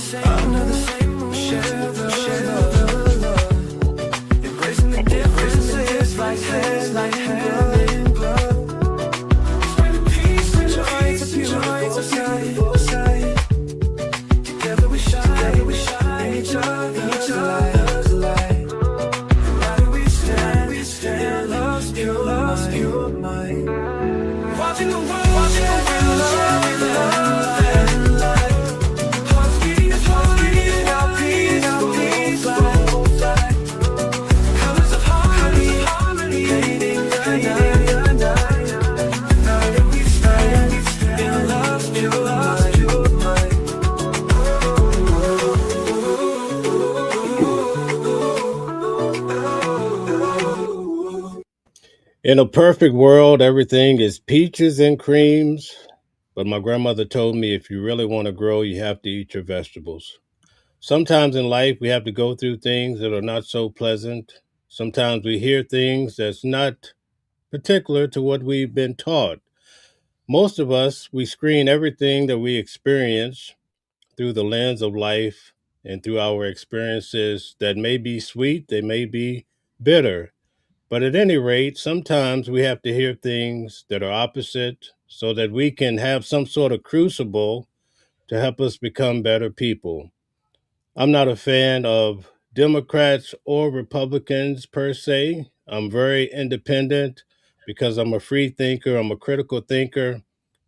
same, not the same. Share the love, embracing the differences like hand in glove. Spreading peace, joy, it's a beautiful sight. Together we shine each other's light. No matter we stand, love's pure mind. Watching the world share love and light. Hearts beating out peaceful flight. Colors of harmony, fading the night. Now that we stand in love's pure mind. In a perfect world, everything is peaches and creams. But my grandmother told me if you really want to grow, you have to eat your vegetables. Sometimes in life, we have to go through things that are not so pleasant. Sometimes we hear things that's not particular to what we've been taught. Most of us, we screen everything that we experience through the lens of life and through our experiences that may be sweet, they may be bitter. But at any rate, sometimes we have to hear things that are opposite so that we can have some sort of crucible to help us become better people. I'm not a fan of Democrats or Republicans per se. I'm very independent because I'm a free thinker, I'm a critical thinker,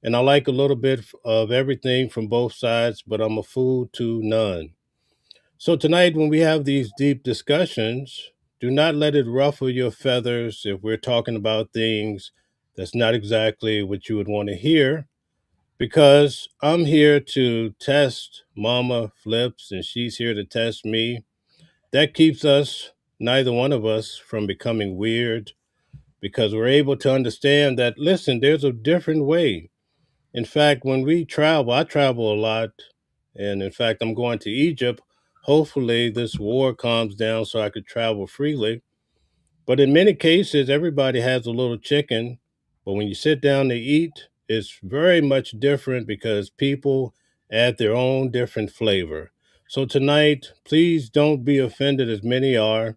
and I like a little bit of everything from both sides, but I'm a fool to none. So tonight, when we have these deep discussions, do not let it ruffle your feathers if we're talking about things that's not exactly what you would want to hear, because I'm here to test Mama Flips and she's here to test me. That keeps us, neither one of us, from becoming weird because we're able to understand that, listen, there's a different way. In fact, when we travel, I travel a lot. And in fact, I'm going to Egypt. Hopefully, this war calms down so I could travel freely. But in many cases, everybody has a little chicken. But when you sit down to eat, it's very much different because people add their own different flavor. So tonight, please don't be offended, as many are,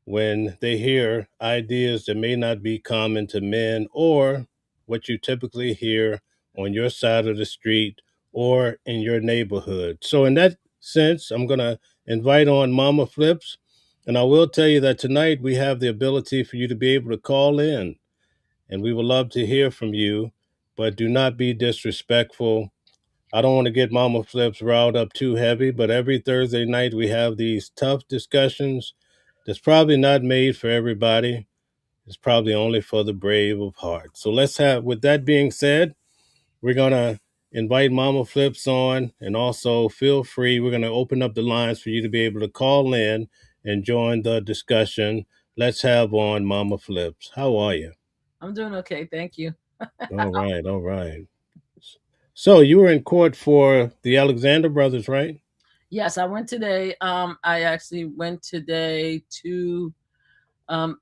when they hear ideas that may not be common to men or what you typically hear on your side of the street or in your neighborhood. So, in that sense, I'm going to invite on Mama Flips. And I will tell you that tonight we have the ability for you to be able to call in, and we would love to hear from you, but do not be disrespectful. I don't want to get Mama Flips riled up too heavy, but every Thursday night we have these tough discussions that's probably not made for everybody. It's probably only for the brave of heart. So let's have, with that being said, we're going to invite Mama Flips on, and also feel free. We're going to open up the lines for you to be able to call in and join the discussion. Let's have on Mama Flips. How are you? I'm doing okay, thank you. All right, all right. So you were in court for the Alexander brothers, right? Yes, I went today. I actually went today to um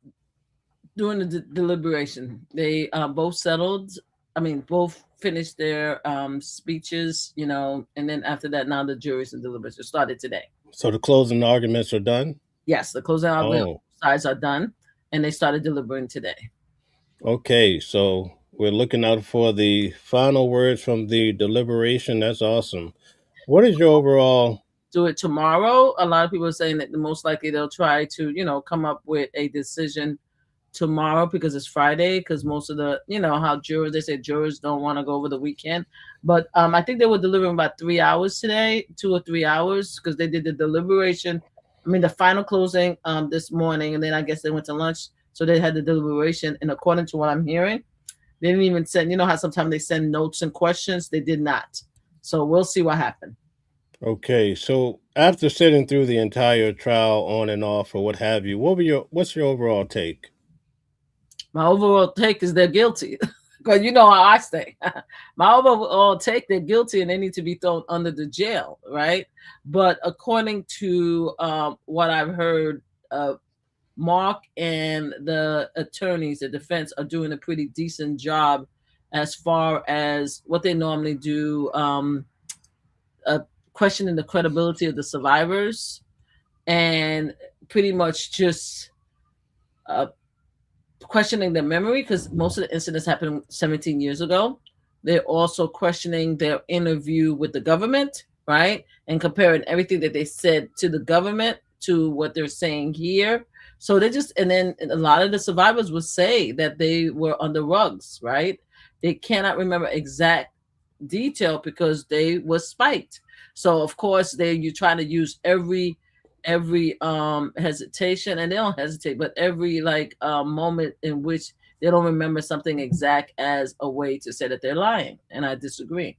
during the deliberation. They both settled. I mean, both finished their speeches, and then after that, now the juries and deliberation started today. So the closing arguments are done? Yes, the closing argument Oh, sides are done, and they started deliberating today. okay. So we're looking out for the final words from the deliberation. That's awesome. What is your overall? Do it tomorrow. A lot of people are saying that the most likely they'll try to, come up with a decision tomorrow because it's Friday. Because most of the, how jurors, they say jurors don't want to go over the weekend. But I think they were delivering about 3 hours today, 2 or 3 hours, because they did the deliberation. I mean, the final closing this morning, and then I guess they went to lunch. So they had the deliberation. And according to what I'm hearing, they didn't even send, how sometimes they send notes and questions. They did not. So we'll see what happened. Okay, so after sitting through the entire trial on and off or what have you, what's your overall take? My overall take is they're guilty. Because you know how I say. My overall take, they're guilty and they need to be thrown under the jail, right? But according to what I've heard, Mark and the attorneys, the defense, are doing a pretty decent job as far as what they normally do. questioning the credibility of the survivors, and pretty much just uh, questioning their memory, because most of the incidents happened 17 years ago. They're also questioning their interview with the government, right? And comparing everything that they said to the government to what they're saying here. So they just, and then a lot of the survivors would say that they were on the rugs, right? They cannot remember exact detail because they were spiked. So of course you trying to use every hesitation, and they don't hesitate, but every like moment in which they don't remember something exact as a way to say that they're lying. And I disagree.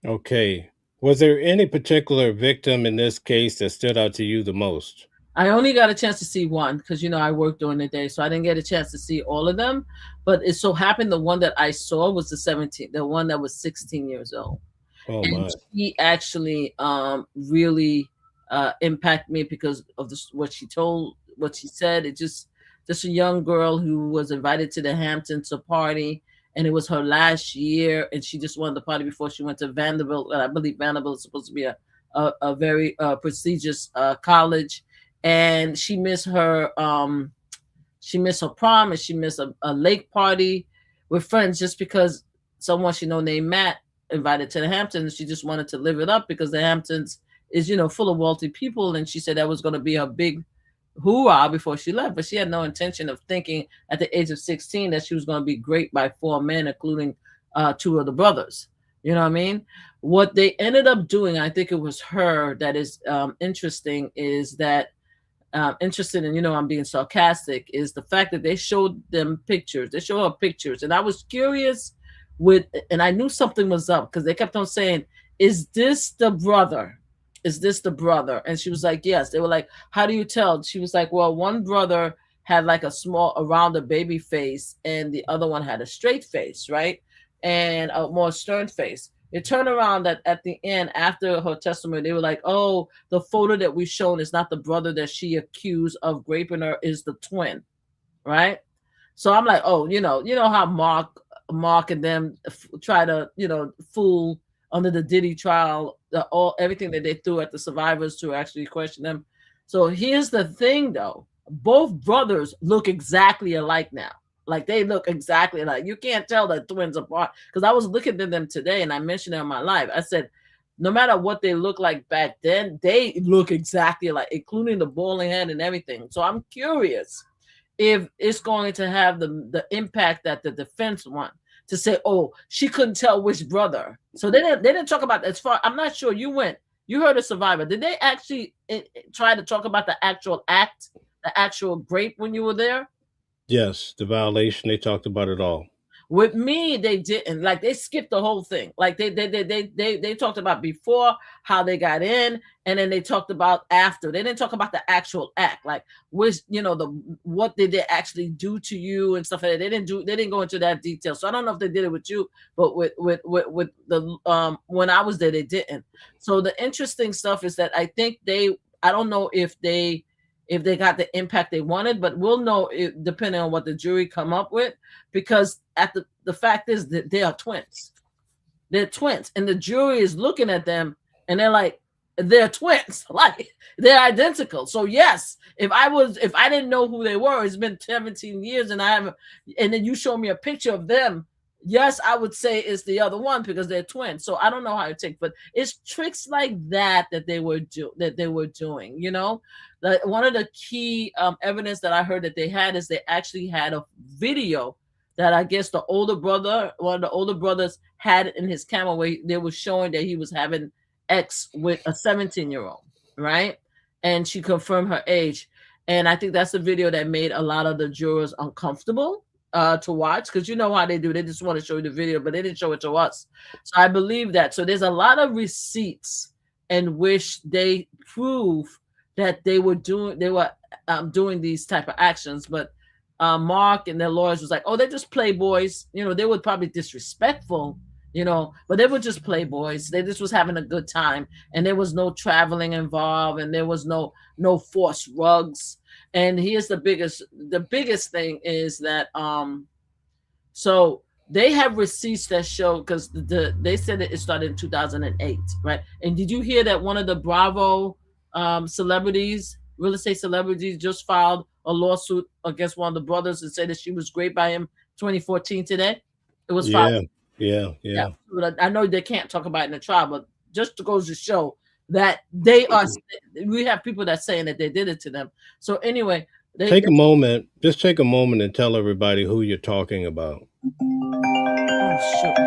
Okay. Was there any particular victim in this case that stood out to you the most? I only got a chance to see one because I worked during the day, so I didn't get a chance to see all of them. But it so happened the one that I saw was the one that was 16 years old. Oh And my. she actually really impacted me because of what she told, what she said. It just a young girl who was invited to the Hamptons to party, and it was her last year, and she just wanted to party before she went to Vanderbilt. And I believe Vanderbilt is supposed to be a very prestigious college, and she missed her prom, and she missed a lake party with friends just because someone she know named Matt invited to the Hamptons. She just wanted to live it up because the Hamptons is, full of wealthy people. And she said that was going to be her big hoorah before she left. But she had no intention of thinking at the age of 16 that she was going to be great by 4 men, including 2 of the brothers. You know what I mean? What they ended up doing, I think it was her that is interesting, is that interested in, I'm being sarcastic, is the fact that they showed them pictures. They showed her pictures. And I was curious and I knew something was up because they kept on saying, is this the brother? Is this the brother? And she was like, yes. They were like, how do you tell? She was like, well, one brother had like a small around a baby face, and the other one had a straight face, right? And a more stern face. It turned around that at the end, after her testimony, they were like, oh, the photo that we've shown is not the brother that she accused of raping her, is the twin, right? So I'm like, oh, how Mark and them try to, fool under the Diddy trial, everything that they threw at the survivors to actually question them. So here's the thing, though. Both brothers look exactly alike now. Like, they look exactly alike. You can't tell the twins apart. Because I was looking at them today, and I mentioned it in my life. I said, no matter what they look like back then, they look exactly alike, including the bowling head and everything. So I'm curious if it's going to have the impact that the defense want to say, oh, she couldn't tell which brother. So they didn't talk about that. As far, I'm not sure, you heard a survivor. Did they actually try to talk about the actual act, the actual rape when you were there? Yes, the violation, they talked about it all. With me, they didn't. Like, they skipped the whole thing. Like, they talked about before, how they got in, and then they talked about after. They didn't talk about the actual act, like which, what did they actually do to you and stuff like that. They didn't go into that detail. So I don't know if they did it with you, but with the when I was there, they didn't. So the interesting stuff is that I think I don't know if they got the impact they wanted, but we'll know depending on what the jury come up with, because the fact is that they are twins. They're twins, and the jury is looking at them, and they're like, they're twins, like they're identical. So yes, if I didn't know who they were, it's been 17 years, and and then you show me a picture of them, yes, I would say it's the other one because they're twins. So I don't know how to take, but it's tricks like that they were doing. One of the key evidence that I heard that they had is they actually had a video that I guess one of the older brothers had in his camera, where they were showing that he was having X with a 17-year-old, right? And she confirmed her age. And I think that's the video that made a lot of the jurors uncomfortable to watch, because you know how they do. They just want to show you the video, but they didn't show it to us. So I believe that. So there's a lot of receipts in which they prove that they were doing these type of actions. But Mark and their lawyers was like, oh, they're just playboys. They were probably disrespectful, but they were just playboys. They just was having a good time, and there was no traveling involved, and there was no forced rugs. And here's the biggest thing is that so They have receipts that show, because they said that it started in 2008, right? And did you hear that one of the Bravo celebrities, real estate celebrities, just filed a lawsuit against one of the brothers and said that she was raped by him 2014 today? It was filed. Yeah, yeah, Yeah, yeah. but I know they can't talk about it in the trial, but just to goes to show that they are. We have people that saying that they did it to them. So anyway, Take a moment. Just take a moment and tell everybody who you're talking about. oh shoot,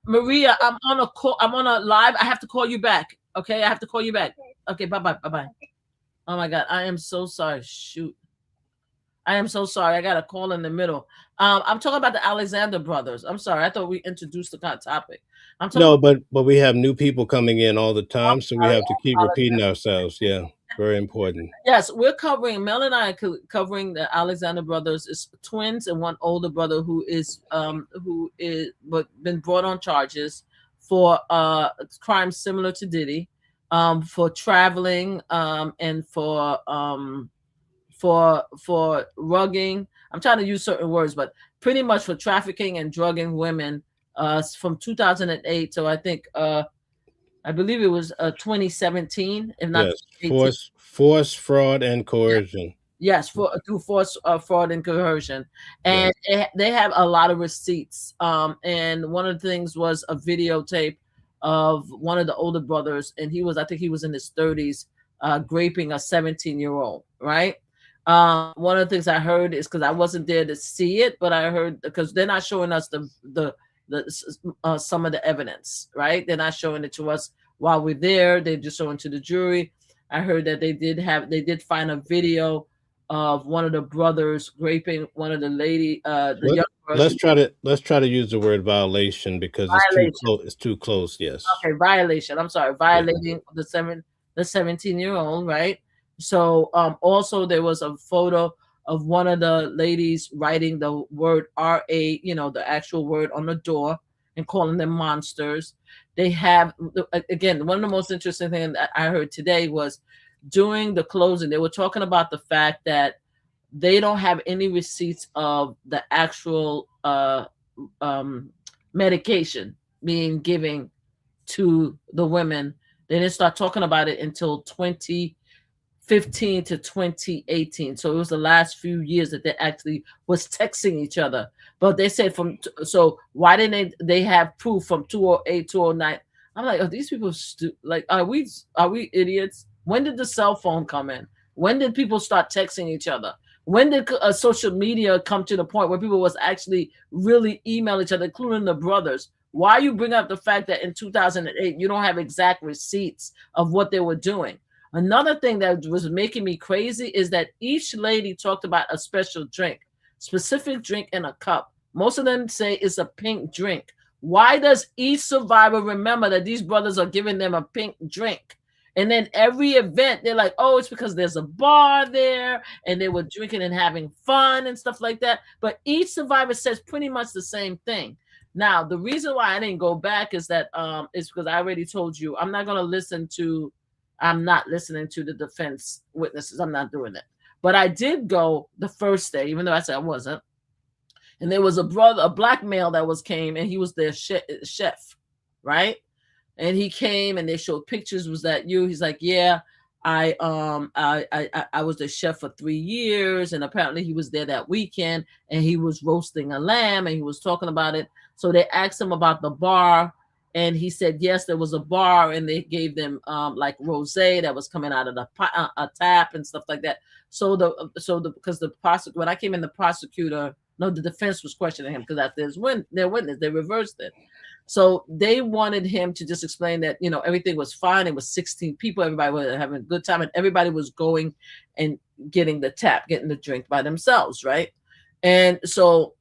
Maria, I'm on a call. I'm on a live. I have to call you back. Okay, I have to call you back. Okay, bye bye, bye bye. Oh my God, I am so sorry. Shoot. I am so sorry. I got a call in the middle. I'm talking about the Alexander brothers. I'm sorry. I thought we introduced the topic. I'm talking. No, but we have new people coming in all the time, so we Sorry, have to keep repeating ourselves. Yeah, very important. yes, we're covering. Mel and I are covering the Alexander brothers. Is twins and one older brother who is but been brought on charges for crimes similar to Diddy, for traveling, and for rugging. I'm trying to use certain words, but pretty much for trafficking and drugging women from 2008. So I think I believe it was 2017, if not Yes, 18. force, fraud, and coercion. Yes, through force, fraud, and coercion, Yeah. and they have a lot of receipts. And one of the things was a videotape of one of the older brothers, and I think he was in his 30s, raping a 17-year-old. Right. One of the things I heard is, because I wasn't there to see it, but I heard, because they're not showing us the some of the evidence. Right. They're not showing it to us while we're there. They're just showing to the jury. I heard that they did find a video of one of the brothers raping one of the young girls. Let's try to use the word violation because it's too Violation. close. It's too close. Yes. Okay, violation. I'm sorry, violating the 17-year-old, right? So also there was a photo of one of the ladies writing the word RA, the actual word on the door, and calling them monsters. They have, again, one of the most interesting things that I heard today was during the closing, they were talking about the fact that they don't have any receipts of the actual medication being given to the women. They didn't start talking about it until 2015 to 2018. So it was the last few years that they actually was texting each other. But they said so why didn't they have proof from 208, 209? I'm like, are these people like, are we idiots? When did the cell phone come in? When did people start texting each other? When did social media come to the point where people was actually really email each other, including the brothers? Why you bring up the fact that in 2008 you don't have exact receipts of what they were doing? Another thing that was making me crazy is that each lady talked about a special drink, specific drink in a cup. Most of them say it's a pink drink. Why does each survivor remember that these brothers are giving them a pink drink? And then every event, they're like, oh, it's because there's a bar there and they were drinking and having fun and stuff like that. But each survivor says pretty much the same thing. Now, the reason why I didn't go back is that it's because I already told you I'm not listening to the defense witnesses. I'm not doing it. But I did go the first day, even though I said I wasn't. And there was a black male that came, and he was their chef, right? And he came, and they showed pictures. Was that you? He's like, yeah, I was the chef for 3 years, and apparently he was there that weekend, and he was roasting a lamb, and he was talking about it. So they asked him about the bar, and he said yes, there was a bar, and they gave them like rosé that was coming out of a tap and stuff like that. So because the prosecutor, when I came in, the defense was questioning him because after their witness, they reversed it. So they wanted him to just explain that, everything was fine. It was 16 people. Everybody was having a good time, and everybody was going and getting the drink by themselves, right? And so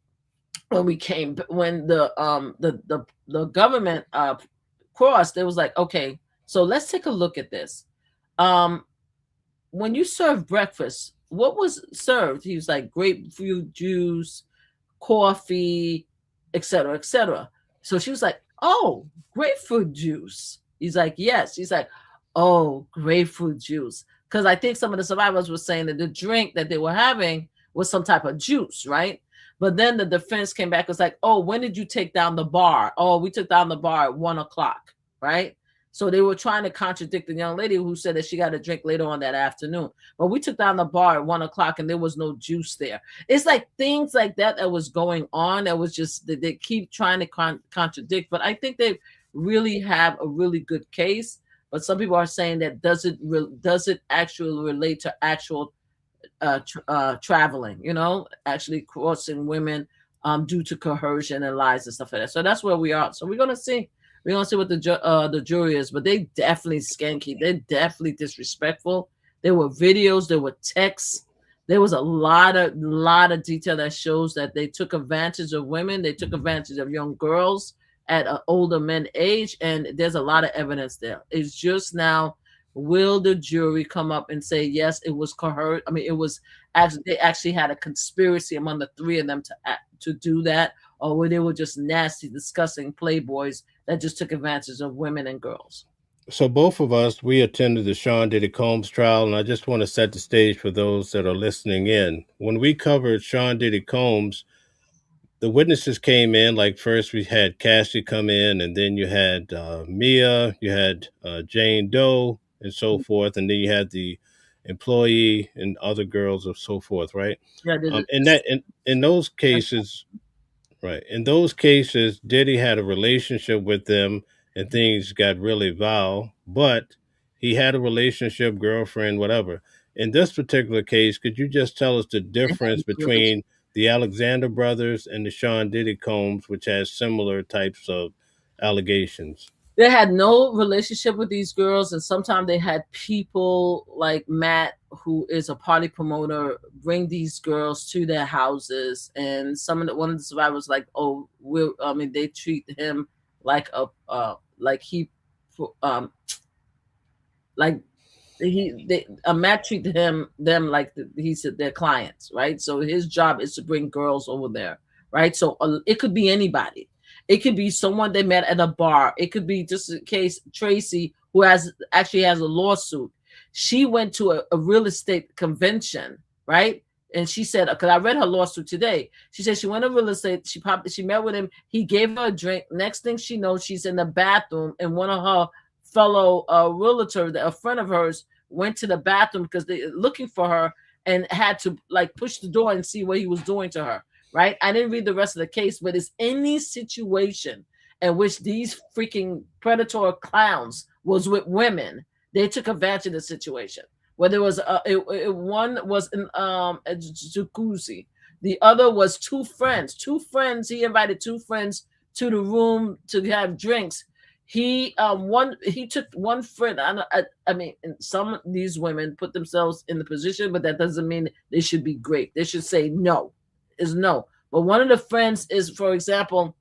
when the government crossed, it was like, okay, so let's take a look at this. When you serve breakfast, what was served? He was like grapefruit juice, coffee, etc., etc. So she was like, oh, grapefruit juice. He's like, yes. She's like, oh, grapefruit juice. Because I think some of the survivors were saying that the drink that they were having was some type of juice, right? But then the defense came back, was like, oh, when did you take down the bar? Oh, we took down the bar at 1 o'clock, right? So they were trying to contradict the young lady who said that she got a drink later on that afternoon. But we took down the bar at 1 o'clock and there was no juice there. It's like things like that that was going on. That was just, they keep trying to contradict. But I think they really have a really good case. But some people are saying that does it actually relate to actual traveling, actually crossing women due to coercion and lies and stuff like that. So that's where we are. So we're gonna see. We're gonna see what the jury is, but they definitely skanky. They're definitely disrespectful. There were videos, there were texts, there was a lot of detail that shows that they took advantage of women, they took advantage of young girls at an older men age, and there's a lot of evidence there. It's just now, will the jury come up and say yes, it was coerced? I mean, it was actually, they actually had a conspiracy among the three of them to do that, or where they were just nasty, disgusting playboys that just took advantage of women and girls. So both of us, we attended the Sean Diddy Combs trial, and I just want to set the stage for those that are listening in. When we covered Sean Diddy Combs, the witnesses came in. Like first, we had Cassie come in, and then you had Mia, you had Jane Doe, and so forth, and then you had the employee and other girls and so forth, right? Yeah, In those cases, right? In those cases, Diddy had a relationship with them, and things got really vile. But he had a relationship, girlfriend, whatever. In this particular case, could you just tell us the difference between the Alexander brothers and the Sean Diddy Combs, which has similar types of allegations? they had no relationship with these girls, and sometimes they had people like Matt, who is a party promoter, bring these girls to their houses, and one of the survivors like, oh, they treat him like like he um like Matt treated them like he said their clients, right? So his job is to bring girls over there, right? So it could be anybody. It could be someone they met at a bar. It could be, just in case, Tracy, who actually has a lawsuit. She went to a real estate convention, right? And she said, because I read her lawsuit today, she said she went to real estate. She met with him. He gave her a drink. Next thing she knows, she's in the bathroom, and one of her fellow realtor, a friend of hers, went to the bathroom because they looking for her and had to like push the door and see what he was doing to her. Right? I didn't read the rest of the case, but it's any situation in which these freaking predator clowns was with women, they took advantage of the situation. Whether it was one was in a jacuzzi, the other was two friends. He invited two friends to the room to have drinks. He took one friend. I mean, some of these women put themselves in the position, but that doesn't mean they should be great. They should say no. Is no. But one of the friends is, for example,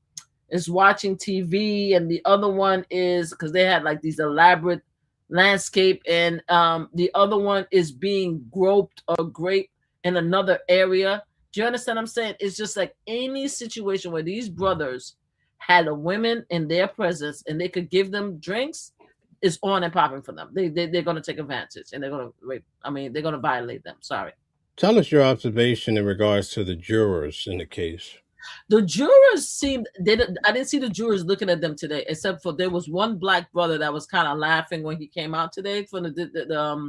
is watching TV, and the other one is, because they had like these elaborate landscape, and the other one is being groped or raped in another area. Do you understand what I'm saying? It's just like any situation where these brothers had a women in their presence and they could give them drinks, is on and popping for them. They're going to take advantage, and they're going to rape. I mean, they're going to violate them. Sorry. Tell us your observation in regards to the jurors in the case. The jurors seemed, I didn't see the jurors looking at them today, except for there was one black brother that was kind of laughing when he came out today from the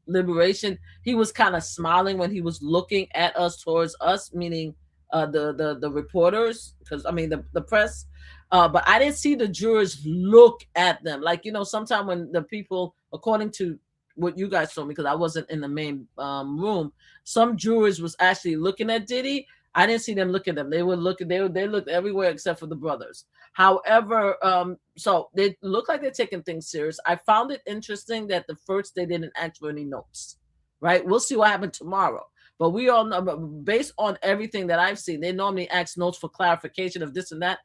deliberation. He was kind of smiling when he was looking at us, towards us, meaning the reporters, because I mean the press. But I didn't see the jurors look at them. Like, sometimes when the people, according to what you guys told me, because I wasn't in the main room, some jurors was actually looking at Diddy. I didn't see them look at them. They were looking. They looked everywhere except for the brothers. However, so they look like they're taking things serious. I found it interesting that the first they didn't ask for any notes. Right? We'll see what happened tomorrow. But we all know, based on everything that I've seen, they normally ask notes for clarification of this and that.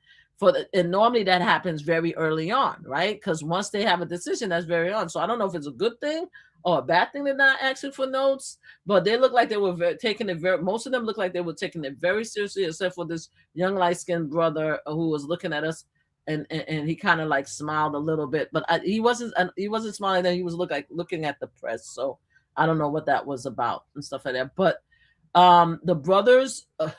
And normally that happens very early on, right? Because once they have a decision, that's very on. So I don't know if it's a good thing or a bad thing they're not asking for notes, but they look like they were taking it most of them look like they were taking it very seriously, except for this young light-skinned brother who was looking at us, and he kind of like smiled a little bit, but he wasn't smiling. Then he was looking at the press. So I don't know what that was about and stuff like that. But The brothers, I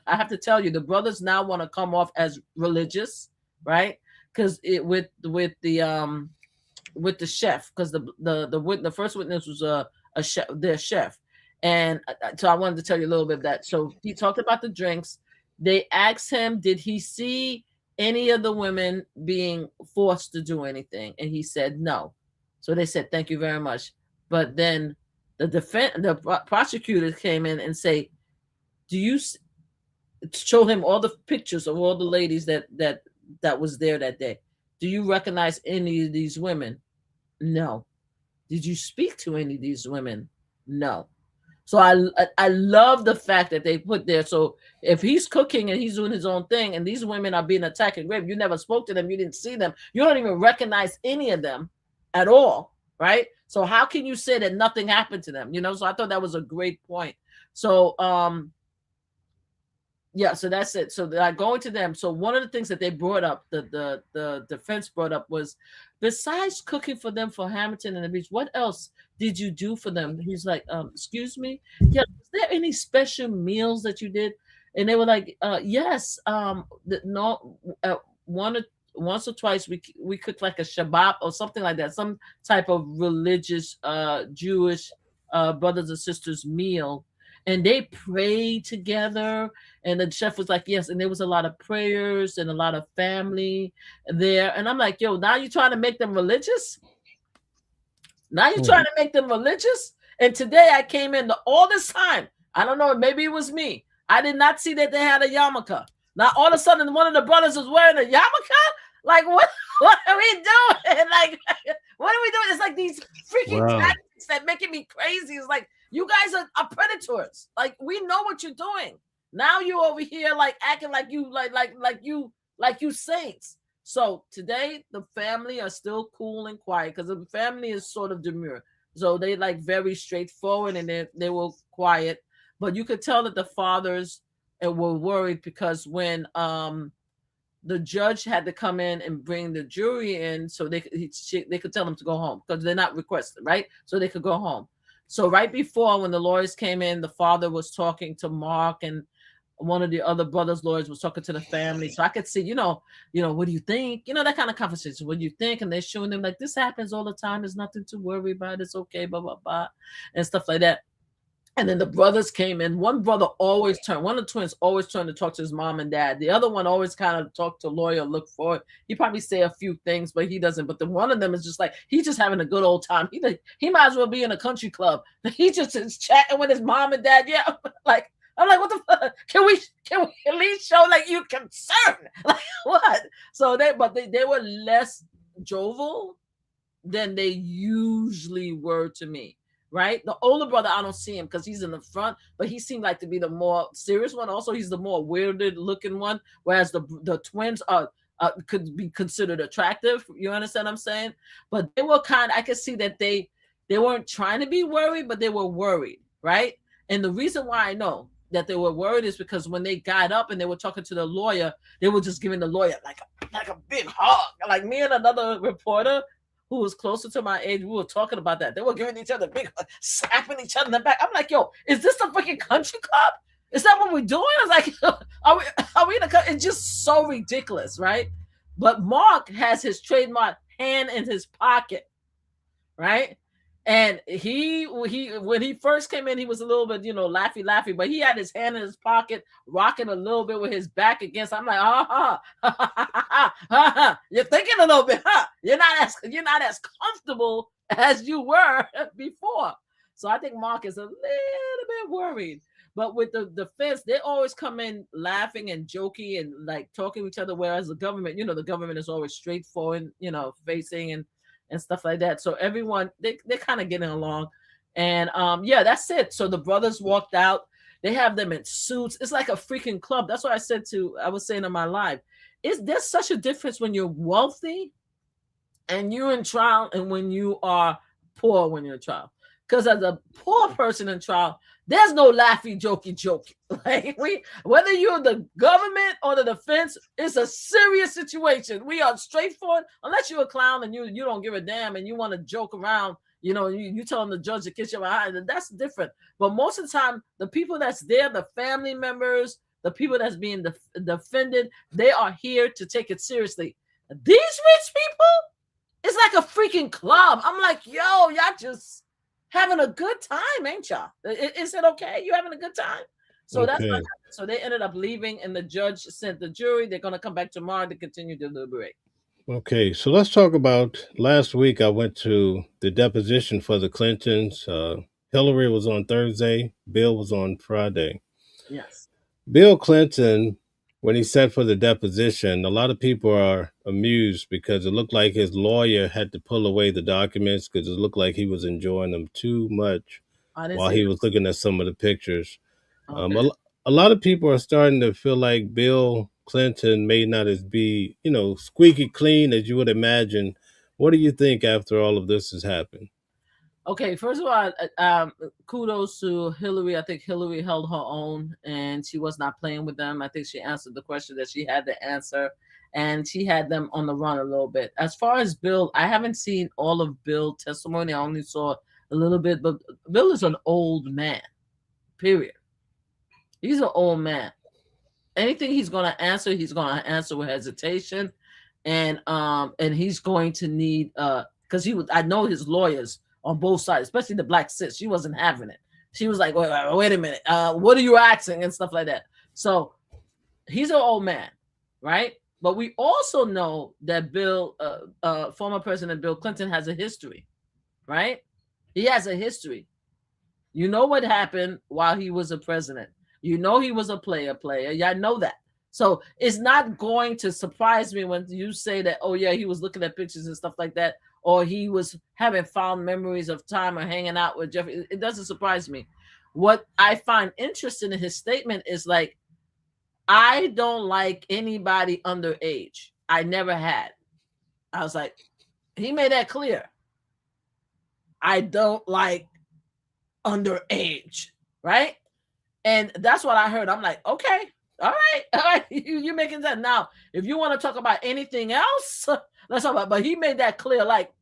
have to tell you, the brothers now want to come off as religious, right? Because it with the chef, because the first witness was a chef, their chef, and so I wanted to tell you a little bit of that. So he talked about the drinks. They asked him, did he see any of the women being forced to do anything, and he said no. So they said thank you very much. But then the prosecutors came in and say, do you show him all the pictures of all the ladies that was there that day? Do you recognize any of these women? No. Did you speak to any of these women? No. So I love the fact that they put there. So if he's cooking and he's doing his own thing, and these women are being attacked and raped, you never spoke to them, you didn't see them, you don't even recognize any of them at all, right? So how can you say that nothing happened to them? So I thought that was a great point. So yeah, so that's it. So going to them. So one of the things that they brought up, the defense brought up, was besides cooking for them for Hamilton and the beach, what else did you do for them? He's like, excuse me? Yeah, was there any special meals that you did? And they were like, yes. Once or twice we cooked like a Shabbat or something like that, some type of religious Jewish brothers and sisters meal. And they prayed together, and the chef was like, yes. And there was a lot of prayers and a lot of family there. And I'm like, yo, now you're trying to make them religious? Now you're trying to make them religious? And today I came in all this time. I don't know, maybe it was me. I did not see that they had a yarmulke. Now all of a sudden one of the brothers was wearing a yarmulke? Like, what are we doing? Like, what are we doing? It's like these freaking tactics that making me crazy. It's like, you guys are predators. Like, we know what you're doing. Now you over here like acting like you like you saints. So today the family are still cool and quiet because the family is sort of demure. So they like very straightforward and they were quiet. But you could tell that the fathers were worried because when the judge had to come in and bring the jury in, so they could tell them to go home because they're not requested, right? So they could go home. So right before, when the lawyers came in, the father was talking to Mark, and one of the other brothers' lawyers was talking to the family. So I could see, what do you think? That kind of conversation. What do you think? And they're showing them like, this happens all the time. There's nothing to worry about. It's okay, blah, blah, blah, and stuff like that. And then the brothers came in. One of the twins always turned to talk to his mom and dad. The other one always kind of talked to lawyer, look for it. He probably say a few things, but he doesn't. But one of them is just like, he's just having a good old time. He might as well be in a country club. He just is chatting with his mom and dad. Yeah, like, I'm like, what the fuck? Can we at least show like you concerned? Like what? So they were less jovial than they usually were to me. Right, the older brother, I don't see him because he's in the front, but he seemed like to be the more serious one. Also, he's the more weirded looking one, whereas the twins could be considered attractive. You understand what I'm saying? But they were I could see that they weren't trying to be worried, but they were worried, right? And the reason why I know that they were worried is because when they got up and they were talking to the lawyer, they were just giving the lawyer like a big hug. Like me and another reporter who was closer to my age, we were talking about that. They were giving each other big, slapping each other in the back. I'm like, yo, is this a freaking country club? Is that what we're doing? I was like, are we in a country? It's just so ridiculous, right? But Mark has his trademark hand in his pocket, right? And he when he first came in, he was a little bit, laughy, but he had his hand in his pocket, rocking a little bit with his back against. I'm like, you're thinking a little bit, huh? You're not as comfortable as you were before. So I think Mark is a little bit worried. But with the defense, they always come in laughing and joking and like talking to each other, whereas the government, the government is always straightforward, facing and stuff like that. So everyone, they're kind of getting along. And yeah, that's it. So the brothers walked out. They have them in suits. It's like a freaking club. That's what I was saying in my live. There's such a difference when you're wealthy and you're in trial and when you are poor when you're in trial. Because as a poor person in trial, there's no laughy, jokey. Like whether you're the government or the defense, it's a serious situation. We are straightforward. Unless you're a clown and you don't give a damn and you want to joke around, You telling the judge to kiss your behind, and that's different. But most of the time, the people that's there, the family members, the people that's being defended, they are here to take it seriously. These rich people, it's like a freaking club. I'm like, yo, y'all just having a good time, ain't y'all? Is it okay? You having a good time? So that's what happened. So they ended up leaving, and the judge sent the jury. They're going to come back tomorrow to continue to deliberate. Okay, so let's talk about last week. I went to the deposition for the Clintons. Hillary was on Thursday, Bill was on Friday. Yes. Bill Clinton, when he sat for the deposition, a lot of people are amused because it looked like his lawyer had to pull away the documents because it looked like he was enjoying them too much while he was looking at some of the pictures. Okay. A lot of people are starting to feel like Bill Clinton may not as be, squeaky clean as you would imagine. What do you think after all of this has happened? Okay, first of all, kudos to Hillary. I think Hillary held her own, and she was not playing with them. I think she answered the question that she had to answer, and she had them on the run a little bit. As far as Bill, I haven't seen all of Bill's testimony. I only saw a little bit, but Bill is an old man, period. He's an old man. Anything he's going to answer with hesitation, and he's going to need because I know his lawyers on both sides, especially the black sis. She wasn't having it. She was like, wait a minute, what are you asking and stuff like that. So he's an old man, right? But we also know that former President Bill Clinton has a history, right? He has a history. You know what happened while he was a president. You know he was a player. Y'all know that. So it's not going to surprise me when you say that, oh, yeah, he was looking at pictures and stuff like that, or he was having fond memories of time or hanging out with Jeffrey. It doesn't surprise me. What I find interesting in his statement is like, I don't like anybody underage. I never had. I was like, he made that clear. I don't like underage, right? And that's what I heard. I'm like, okay, all right. You're making that. Now, if you want to talk about anything else, let's talk about. But he made that clear, like,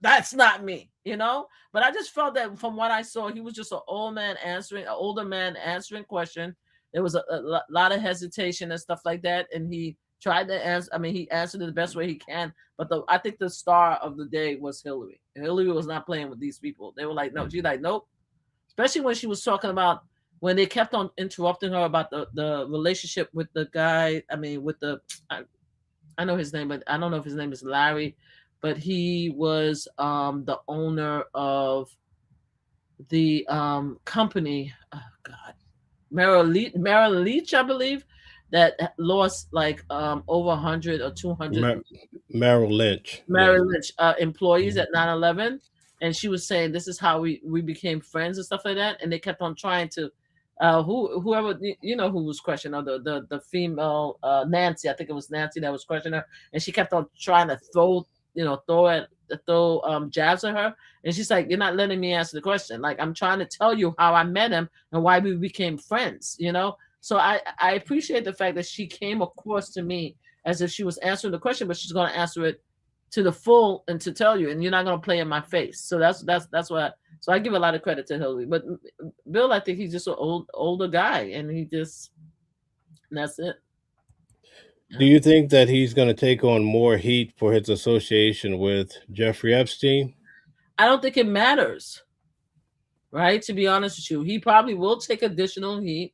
that's not me, But I just felt that from what I saw, he was just an older man answering question. There was a lot of hesitation and stuff like that, and he tried to answer. I mean, he answered it the best way he can. But I think the star of the day was Hillary. Hillary was not playing with these people. They were like, no. She's like, nope. Especially when she was talking about. When they kept on interrupting her about the relationship with the guy, I know his name, but I don't know if his name is Larry, but he was the owner of the company, oh God, Merrill Lynch, I believe, that lost like over 100 or 200 Merrill Lynch employees at 9/11, and she was saying this is how we became friends and stuff like that, and they kept on trying to. Whoever who was questioning her, the female Nancy, I think it was Nancy that was questioning her, and she kept on trying to throw jabs at her, and she's like, you're not letting me answer the question. Like, I'm trying to tell you how I met him and why we became friends, So I appreciate the fact that she came across to me as if she was answering the question, but she's going to answer it to the full and to tell you, and you're not going to play in my face. So that's what. So I give a lot of credit to Hillary, but Bill, I think he's just an older guy, and that's it. Do you think that he's going to take on more heat for his association with Jeffrey Epstein? I don't think it matters, right? To be honest with you, he probably will take additional heat.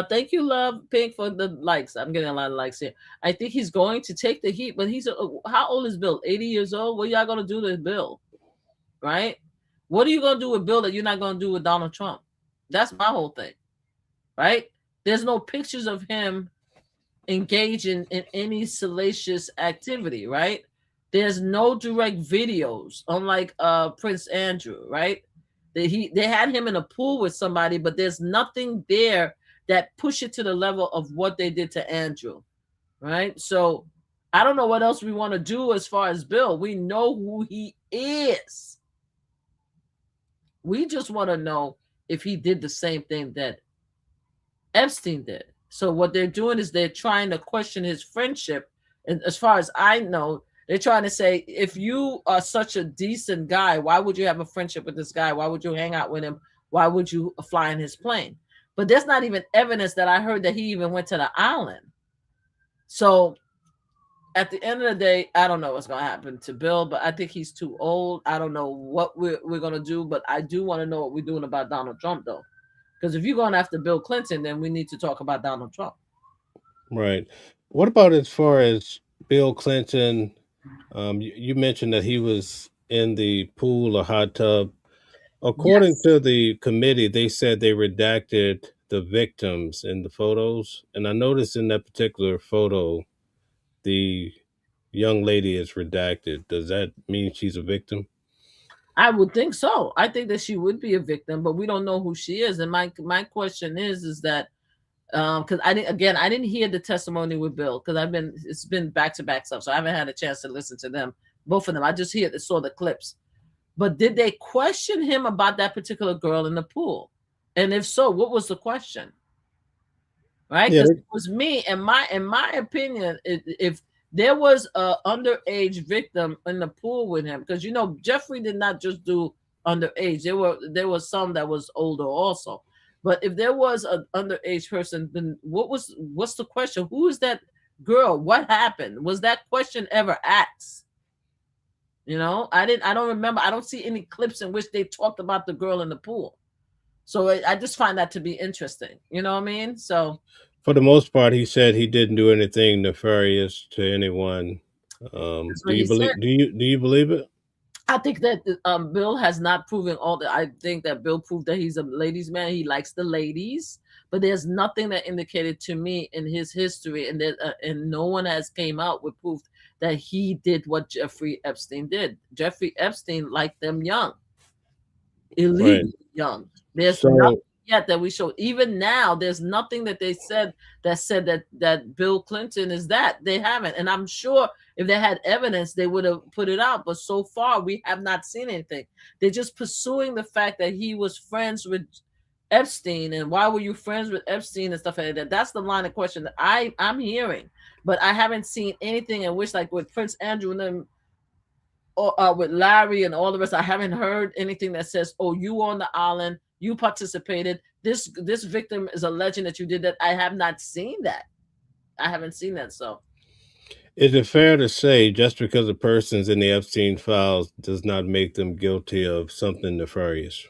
Thank you, Love Pink, for the likes. I'm getting a lot of likes here. I think he's going to take the heat, but how old is Bill? 80 years old? What are y'all going to do to Bill, right? What are you going to do with Bill that you're not going to do with Donald Trump? That's my whole thing, right? There's no pictures of him engaging in any salacious activity, right? There's no direct videos, unlike Prince Andrew, right? They had him in a pool with somebody, but there's nothing there that push it to the level of what they did to Andrew, right? So I don't know what else we want to do as far as Bill. We know who he is. We just want to know if he did the same thing that Epstein did. So what they're doing is they're trying to question his friendship. And as far as I know, They're trying to say, if you are such a decent guy, why would you have a friendship with this guy? Why would you hang out with him? Why would you fly in his plane? But there's not even evidence that I heard that he even went to the island. So at the end of the day, I don't know what's going to happen to Bill, but I think he's too old. I don't know what we're going to do, but I do want to know what we're doing about Donald Trump, though. Because if you're going after Bill Clinton, then we need to talk about Donald Trump. Right. What about as far as Bill Clinton? You mentioned that he was in the pool or hot tub. According Yes. to the committee, they said they redacted the victims in the photos. And I noticed in that particular photo, the young lady is redacted. Does that mean she's a victim? I would think so. I think that she would be a victim, but we don't know who she is. And my question is that because I didn't hear the testimony with Bill because it's been back to back stuff, so I haven't had a chance to listen to them, both of them. I just saw the clips. But did they question him about that particular girl in the pool? And if so, what was the question? Right? Yeah. Because it was me, in my opinion, if there was a underage victim in the pool with him, because Jeffrey did not just do underage. There was some that was older also. But if there was an underage person, then what's the question? Who is that girl? What happened? Was that question ever asked? I don't remember. I don't see any clips in which they talked about the girl in the pool. So I just find that to be interesting. You know what I mean? So For the most part, he said he didn't do anything nefarious to anyone. that's Do what you he said. believe? Do you believe it? I think that Bill has not proven all that. I think that Bill proved that he's a ladies' man. He likes the ladies, but there's nothing that indicated to me in his history, and no one has came out with proof that he did what Jeffrey Epstein did. Jeffrey Epstein liked them young, illegally young. There's nothing So yet that we show. Even now, there's nothing that they said that Bill Clinton is that. They haven't, and I'm sure if they had evidence, they would have put it out. But so far, we have not seen anything. They're just pursuing the fact that he was friends with Epstein, and why were you friends with Epstein and stuff like that. That's the line of question that I'm hearing, but I haven't seen anything in which, like with Prince Andrew and them, or with Larry and all the rest. I haven't heard anything that says, "Oh, you on the island, you participated. This victim is alleging that you did that." I have not seen that. I haven't seen that. So is it fair to say just because a person's in the Epstein files does not make them guilty of something nefarious?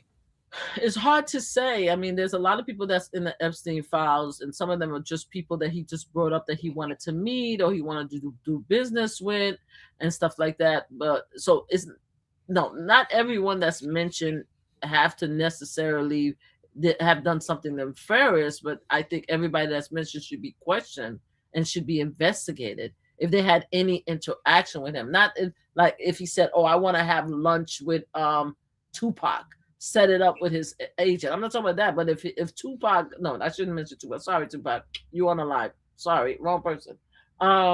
it's hard to say. I mean, there's a lot of people that's in the Epstein files, and some of them are just people that he just brought up that he wanted to meet or he wanted to do business with and stuff like that. But so it's no, not everyone that's mentioned have to necessarily have done something nefarious, but I think everybody that's mentioned should be questioned and should be investigated if they had any interaction with him. Not like if he said, "Oh, I want to have lunch with Tupac." Set it up with his agent. I'm not talking about that, but if Tupac, no, I shouldn't mention Tupac. Sorry, Tupac, you on the live. Sorry, wrong person.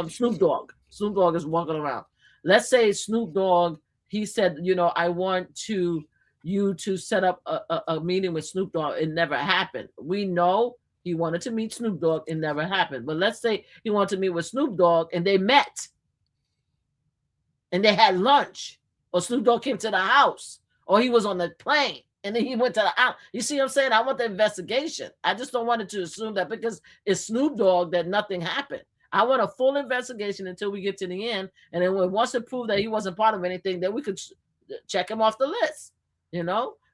Snoop Dogg. Snoop Dogg is walking around. Let's say Snoop Dogg, he said, I want you to set up a meeting with Snoop Dogg. It never happened. We know he wanted to meet Snoop Dogg. It never happened. But let's say he wanted to meet with Snoop Dogg and they met and they had lunch, or Snoop Dogg came to the house, or he was on the plane and then he went to the island. You see what I'm saying? I want the investigation. I just don't want it to assume that because it's Snoop Dogg that nothing happened. I want a full investigation until we get to the end. And then once it proved that he wasn't part of anything, then we could check him off the list,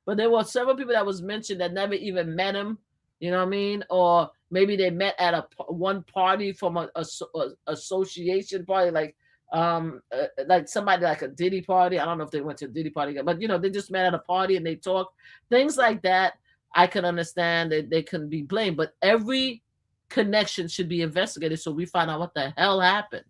But there were several people that was mentioned that never even met him, you know what I mean? Or maybe they met at one party from a association party, like somebody like a Diddy party. I don't know if they went to a Diddy party, but they just met at a party and they talked. Things like that, I can understand that they can be blamed, but every connection should be investigated so we find out what the hell happened.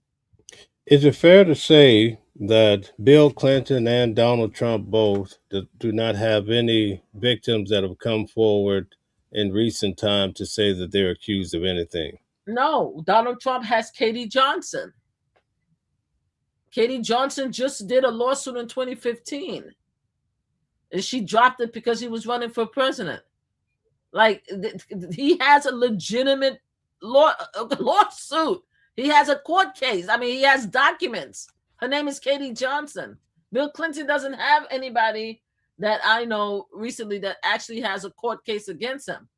Is it fair to say that Bill Clinton and Donald Trump both do not have any victims that have come forward in recent time to say that they're accused of anything? No, Donald Trump has Katie Johnson. Katie Johnson just did a lawsuit in 2015. And she dropped it because he was running for president. Like, he has a legitimate lawsuit. He has a court case. I mean, he has documents. Her name is Katie Johnson. Bill Clinton doesn't have anybody that I know recently that actually has a court case against him.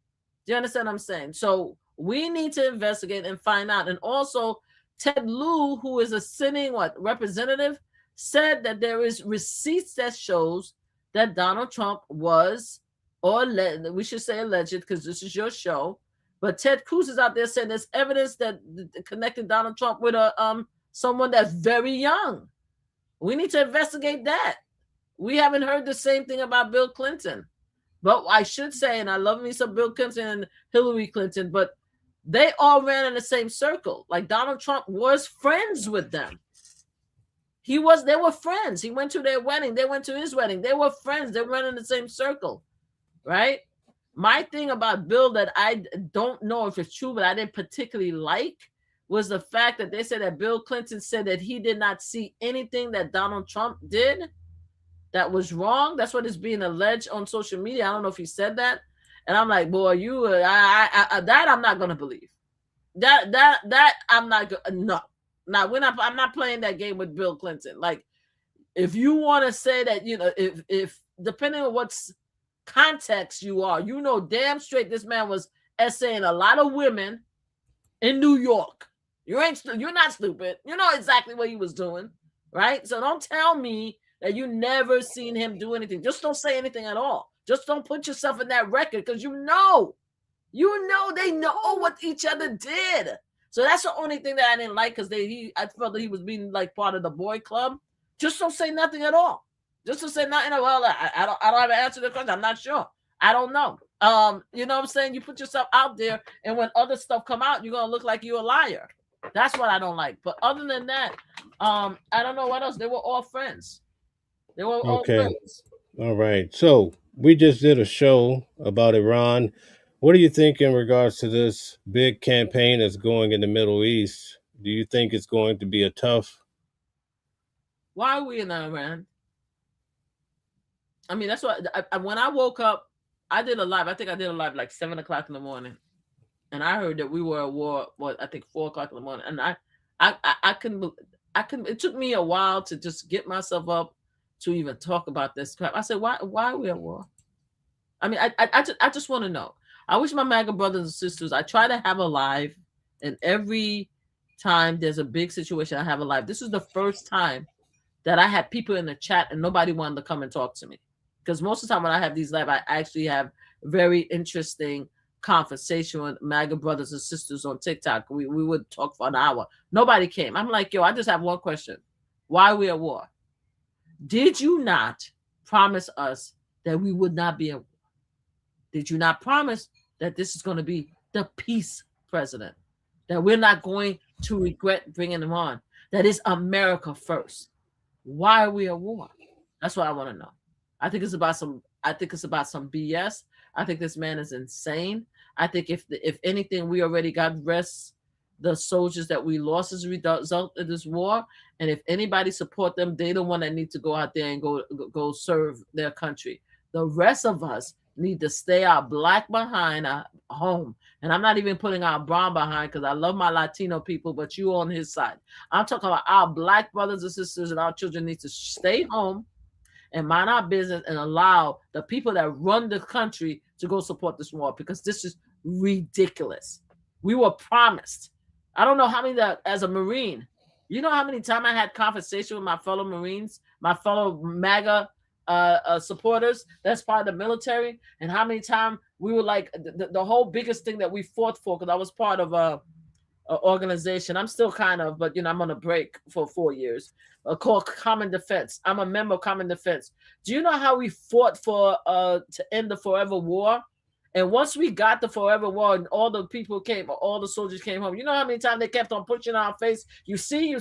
Do you understand what I'm saying? So we need to investigate and find out. And also, Ted Lieu, who is a sitting representative, said that there is receipts that shows that Donald Trump was, or we should say alleged, because this is your show. But Ted Cruz is out there saying there's evidence that connected Donald Trump with someone that's very young. We need to investigate that. We haven't heard the same thing about Bill Clinton. But I should say, and I love me some Bill Clinton and Hillary Clinton, but they all ran in the same circle. Like Donald Trump was friends with them. They were friends. He went to their wedding. They went to his wedding. They were friends. They ran in the same circle, right? My thing about Bill that I don't know if it's true, but I didn't particularly like was the fact that they said that Bill Clinton said that he did not see anything that Donald Trump did that was wrong. That's what is being alleged on social media. I don't know if he said that. And I'm like, boy, that I'm not going to believe. That I'm not going to, no. Now, I'm not playing that game with Bill Clinton. Like, if you want to say that, if depending on what's context you are, damn straight this man was essaying a lot of women in New York. You're not stupid. You know exactly what he was doing, right? So don't tell me that you never seen him do anything. Just don't say anything at all. Just don't put yourself in that record because they know what each other did. So that's the only thing that I didn't like because I felt that he was being like part of the boy club. Just don't say nothing at all. Just to say nothing. Well, I don't have an answer to the question. I'm not sure. I don't know. You know what I'm saying? You put yourself out there, and when other stuff come out, you're gonna look like you're a liar. That's what I don't like. But other than that, I don't know what else. They were all friends. They were all friends. All right. So we just did a show about Iran. What do you think in regards to this big campaign that's going in the Middle East? Do you think it's going to be a tough? Why are we in Iran? I mean, that's what when I woke up, I did a live. I think I did a live like 7 o'clock in the morning, and I heard that we were at war. I think 4 o'clock in the morning, and I couldn't. It took me a while to just get myself up to even talk about this crap. I said, why are we at war? I mean, I just want to know. I wish my MAGA brothers and sisters, I try to have a live, and every time there's a big situation, I have a live. This is the first time that I had people in the chat and nobody wanted to come and talk to me. Because most of the time when I have these live, I actually have very interesting conversation with MAGA brothers and sisters on TikTok. We would talk for an hour. Nobody came. I'm like, yo, I just have one question. Why are we at war? Did you not promise us that we would not be at war? Did you not promise that this is going to be the peace president? That we're not going to regret bringing him on? That is America first. Why are we at war? That's what I want to know. I think it's about some BS. I think this man is insane. I think if anything, we already got the soldiers that we lost as a result of this war. And if anybody support them, they're the one that need to go out there and go serve their country. The rest of us need to stay our black behind home. And I'm not even putting our brown behind because I love my Latino people, but you on his side. I'm talking about our black brothers and sisters and our children need to stay home and mind our business and allow the people that run the country to go support this war because this is ridiculous. We were promised. I don't know how many as a Marine, you know how many times I had conversation with my fellow Marines, my fellow MAGA supporters that's part of the military, and how many times we were like the whole biggest thing that we fought for, because I was part of a organization. I'm still kind of, but I'm on a break for 4 years, called Common Defense. I'm a member of Common Defense. Do you know how we fought for to end the forever war? And once we got the forever war and all the people came, all the soldiers came home, you know how many times they kept on pushing our face? You see,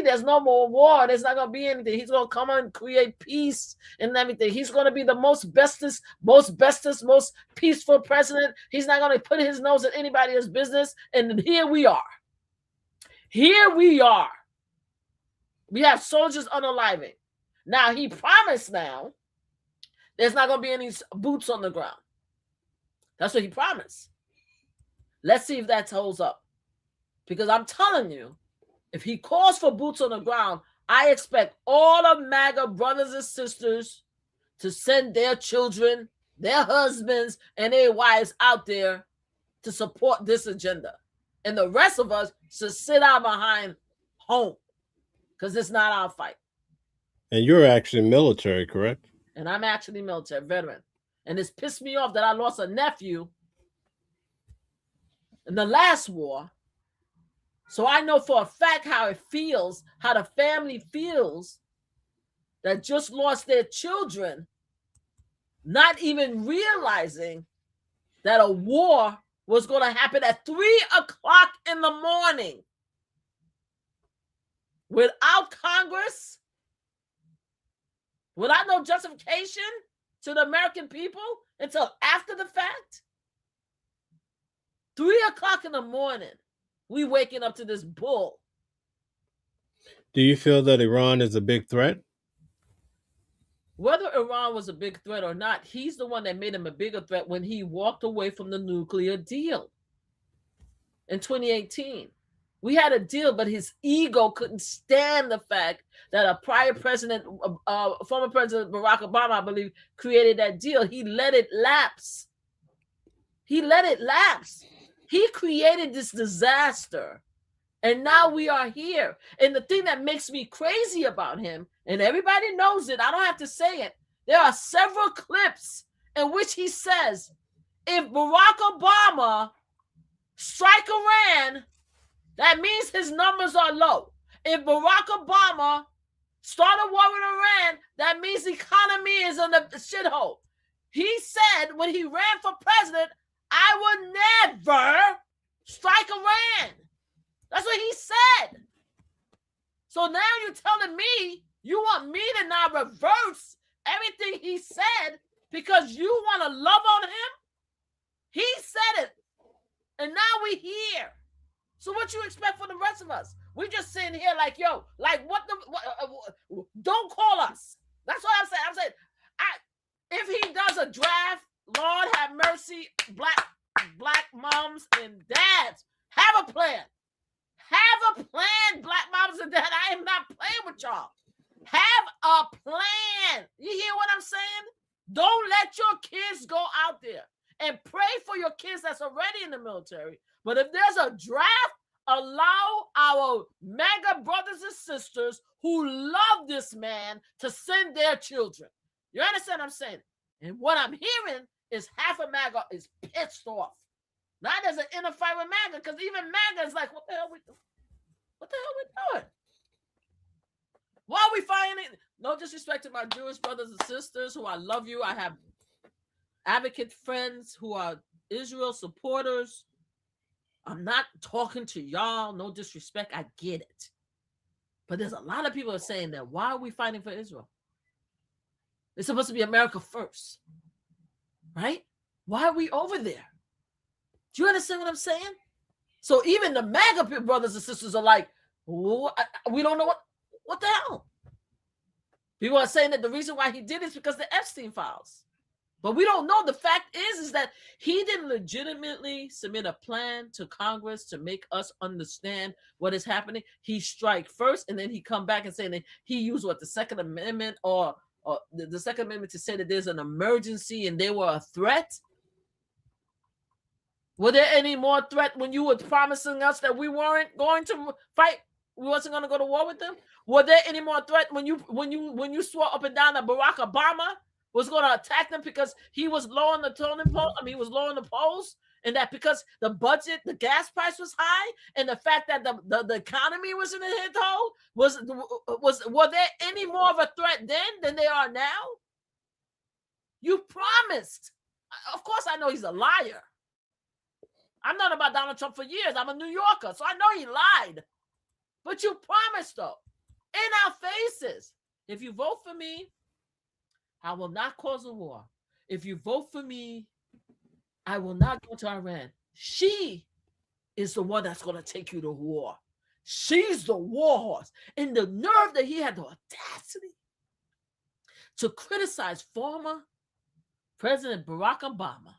there's no more war. There's not going to be anything. He's going to come and create peace and everything. He's going to be the most bestest, most peaceful president. He's not going to put his nose in anybody else's business. And here we are. We have soldiers unaliving. Now, he promised now there's not going to be any boots on the ground. That's what he promised. Let's see if that holds up. Because I'm telling you, if he calls for boots on the ground, I expect all of MAGA brothers and sisters to send their children, their husbands, and their wives out there to support this agenda. And the rest of us should sit out behind home because it's not our fight. And you're actually military, correct? And I'm actually military veteran. And it's pissed me off that I lost a nephew in the last war. So I know for a fact how it feels, how the family feels that just lost their children, not even realizing that a war was going to happen at 3 o'clock in the morning without Congress, without no justification to the American people until after the fact. 3 o'clock in the morning, we waking up to this bull. Do you feel that Iran is a big threat? Whether Iran was a big threat or not, he's the one that made him a bigger threat when he walked away from the nuclear deal in 2018. We had a deal, but his ego couldn't stand the fact that a prior president, former President Barack Obama, I believe, created that deal. He let it lapse. He let it lapse. He created this disaster. And now we are here. And the thing that makes me crazy about him, and everybody knows it, I don't have to say it, there are several clips in which he says, if Barack Obama strike Iran, that means his numbers are low. If Barack Obama start a war with Iran, that means the economy is in the shithole. He said when he ran for president, I would never strike Iran. That's what he said. So now you're telling me you want me to now reverse everything he said because you want to love on him? He said it. And now we here. So what you expect from the rest of us? We just sitting here like, yo, like don't call us. That's what I'm saying. I'm saying, if he does a draft, Lord have mercy, black moms and dads, have a plan. Have a plan, black moms and dads. I am not playing with y'all. Have a plan. You hear what I'm saying? Don't let your kids go out there, and pray for your kids that's already in the military. But if there's a draft, allow our MAGA brothers and sisters who love this man to send their children. You understand what I'm saying? And what I'm hearing is half of MAGA is pissed off. Now there's an inner fight with MAGA because even MAGA is like, what the hell we doing? What the hell we doing? Why are we fighting it? No disrespect to my Jewish brothers and sisters who I love you. I have advocate friends who are Israel supporters. I'm not talking to y'all. No disrespect. I get it. But there's a lot of people are saying that why are we fighting for Israel? It's supposed to be America first. Right? Why are we over there? Do you understand what I'm saying? So even the MAGA brothers and sisters are like, we don't know what the hell. People are saying that the reason why he did it is because the Epstein files. But we don't know. The fact is that he didn't legitimately submit a plan to Congress to make us understand what is happening. He strike first, and then he come back and say that he used the Second Amendment or the Second Amendment to say that there's an emergency and they were a threat. Were there any more threat when you were promising us that we weren't going to fight? We wasn't going to go to war with them? Were there any more threat when you swore up and down that Barack Obama was going to attack them because he was low on the totem pole? I mean, he was low on the polls, and that because the budget, the gas price was high, and the fact that the economy was in a hit hole were there any more of a threat then than they are now? You promised. Of course, I know he's a liar. I've known about Donald Trump for years. I'm a New Yorker, so I know he lied. But you promised, though, in our faces, if you vote for me, I will not cause a war. If you vote for me, I will not go to Iran. She is the one that's going to take you to war. She's the war horse. And the nerve that he had the audacity to criticize former President Barack Obama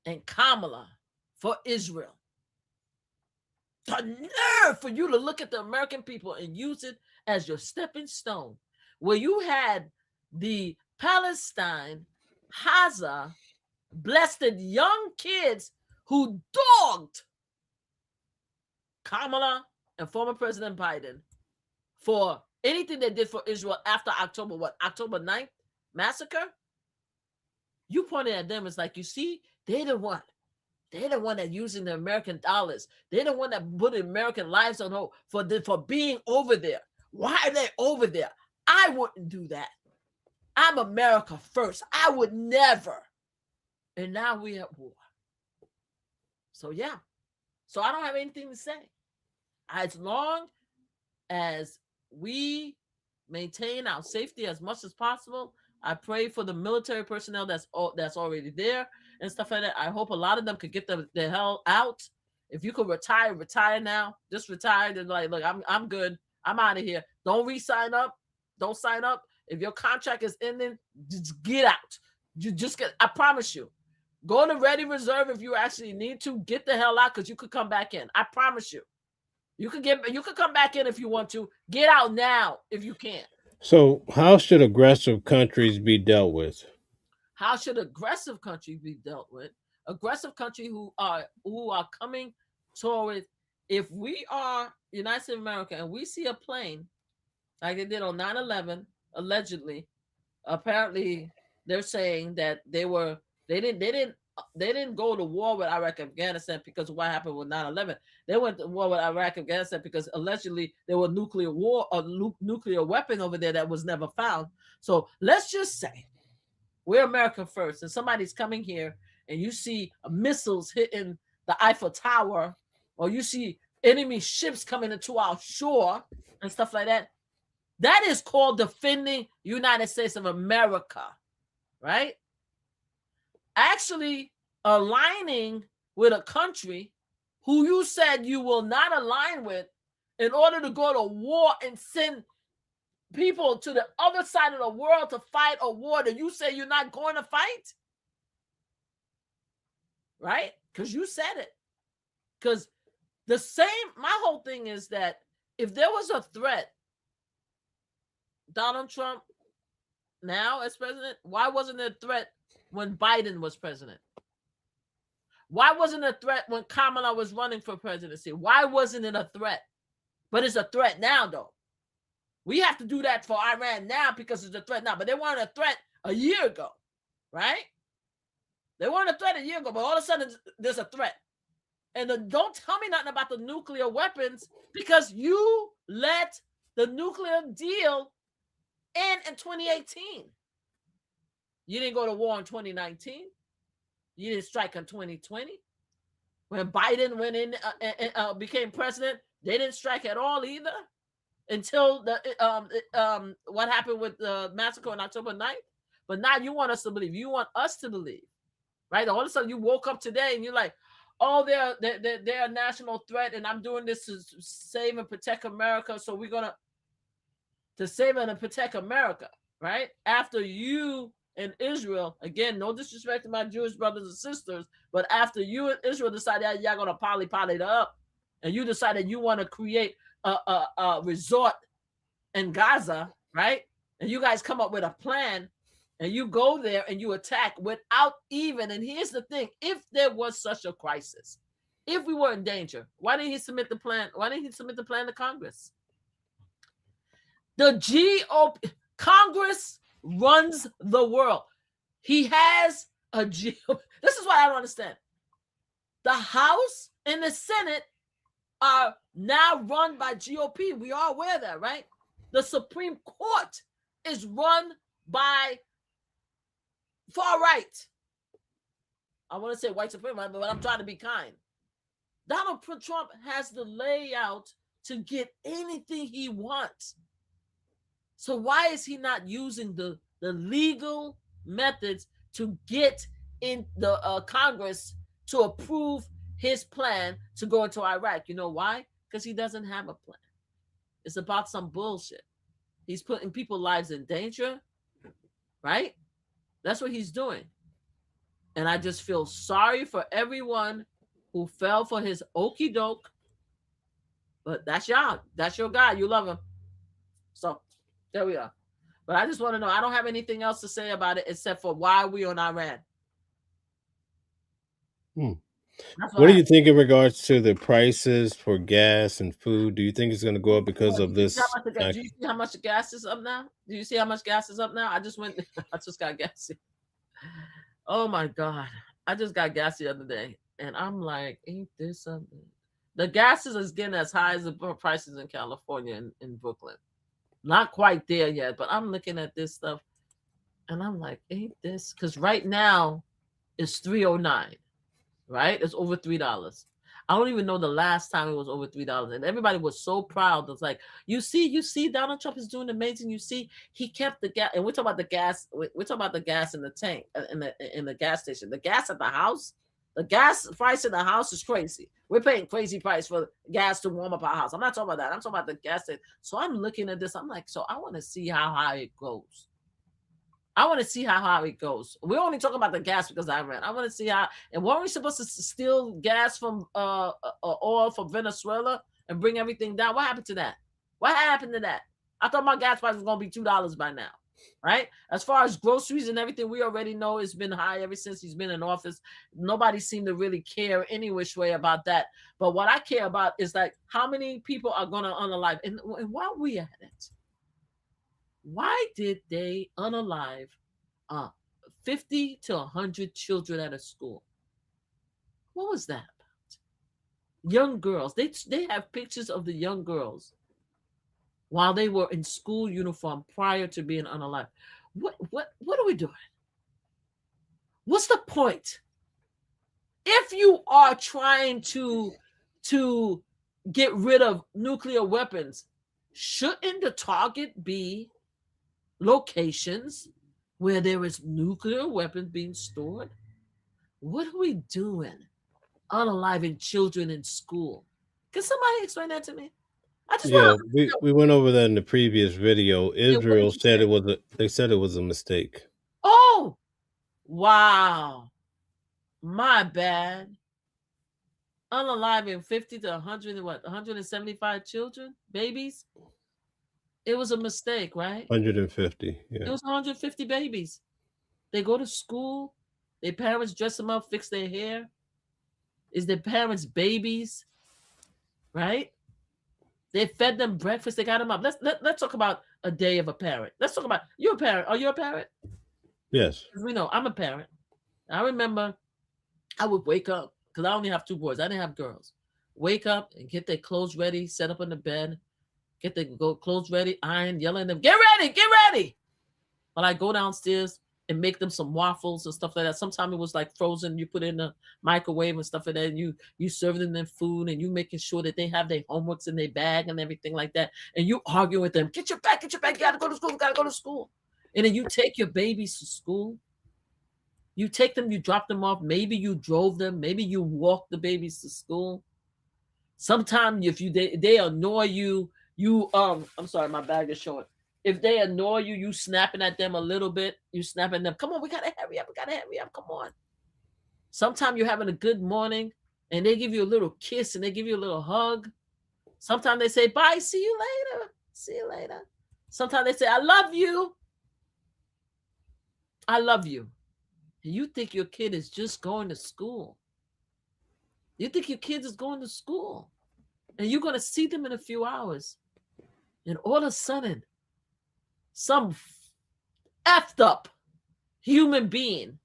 and Kamala for Israel. The nerve for you to look at the American people and use it as your stepping stone, where you had the Palestine, Gaza, blessed young kids who dogged Kamala and former President Biden for anything they did for Israel after October 9th massacre. You pointed at them, it's like, you see, they're the one that using the American dollars. They're the one that put American lives on hold for being over there. Why are they over there? I wouldn't do that. I'm America first. I would never. And now we're at war. So yeah. So I don't have anything to say. As long as we maintain our safety as much as possible, I pray for the military personnel that's already there and stuff like that. I hope a lot of them could get the hell out. If you could retire now. Just retire. They're like, look, I'm good. I'm out of here. Don't re-sign up. Don't sign up. If your contract is ending, just get out. You just get. I promise you. Go to Ready Reserve if you actually need to. Get the hell out, because you could come back in. I promise you. You could come back in if you want to. Get out now if you can. So, how should aggressive countries be dealt with? How should aggressive countries be dealt with? Aggressive countries who are coming toward. If we are United States of America and we see a plane like they did on 9/11, allegedly, apparently they're saying that they didn't go to war with Iraq and Afghanistan because of what happened with 9/11. They went to war with Iraq and Afghanistan because allegedly there was nuclear weapon over there that was never found. So let's just say we're America first, and somebody's coming here, and you see missiles hitting the Eiffel Tower, or you see enemy ships coming into our shore and stuff like that. That is called defending United States of America, right? Actually aligning with a country who you said you will not align with in order to go to war and send people to the other side of the world to fight a war that you say you're not going to fight, right? Because you said it. Because my whole thing is that if there was a threat, Donald Trump now as president, why wasn't there a threat when Biden was president? Why wasn't it a threat when Kamala was running for presidency? Why wasn't it a threat? But it's a threat now, though. We have to do that for Iran now because it's a threat now. But they weren't a threat a year ago, right? They weren't a threat a year ago, but all of a sudden there's a threat. And don't tell me nothing about the nuclear weapons, because you let the nuclear deal end in 2018. You didn't go to war in 2019. You didn't strike in 2020. When Biden went in and became president, they didn't strike at all either until what happened with the massacre on October 9th. But now you want us to believe. You want us to believe, right? All of a sudden you woke up today and you're like, oh, they're a national threat, and I'm doing this to save and protect America. So we're going to save and protect America, right? After you and Israel, again, no disrespect to my Jewish brothers and sisters, but after you and Israel decided y'all going to poly it up, and you decided you want to create a resort in Gaza, right? And you guys come up with a plan, and you go there and you attack without even, and here's the thing, if there was such a crisis, if we were in danger, why didn't he submit the plan? Why didn't he submit the plan to Congress? The GOP, Congress runs the world. He has a GOP. This is what I don't understand. The House and the Senate are now run by GOP. We are aware of that, right? The Supreme Court is run by far right. I want to say white supremacy, but I'm trying to be kind. Donald Trump has the layout to get anything he wants. So why is he not using the legal methods to get in the Congress to approve his plan to go into Iraq? You know why? Because he doesn't have a plan. It's about some bullshit. He's putting people's lives in danger, right? That's what he's doing. And I just feel sorry for everyone who fell for his okey doke. But that's y'all. That's your guy. You love him. So there we are. But I just want to know. I don't have anything else to say about it except for why we on Iran. Hmm. That's What what do I. you think in regards to the prices for gas and food? Do you think it's going to go up because Do of you see how this? much do you see how much the gas is up now? Do you see how much gas is up now? I just went. I just got gas. Oh my god! I just got gas the other day, and I'm like, ain't this something? The gas is getting as high as the prices in California and in Brooklyn. Not quite there yet, but I'm looking at this stuff, and I'm like, ain't this? Because right now it's 309. Right? It's over $3. I don't even know the last time it was over $3. And everybody was so proud. It's like, you see, Donald Trump is doing amazing. You see, he kept the gas, and we're talking about the gas, we're talking about the gas in the tank, in the gas station. The gas at the house, the gas price in the house is crazy. We're paying crazy price for gas to warm up our house. I'm not talking about that. I'm talking about the gas station. So I'm looking at this. I'm like, so I want to see how high it goes. I want to see how it goes. We're only talking about the gas because I ran. I want to see how. And weren't we supposed to steal gas from oil from Venezuela and bring everything down? What happened to that? What happened to that? I thought my gas price was going to be $2 by now, right? As far as groceries and everything, we already know it's been high ever since he's been in office. Nobody seemed to really care any which way about that. But what I care about is like how many people are going to unalive. And while we at it, why did they unalive 50 to 100 children at a school? What was that about? Young girls. They have pictures of the young girls while they were in school uniform prior to being unalived. What are we doing? What's the point? If you are trying to get rid of nuclear weapons, shouldn't the target be locations where there is nuclear weapons being stored? What are we doing unaliving children in school? Can somebody explain that to me? I just Yeah, want we went over that in the previous video. to. What did Israel you said say? they said it was a mistake. Oh, wow. My bad. Unaliving 50 to 100 and what? 175 children, babies. It was a mistake, right? 150. It Yeah. was 150 babies. They go to school. Their parents dress them up, fix their hair. Is their parents' babies, right? They fed them breakfast. They got them up. Let's talk about a day of a parent. Let's talk about you're a parent. Are you a parent? Yes. We know I'm a parent. I remember I would wake up because I only have two boys. I didn't have girls. Wake up and get their clothes ready, set up in the bed, get their clothes ready, iron, yelling at them, get ready. But I go downstairs and make them some waffles and stuff like that. Sometimes it was like frozen. You put it in the microwave and stuff like that. And you serving them food and you making sure that they have their homeworks in their bag and everything like that. And you argue with them, get your bag. You gotta go to school. You gotta go to school. And then you take your babies to school. You take them, you drop them off. Maybe you drove them. Maybe you walked the babies to school. Sometimes if they annoy you, I'm sorry, my bag is showing. If they annoy you, you snapping at them a little bit. You snapping at them. Come on, we gotta hurry up. Come on. Sometimes you're having a good morning and they give you a little kiss and they give you a little hug. Sometimes they say, bye, see you later. Sometimes they say, I love you. And you think your kid is just going to school. You think your kid is going to school. And you're going to see them in a few hours. And all of a sudden, some effed up human being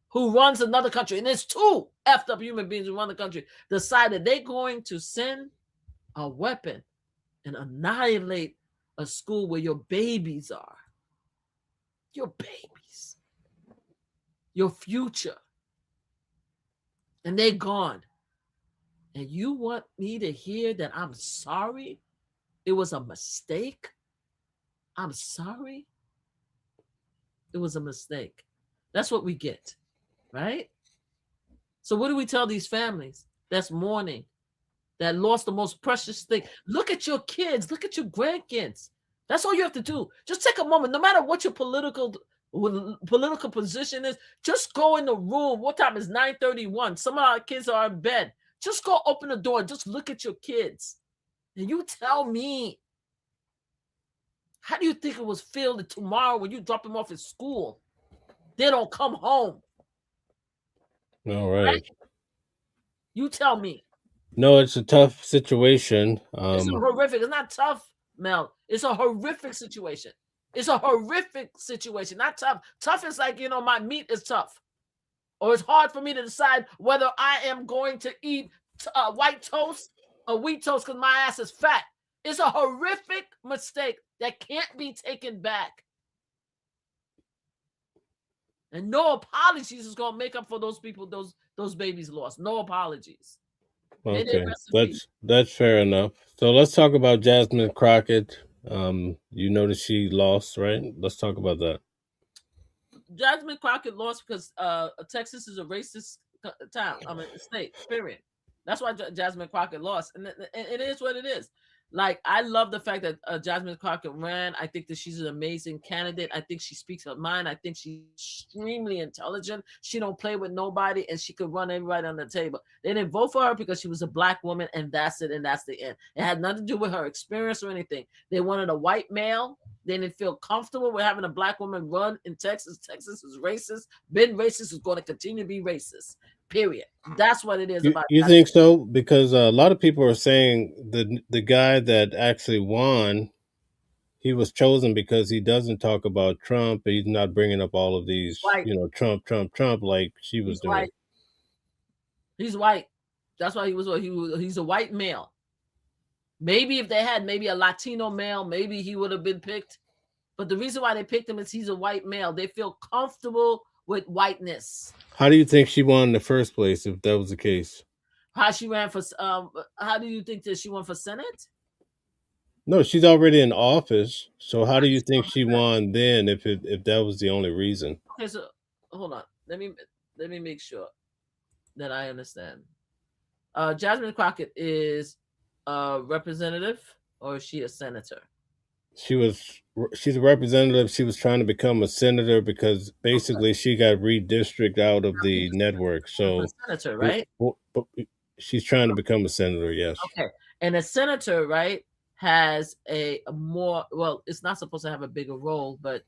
who runs another country, and there's two effed up human beings who run the country, decided they're going to send a weapon and annihilate a school where your babies are. Your babies. Your future. And they're gone. And you want me to hear that I'm sorry? It was a mistake? I'm sorry? It was a mistake. That's what we get, right? So what do we tell these families that's mourning, that lost the most precious thing? Look at your kids. Look at your grandkids. That's all you have to do. Just take a moment, no matter what your political position is, just go in the room. What time is 9:31? Some of our kids are in bed. Just go open the door and just look at your kids. And you tell me How do you think it was feel that tomorrow when you drop them off at school, they don't come home? All right. You tell me. No, it's a tough situation. It's horrific. It's not tough, Mel. It's a horrific situation. It's a horrific situation. Not tough. Tough is like, my meat is tough. Or it's hard for me to decide whether I am going to eat white toast or wheat toast because my ass is fat. It's a horrific mistake that can't be taken back. And no apologies is going to make up for those people, those babies lost. No apologies. Okay, that's fair enough. So let's talk about Jasmine Crockett. You noticed she lost, right? Let's talk about that. Jasmine Crockett lost because Texas is a racist state. Period. That's why Jasmine Crockett lost, and it is what it is. Like, I love the fact that Jasmine Crockett ran. I think that she's an amazing candidate. I think she speaks her mind. I think she's extremely intelligent. She don't play with nobody, and she could run everybody on the table. They didn't vote for her because she was a black woman, and that's it, and that's the end. It had nothing to do with her experience or anything. They wanted a white male. They didn't feel comfortable with having a black woman run in Texas. Texas is racist. Been racist, is going to continue to be racist. Period. That's what it is about. You think so? Because a lot of people are saying the guy that actually won, he was chosen because he doesn't talk about Trump. He's not bringing up all of these, Trump, like she was doing. White. He's white. That's why he's a white male. Maybe if they had maybe a Latino male, maybe he would have been picked. But the reason why they picked him is he's a white male. They feel comfortable with whiteness. How do you think she won in the first place if that was the case? How she ran for how do you think that she won for Senate? No, she's already in office. So how do you think she won then if that was the only reason? Okay, so hold on. Let me make sure that I understand. Jasmine Crockett is a representative, or is she a senator? She's a representative. She was trying to become a senator because basically she got redistricted out of the network. So senator, right? But she's trying to become a senator, yes. Okay. And a senator, right, has a more, well, it's not supposed to have a bigger role, but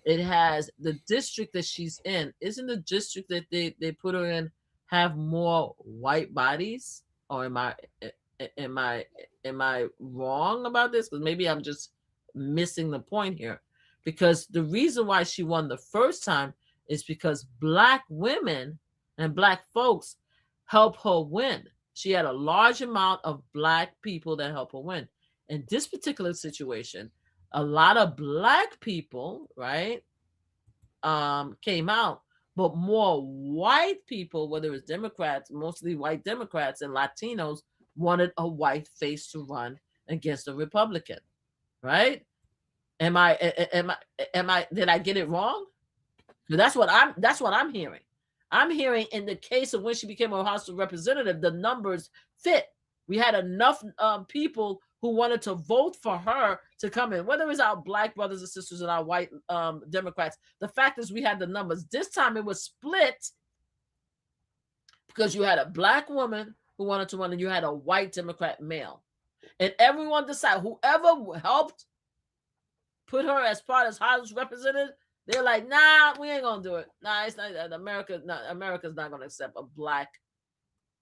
it has the district that she's in. Isn't the district that they put her in have more white bodies? Or am I wrong about this? Because maybe I'm just missing the point here. Because the reason why she won the first time is because black women and black folks help her win. She had a large amount of black people that help her win. In this particular situation, a lot of black people, right, came out, but more white people, whether it's Democrats, mostly white Democrats and Latinos, wanted a white face to run against a Republican, right? Did I get it wrong? That's what I'm hearing. I'm hearing in the case of when she became a House of Representative, the numbers fit. We had enough people who wanted to vote for her to come in, whether it's our black brothers and sisters and our white Democrats. The fact is we had the numbers. This time it was split because you had a black woman who wanted to run and you had a white Democrat male. And everyone decided, whoever helped put her as part of House Representative, they're like, nah, we ain't gonna do it. Nah, it's not America's not gonna accept a black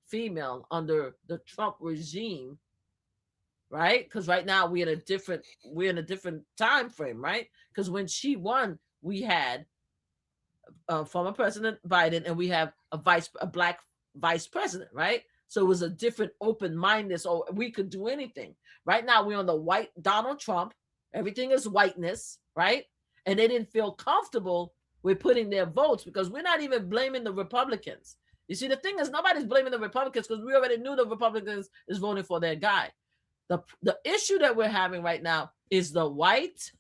female under the Trump regime, right? Because right now we're in a different time frame, right? Because when she won, we had former President Biden and we have a black vice president, right? So it was a different open-mindedness, or we could do anything. Right now we're on the white Donald Trump. Everything is whiteness, right? And they didn't feel comfortable with putting their votes because we're not even blaming the Republicans. You see, the thing is, nobody's blaming the Republicans because we already knew the Republicans is voting for their guy. The issue that we're having right now is the white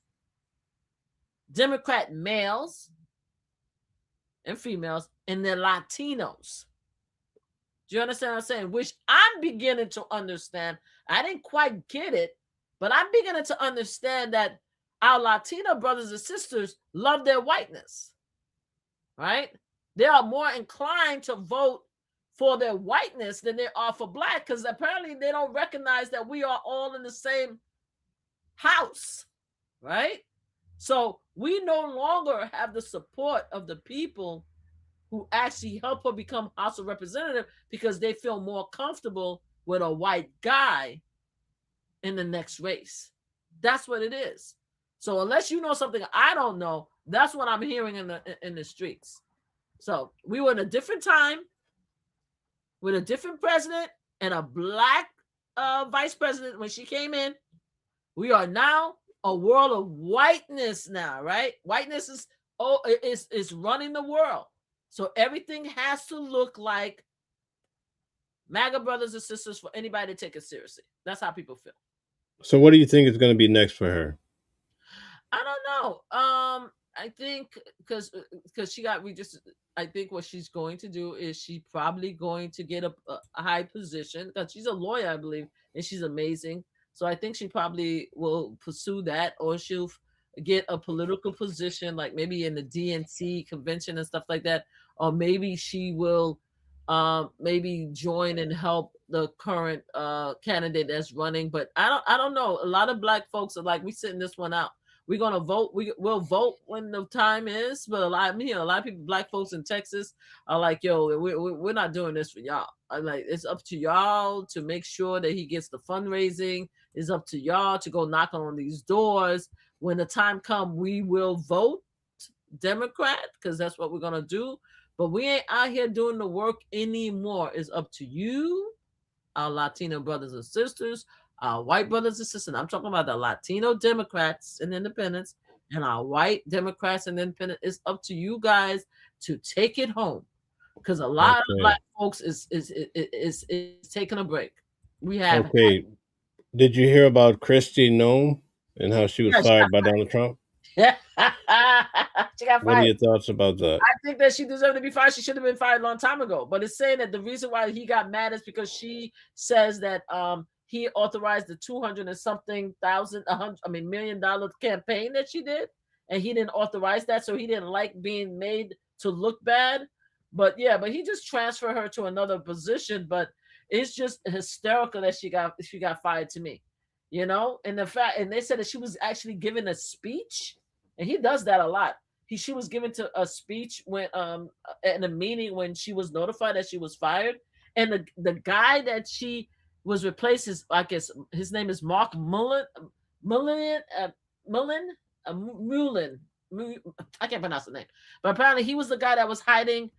Democrat males and females and the Latinos. Do you understand what I'm saying? Which I'm beginning to understand. I didn't quite get it, but I'm beginning to understand that our Latino brothers and sisters love their whiteness, right? They are more inclined to vote for their whiteness than they are for black because apparently they don't recognize that we are all in the same house. right? So we no longer have the support of the people who actually help her become House of Representative because they feel more comfortable with a white guy in the next race. That's what it is. So unless you know something I don't know, that's what I'm hearing in the streets. So we were in a different time with a different president and a black vice president when she came in. We are now a world of whiteness now, right? Whiteness is running the world. So everything has to look like MAGA brothers and sisters for anybody to take it seriously. That's how people feel. So what do you think is going to be next for her? I don't know. I think because she got we just I think what she's going to do is she probably going to get a high position because she's a lawyer, I believe, and she's amazing. So I think she probably will pursue that, or she'll get a political position, like maybe in the DNC convention and stuff like that, or maybe she will maybe join and help the current candidate that's running. But I don't know. A lot of black folks are like, we sitting this one out. We're gonna vote. We'll vote when the time is. But a lot of people, black folks in Texas, are like, yo, we're not doing this for y'all. I'm like, it's up to y'all to make sure that he gets the fundraising. It's up to y'all to go knock on these doors. When the time comes, we will vote Democrat because that's what we're gonna do. But we ain't out here doing the work anymore. It's up to you, our Latino brothers and sisters, our white brothers and sisters. I'm talking about the Latino Democrats and independents and our white Democrats and independents. It's up to you guys to take it home because a lot of Okay. black folks is taking a break. We have Okay. Did you hear about Kristi Noem and how she was yeah, fired by Donald Trump? she got What are fired. your thoughts about that? I think that she deserved to be fired. She should have been fired a long time ago. But it's saying that the reason why he got mad is because she says that he authorized the 200 and something thousand, $100 million campaign that she did, and he didn't authorize that, so he didn't like being made to look bad. But yeah, but he just transferred her to another position. But it's just hysterical that she got fired to me, And the fact, and they said that she was actually giving a speech, and he does that a lot. She was given to a speech when in a meeting when she was notified that she was fired, and the guy that she was replaced is, I guess his name is Mark Mullen Mullen Mullen. I can't pronounce the name, but apparently he was the guy that was hiding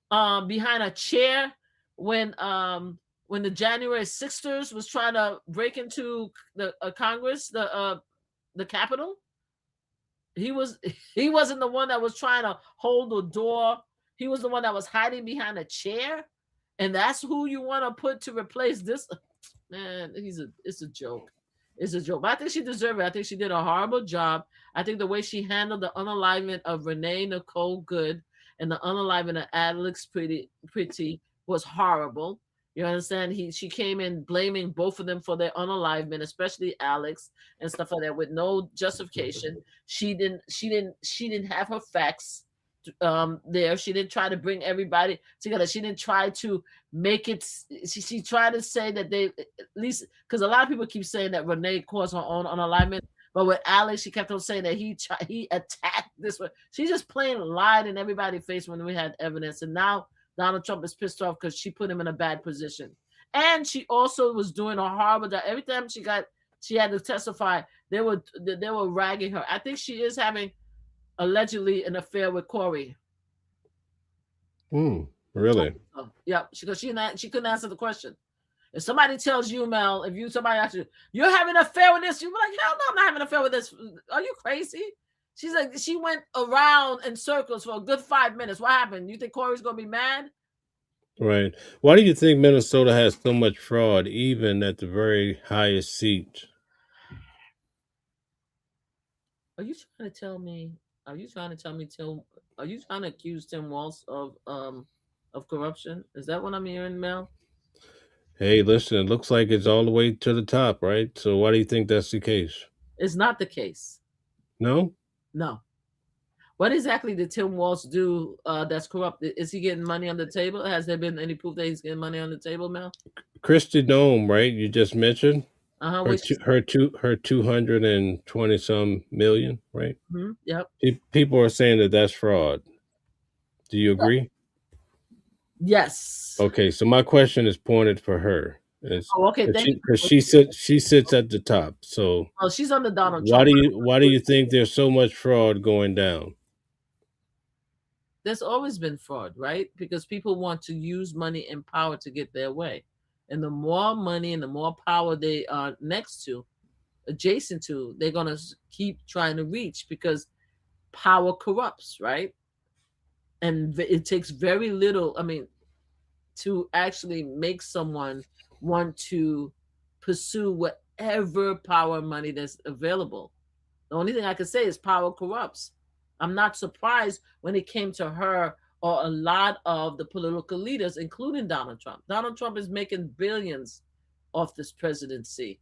behind a chair when the January Sixers was trying to break into the Congress, the Capitol. He was he wasn't the one that was trying to hold the door. He was the one that was hiding behind a chair, and that's who you want to put to replace this man. It's a joke. It's a joke. But I think she deserved it. I think she did a horrible job. I think the way she handled the unalignment of Renee Nicole Good and the unalignment of Alex Pretty was horrible. You understand? She came in blaming both of them for their unalignment, especially Alex and stuff like that, with no justification. She didn't have her facts there. She didn't try to bring everybody together. She didn't try to make it. She tried to say that they, at least, because a lot of people keep saying that Renee caused her own unalignment. But with Alex, she kept on saying that he attacked this way. She just plain lied in everybody's face when we had evidence. And now Donald Trump is pissed off because she put him in a bad position. And she also was doing a horrible job. Every time she had to testify, they were ragging her. I think she is having allegedly an affair with Corey. Really? Yeah, because she couldn't answer the question. If somebody tells you, Mel, somebody asks you, you're having an affair with this, you're like, hell no, I'm not having an affair with this. Are you crazy? She's like, she went around in circles for a good 5 minutes. What happened? You think Corey's gonna be mad? Right. Why do you think Minnesota has so much fraud, even at the very highest seat? Are you trying to tell me? Are you trying to tell me Tim? Are you trying to accuse Tim Walz of corruption? Is that what I'm hearing, Mel? Hey, listen, it looks like it's all the way to the top, right? So why do you think that's the case? It's not the case. No? No. What exactly did Tim Walz do that's corrupt? Is he getting money on the table? Has there been any proof that he's getting money on the table, Mel? Kristi Noem, right? You just mentioned? Her Which two, her two, her 220 some million, right? yep. People are saying that that's fraud. Do you agree? Yes. Okay, so my question is pointed for her. Is Oh, okay. Thank you. because she sits at the top. So Oh, she's under Donald why Trump. do you think there's so much fraud going down? There's always been fraud, right? Because people want to use money and power to get their way. And the more money and the more power they are next to, adjacent to, they're going to keep trying to reach because power corrupts, right? And it takes very little, I mean, to actually make someone want to pursue whatever power and money that's available. The only thing I can say is power corrupts. I'm not surprised when it came to her or a lot of the political leaders, including Donald Trump. Donald Trump is making billions off this presidency,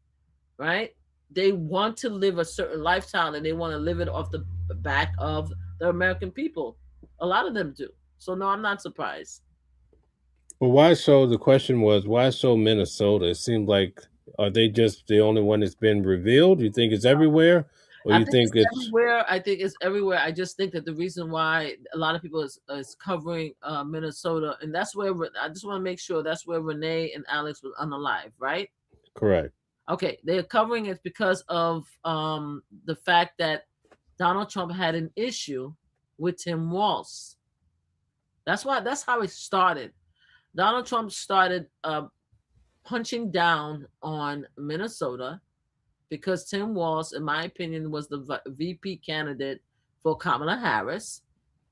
right? They want to live a certain lifestyle and they want to live it off the back of the American people. A lot of them do. So, no, I'm not surprised. Well, why so? The question was why so Minnesota? It seems like are they just the only one that's been revealed? You think it's everywhere, or I you think it's think it's everywhere. I think it's everywhere. I just think that the reason why a lot of people is covering Minnesota, and that's where I just want to make sure that's where Renee and Alex was unalive, right? correct? Okay, they're covering it because of the fact that Donald Trump had an issue with Tim Walz. That's why. That's how it started. Donald Trump started punching down on Minnesota because Tim Walz, in my opinion, was the VP candidate for Kamala Harris,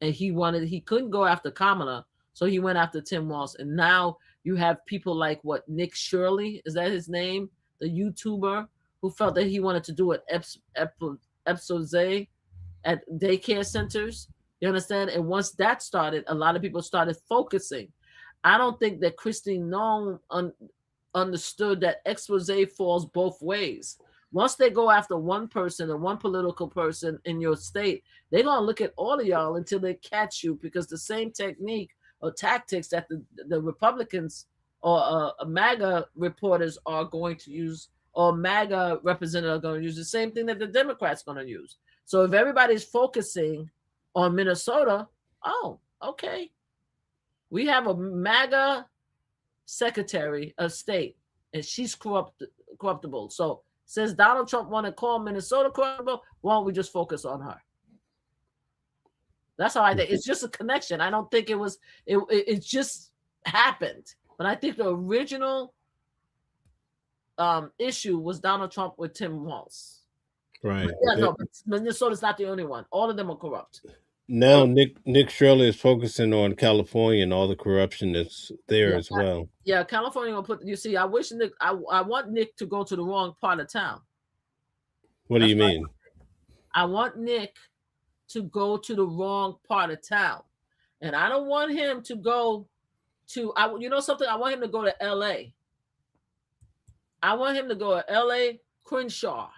and he couldn't go after Kamala, so he went after Tim Walz. And now you have people like Nick Shirley, is that his name, the YouTuber who felt that he wanted to do an expose at daycare centers. You understand? And once that started, a lot of people started focusing. I don't think that Kristi Noem understood that expose falls both ways. Once they go after one person or one political person in your state, they're going to look at all of y'all until they catch you, because the same technique or tactics that the Republicans or MAGA reporters are going to use, or MAGA representatives are going to use, the same thing that the Democrats are going to use. So if everybody's focusing on Minnesota, oh, okay. We have a MAGA Secretary of State, and she's corruptible. So since Donald Trump want to call Minnesota corruptible, why don't we just focus on her? That's how I think. It's just a connection. I don't think it just happened. But I think the original issue was Donald Trump with Tim Walz. Right. Yeah, no, but Minnesota's not the only one. All of them are corrupt. Now Nick Shirley is focusing on California and all the corruption that's there Yeah, as well. yeah, California will put. You see, I wish Nick. I want Nick to go to the wrong part of town. What do you mean? I want Nick to go to the wrong part of town, and I don't want him to go to. You know something? I want him to go to L.A. I want him to go to L.A. Crenshaw.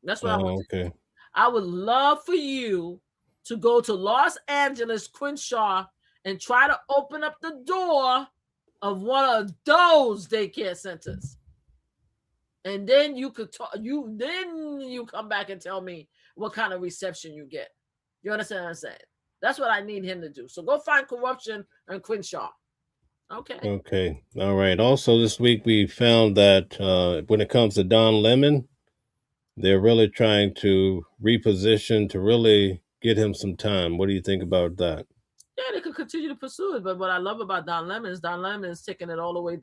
That's what I want. Okay. I would love for you to go to Los Angeles Crenshaw and try to open up the door of one of those daycare centers. And then you could talk, then you come back and tell me what kind of reception you get. You understand what I'm saying? That's what I need him to do. So go find corruption in Crenshaw. Okay. Okay. All right. Also, this week we found that when it comes to Don Lemon, they're really trying to reposition to really get him some time. What do you think about that? Yeah, they could continue to pursue it. But what I love about Don Lemon is taking it all the way.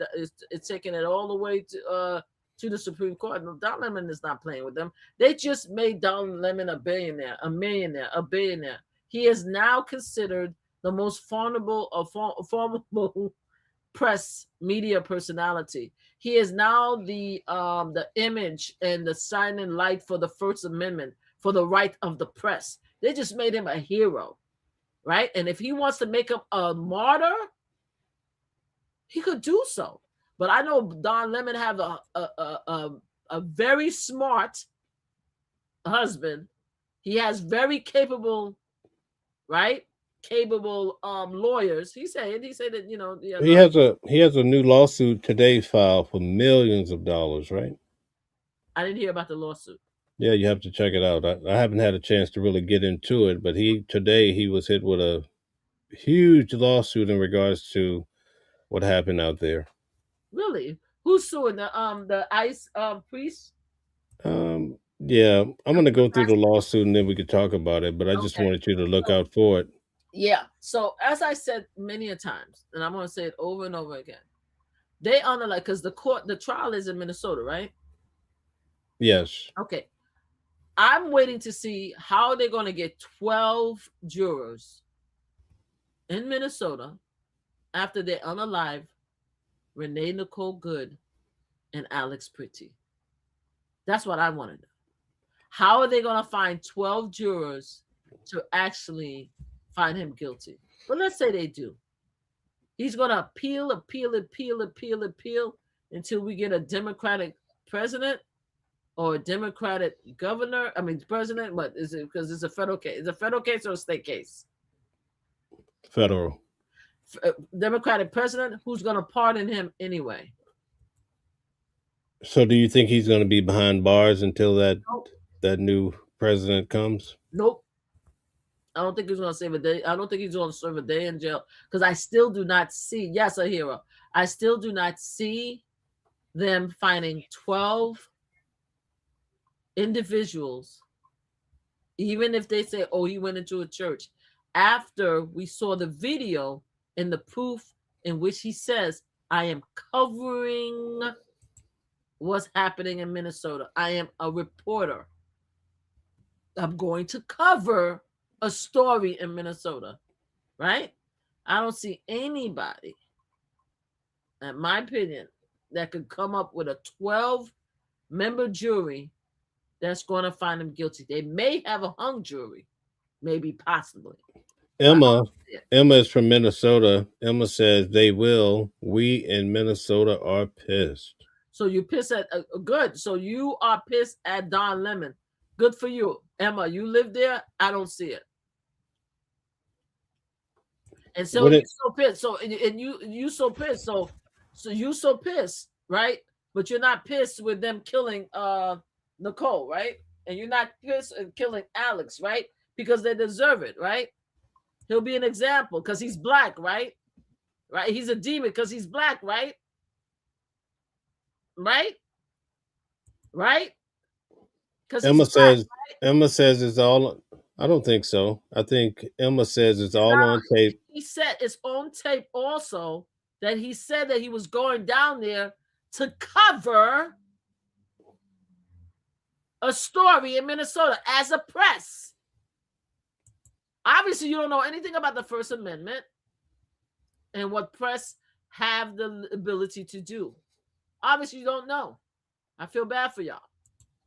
It's taking it all the way to the Supreme Court. No, Don Lemon is not playing with them. They just made Don Lemon a billionaire, a millionaire, a billionaire. He is now considered the most formidable press media personality. He is now the image and the shining light for the First Amendment, for the right of the press. They just made him a hero, right? And if he wants to make him a martyr, he could do so. But I know Don Lemon have a very smart husband. He has very capable, right, capable lawyers. He said that, you know, yeah, He has a new lawsuit today filed for millions of dollars, right? I didn't hear about the lawsuit. Yeah, you have to check it out. I haven't had a chance to really get into it, but he was hit with a huge lawsuit in regards to what happened out there. Really? Who's suing the ICE priest? Yeah, I'm gonna go through the lawsuit and then we could talk about it. But I just Okay. wanted you to look So, out for it. yeah. So as I said many a times, and I'm gonna say it over and over again, they honor like because the trial is in Minnesota, right? Yes, Okay. I'm waiting to see how they're gonna get 12 jurors in Minnesota after they unalive Renee Nicole Good and Alex Pretty. That's what I want to know. How are they going to find 12 jurors to actually find him guilty? But let's say they do. He's going to appeal until we get a Democratic president or a Democratic governor. I mean, president, but is it because it's a federal case? Is it a federal case or a state case? federal. Democratic president who's going to pardon him anyway. So, do you think he's going to be behind bars until Nope. that new president comes? Nope. I don't think he's going to save a day. I don't think he's going to serve a day in jail because I still do not see. Yes, a hero. I still do not see them finding 12 individuals, even if they say, "Oh, he went into a church." After we saw the video and the proof in which he says, "I am covering what's happening in Minnesota. I am a reporter. I'm going to cover a story in Minnesota," right? I don't see anybody, in my opinion, that could come up with a 12-member jury that's going to find him guilty. They may have a hung jury, maybe, possibly. Emma is from Minnesota. Emma says they will. We in Minnesota are pissed. So you piss at good. So you are pissed at Don Lemon. Good for you, Emma. You live there. I don't see it. And so you're so pissed. So and you so pissed. So you so pissed, right? But you're not pissed with them killing Nicole, right? And you're not pissed at killing Alex, right? Because they deserve it, right? He'll be an example because he's black, right? Right? He's a demon because he's black, right? Right? Right? Because Emma says it's all. I don't think so. I think Emma says it's all on tape. He said it's on tape also that he said that he was going down there to cover a story in Minnesota as a press. Obviously, you don't know anything about the First Amendment and what press have the ability to do. Obviously, you don't know. I feel bad for y'all.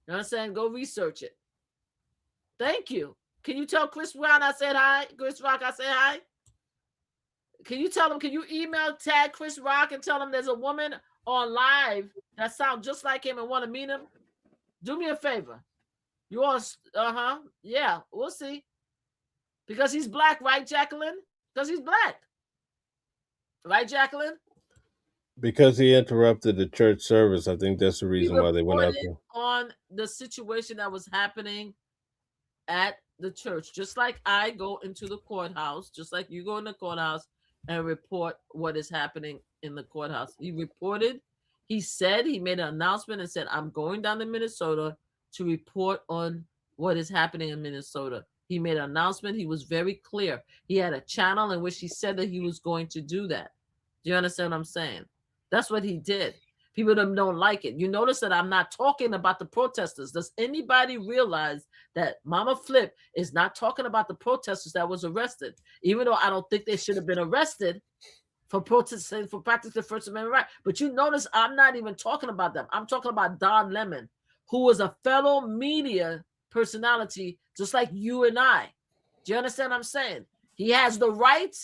You know what I'm saying? Go research it. Thank you. Can you tell Chris Brown I said hi? Chris Rock, I said hi? Can you tell him, can you email tag Chris Rock and tell him there's a woman on live that sounds just like him and want to meet him? Do me a favor. You all, yeah, we'll see. Because he's black, right, Jacqueline? Because he's black. Right, Jacqueline? Because he interrupted the church service. I think that's the reason why they went after him. On the situation that was happening at the church, just like I go into the courthouse, just like you go in the courthouse and report what is happening in the courthouse. He reported, he said, he made an announcement and said, I'm going down to Minnesota to report on what is happening in Minnesota. He made an announcement. He was very clear. He had a channel in which he said that he was going to do that. Do you understand what I'm saying? That's what he did. People don't like it. You notice that I'm not talking about the protesters. Does anybody realize that Mama Flip is not talking about the protesters that was arrested? Even though I don't think they should have been arrested for protesting, for practicing the First Amendment right. But you notice I'm not even talking about them. I'm talking about Don Lemon, who was a fellow media personality, just like you and I. Do you understand what I'm saying? He has the right,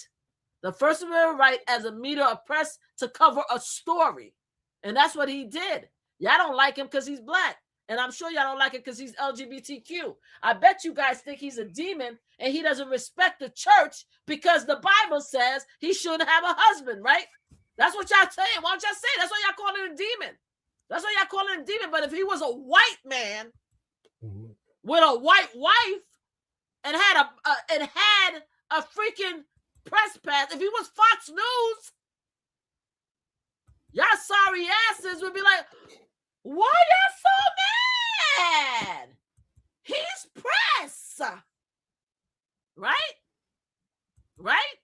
the First Amendment right as a media or press to cover a story. And that's what he did. Y'all don't like him because he's black. And I'm sure y'all don't like it because he's LGBTQ. I bet you guys think he's a demon and he doesn't respect the church because the Bible says he shouldn't have a husband, right? That's what y'all saying. Why don't y'all say? That's why y'all call him a demon. That's why y'all call him a demon. But if he was a white man with a white wife and had a freaking press pass, if he was Fox News, y'all sorry asses would be like, why y'all so mad? He's press. Right? Right?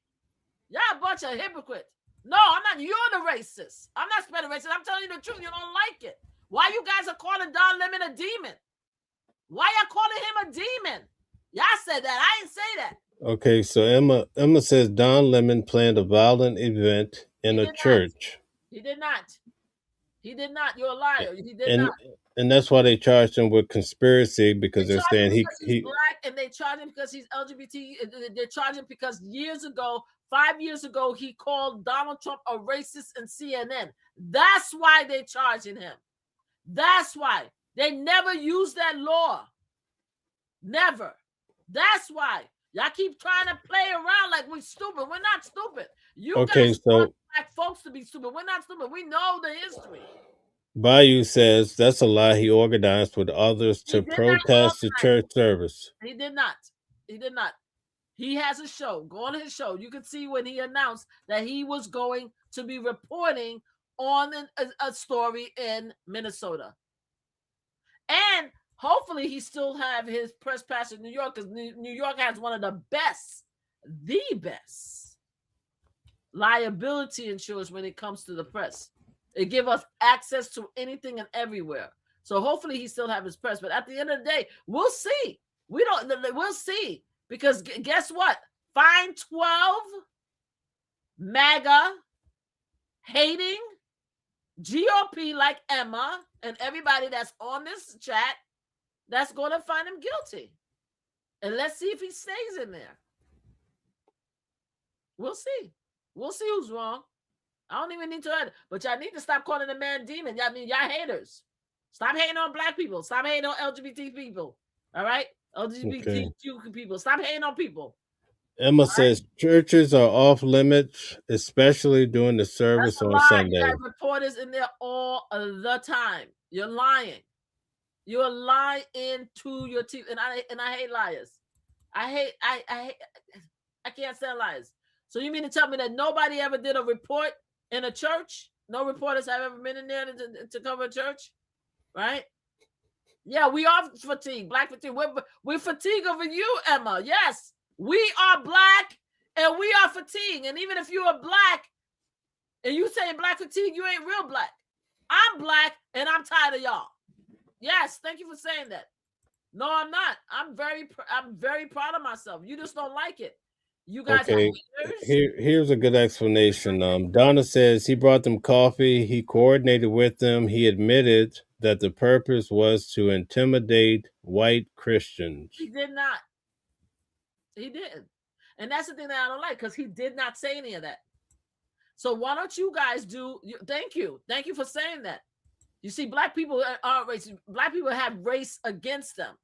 Y'all a bunch of hypocrites. No, I'm not. You're the racist. I'm not spreading racist. I'm telling you the truth. You don't like it. Why you guys are calling Don Lemon a demon? Why y'all calling him a demon? Y'all said that. I didn't say that. Okay, so Emma says Don Lemon planned a violent event in a church. He did not. He did not. You're a liar. He did And not. and that's why they charged him with conspiracy, because they're saying he's black, and they charge him because he's LGBT. They're charging because 5 years ago, he called Donald Trump a racist in CNN. That's why they're charging him. That's why. They never used that law. Never. That's why. Y'all keep trying to play around like we're stupid. We're not stupid. You guys want black folks to be stupid. We're not stupid. We know the history. Bayou says that's a lie. He organized with others to protest the church service. He did not. He did not. He has a show. Go on his show. You can see when he announced that he was going to be reporting on a story in Minnesota. And hopefully he still have his press pass in New York, because New York has one of the best liability insurance when it comes to the press. It gives us access to anything and everywhere. So hopefully he still have his press. But at the end of the day, we'll see. We'll see. Because guess what? Find 12 MAGA hating GOP like Emma and everybody that's on this chat that's going to find him guilty. And let's see if he stays in there. We'll see. We'll see who's wrong. I don't even need to add, but y'all need to stop calling the man demon. Y'all haters. Stop hating on black people. Stop hating on LGBT people. All right? LGBTQ people. Stop hating on people. Emma says churches are off limits, especially during the service on Sunday. You have reporters in there all the time. You're lying. You're lying to your teeth, and I hate liars. I can't stand liars. So you mean to tell me that nobody ever did a report in a church? No reporters have ever been in there to cover a church, right? Yeah, we are fatigued, black fatigue. We're fatigued over you, Emma. Yes, we are black and we are fatigued. And even if you are black and you say black fatigue, you ain't real black. I'm black and I'm tired of y'all. Yes, thank you for saying that. No, I'm not. I'm very proud of myself. You just don't like it. You guys have haters? Here's a good explanation. Donna says he brought them coffee. He coordinated with them. He admitted that the purpose was to intimidate white Christians. He did not. He didn't. And that's the thing that I don't like, because he did not say any of that. So why don't you guys thank you. Thank you for saying that. You see, black people aren't racist. Black people have race against them.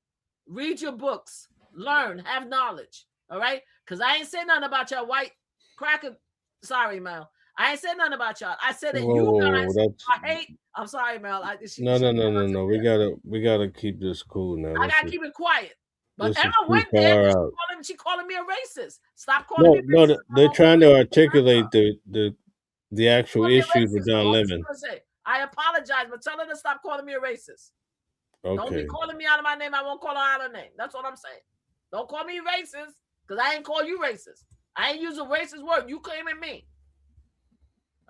Read your books. Learn. Have knowledge. All right? Because I ain't saying nothing about y'all white cracker. Sorry, Mel. I ain't saying nothing about y'all. I said that you guys hate. I'm sorry, Mel. No. We gotta keep this cool now. I gotta keep it quiet. But Emma went there. She calling me a racist. Stop calling me racist. No, they're trying to articulate the actual issue with Don Lemon. I apologize, but tell her to stop calling me a racist. Okay. Don't be calling me out of my name. I won't call her out of her name. That's what I'm saying. Don't call me racist, because I ain't call you racist. I ain't use a racist word. You came at me.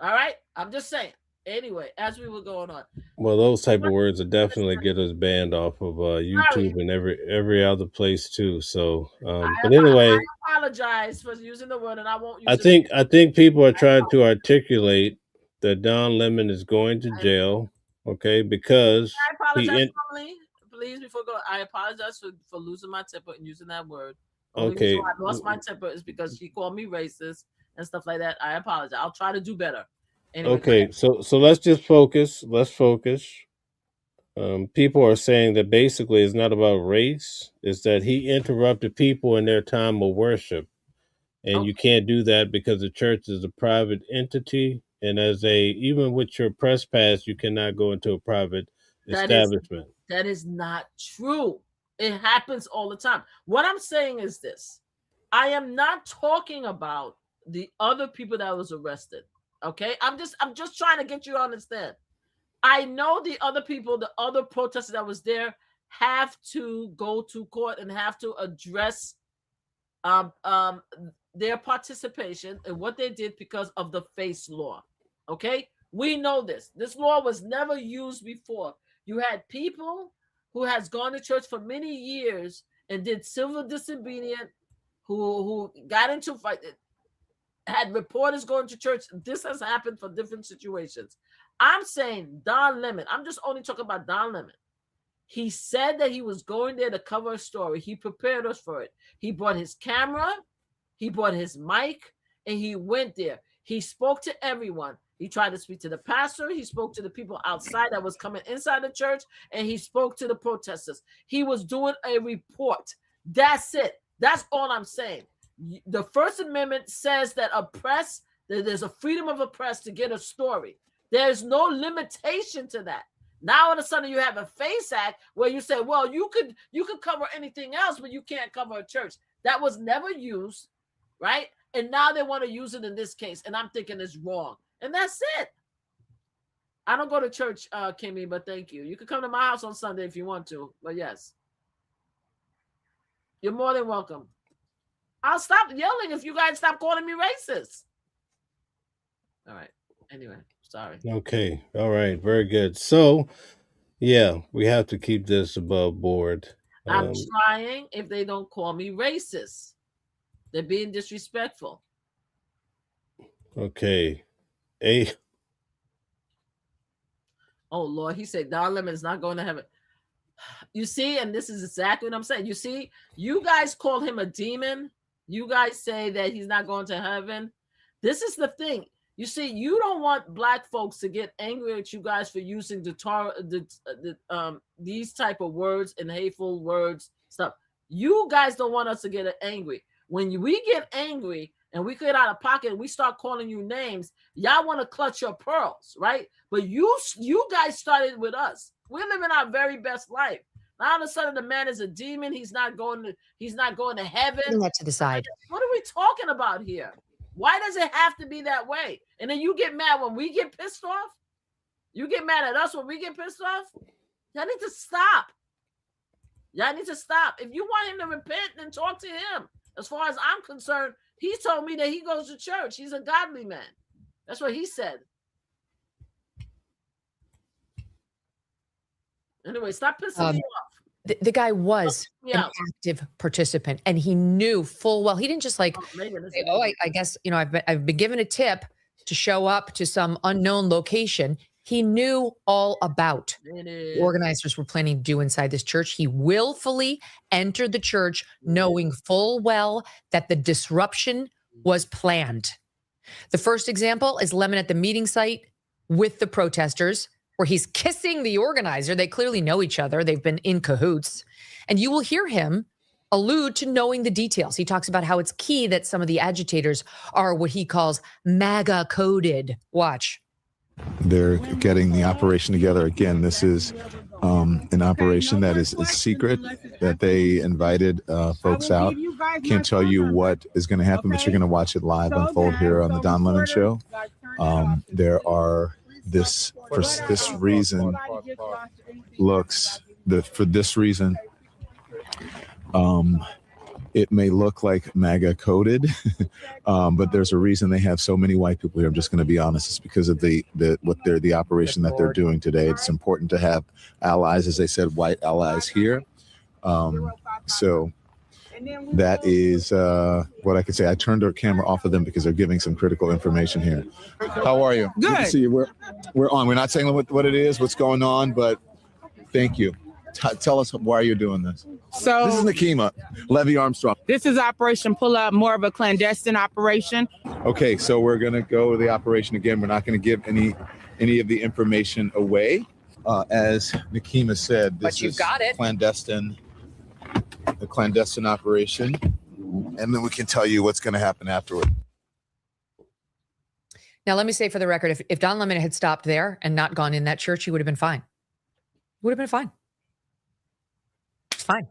All right? I'm just saying. Anyway, as we were going on. Well, those type of words will definitely get us banned off of YouTube and every other place too. So, but anyway, I apologize for using the word, and I won't use it. I think people are trying to articulate that Don Lemon is going to jail, okay? Because I apologize, please, before go. I apologize for losing my temper and using that word. Okay, I lost my temper is because she called me racist and stuff like that. I apologize. I'll try to do better. Anyway, okay, so let's just focus. Let's focus. People are saying that basically it's not about race. It's that he interrupted people in their time of worship. And you can't do that because the church is a private entity. And even with your press pass, you cannot go into a private establishment. That is not true. It happens all the time. What I'm saying is this. I am not talking about the other people that was arrested. Okay? I'm just trying to get you to understand. I know the other people, the other protesters that was there have to go to court and have to address their participation in what they did because of the face law. Okay? We know this. This law was never used before. You had people who has gone to church for many years and did civil disobedience, who got into fight, had reporters going to church. This has happened for different situations. I'm saying Don Lemon. I'm just only talking about Don Lemon. He said that he was going there to cover a story. He prepared us for it. He brought his camera, he brought his mic, and he went there. He spoke to everyone. He tried to speak to the pastor. He spoke to the people outside that was coming inside the church, and he spoke to the protesters. He was doing a report. That's it. That's all I'm saying. The First Amendment says that there's a freedom of a press to get a story. There's no limitation to that. Now all of a sudden you have a FACE Act where you say, well, you could cover anything else, but you can't cover a church. That was never used, right? And now they want to use it in this case, and I'm thinking it's wrong. And that's it. I don't go to church, Kimmy, but thank you. You can come to my house on Sunday if you want to, but yes. You're more than welcome. I'll stop yelling if you guys stop calling me racist. All right. Anyway, sorry. Okay. All right. Very good. So, yeah, we have to keep this above board. I'm trying if they don't call me racist. They're being disrespectful. Okay. Oh, Lord. He said Don Lemon is not going to heaven. You see, and this is exactly what I'm saying. You see, you guys call him a demon. You guys say that he's not going to heaven. This is the thing. You see, you don't want Black folks to get angry at you guys for using these type of words and hateful words stuff. You guys don't want us to get angry. When we get angry and we get out of pocket and we start calling you names, y'all want to clutch your pearls, right? But you guys started with us. We're living our very best life. Now all of a sudden the man is a demon. He's not going to heaven. Putting that to the side. What are we talking about here? Why does it have to be that way? And then you get mad when we get pissed off? You get mad at us when we get pissed off? Y'all need to stop. Y'all need to stop. If you want him to repent, then talk to him. As far as I'm concerned, he told me that he goes to church. He's a godly man. That's what he said. Anyway, stop pissing me off. The guy was an active participant, and he knew full well. He didn't just like, I guess, I've been given a tip to show up to some unknown location. He knew all about the organizers were planning to do inside this church. He willfully entered the church knowing full well that the disruption was planned. The first example is Lemon at the meeting site with the protesters, where he's kissing the organizer. They clearly know each other. They've been in cahoots. And you will hear him allude to knowing the details. He talks about how it's key that some of the agitators are what he calls MAGA coded. Watch. They're getting the operation together. Again, this is an operation that is secret, that they invited folks out. Can't tell you what is going to happen, but you're going to watch it live unfold here on the Don Lemon Show. There are for this reason, it may look like MAGA coded, but there's a reason they have so many white people here. I'm just going to be honest. It's because of the operation that they're doing today. It's important to have allies, as they said, white allies here. So that is what I could say. I turned our camera off of them because they're giving some critical information here. How are you? Good to see you. We're on. We're not saying what it is, what's going on, but thank you. Tell us why you're doing this. So this is Nakima, Levy Armstrong. This is Operation Pull Up, more of a clandestine operation. Okay, so we're going to go to the operation again. We're not going to give any of the information away. As Nikema said, this But you is got it. a clandestine operation, and then we can tell you what's going to happen afterward. Now, let me say for the record, if Don Lemon had stopped there and not gone in that church, he would have been fine. Would have been fine. It's fine.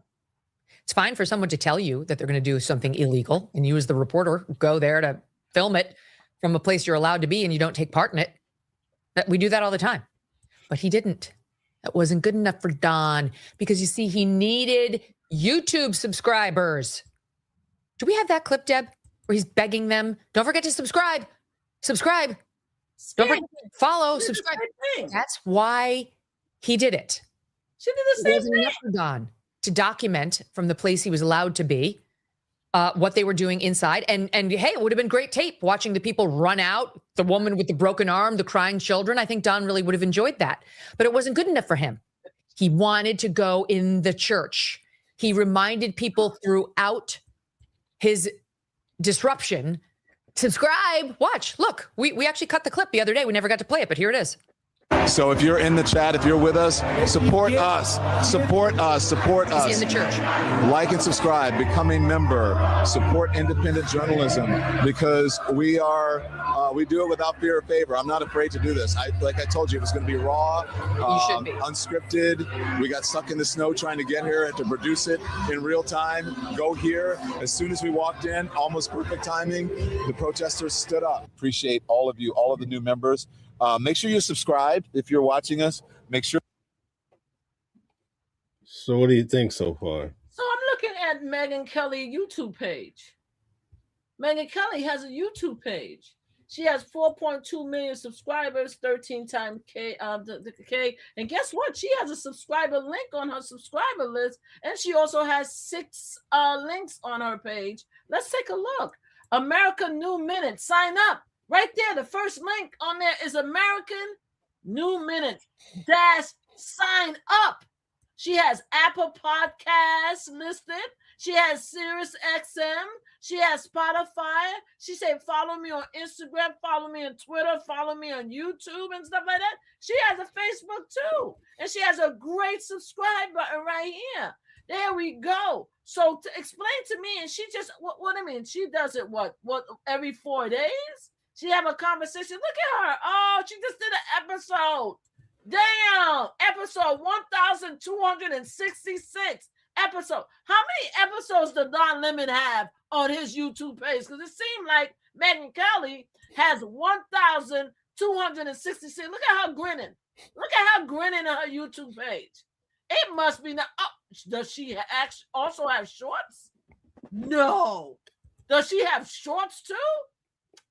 It's fine for someone to tell you that they're going to do something illegal, and you as the reporter go there to film it from a place you're allowed to be, and you don't take part in it. We do that all the time. But he didn't. That wasn't good enough for Don, because you see, he needed YouTube subscribers. Do we have that clip, Deb, where he's begging them, don't forget to subscribe. Subscribe. Don't forget to follow, subscribe. That's why he did it. She did the same thing. For Don to document from the place he was allowed to be what they were doing inside. And hey, it would have been great tape watching the people run out, the woman with the broken arm, the crying children. I think Don really would have enjoyed that. But it wasn't good enough for him. He wanted to go in the church. He reminded people throughout his disruption, subscribe, watch, look, we actually cut the clip the other day. We never got to play it, but here it is. So if you're in the chat, if you're with us, support us, support us, support us. Is he in the church? Like and subscribe, become a member, support independent journalism, because we do it without fear or favor. I'm not afraid to do this. Like I told you, it was going to be raw, unscripted. We got stuck in the snow trying to get here and to produce it in real time. Go here. As soon as we walked in, almost perfect timing, the protesters stood up. Appreciate all of you, all of the new members. Make sure you subscribe if you're watching us. Make sure. So what do you think so far? So I'm looking at Megyn Kelly's YouTube page. Megyn Kelly has a YouTube page. She has 4.2 million subscribers, 13 times K. And guess what? She has a subscriber link on her subscriber list, and she also has 6 links on her page. Let's take a look. America New Minute. Sign up. Right there, the first link on there is American New Minute - sign up. She has Apple Podcasts listed. She has Sirius XM. She has Spotify. She said, follow me on Instagram, follow me on Twitter, follow me on YouTube and stuff like that. She has a Facebook too. And she has a great subscribe button right here. There we go. So to explain to me, and she just, what I mean, she does it, what every 4 days? She have a conversation. Look at her. Oh, she just did an episode. Damn. Episode 1,266 episode. How many episodes does Don Lemon have on his YouTube page? Because it seemed like Megyn Kelly has 1,266. Look at her grinning. Look at her grinning on her YouTube page. It must be not. Oh, does she also have shorts? No. Does she have shorts too?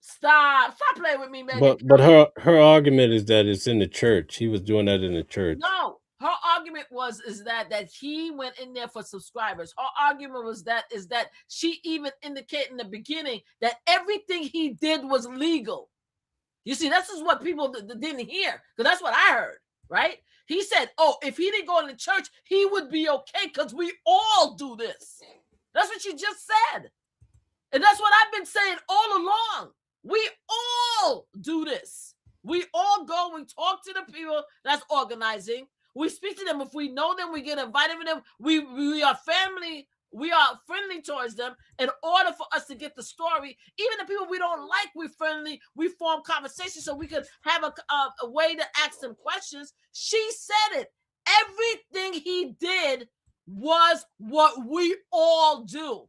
Stop playing with me, man. But her argument is that it's in the church. He was doing that in the church. No, her argument is that he went in there for subscribers. Her argument was that she even indicated in the beginning that everything he did was legal. You see, this is what people didn't hear, because that's what I heard, right? He said, oh, if he didn't go to the church, he would be okay because we all do this. That's what you just said. And that's what I've been saying all along. We all do this. We all go, we talk to the people that's organizing. We speak to them. If we know them, we get invited with them. We are family. We are friendly towards them. In order for us to get the story, even the people we don't like, we're friendly. We form conversations so we could have a way to ask them questions. She said it. Everything he did was what we all do.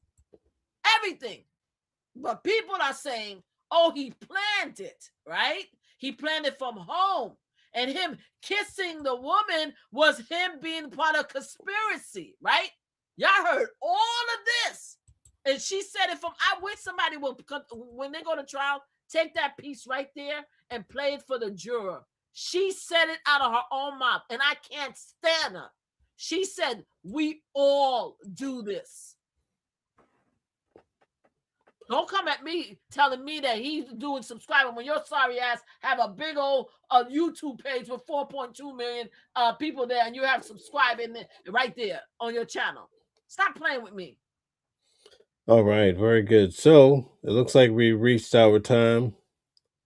Everything. But people are saying, oh, he planned it, right? He planned it from home. And him kissing the woman was him being part of conspiracy, right? Y'all heard all of this. And she said it from, I wish somebody will, when they go to trial, take that piece right there and play it for the juror. She said it out of her own mouth, and I can't stand her. She said, we all do this. Don't come at me telling me that he's doing subscribing when your sorry ass have a big old YouTube page with 4.2 million people there, and you have subscribing right there on your channel. Stop playing with me. All right, very good. So it looks like we reached our time.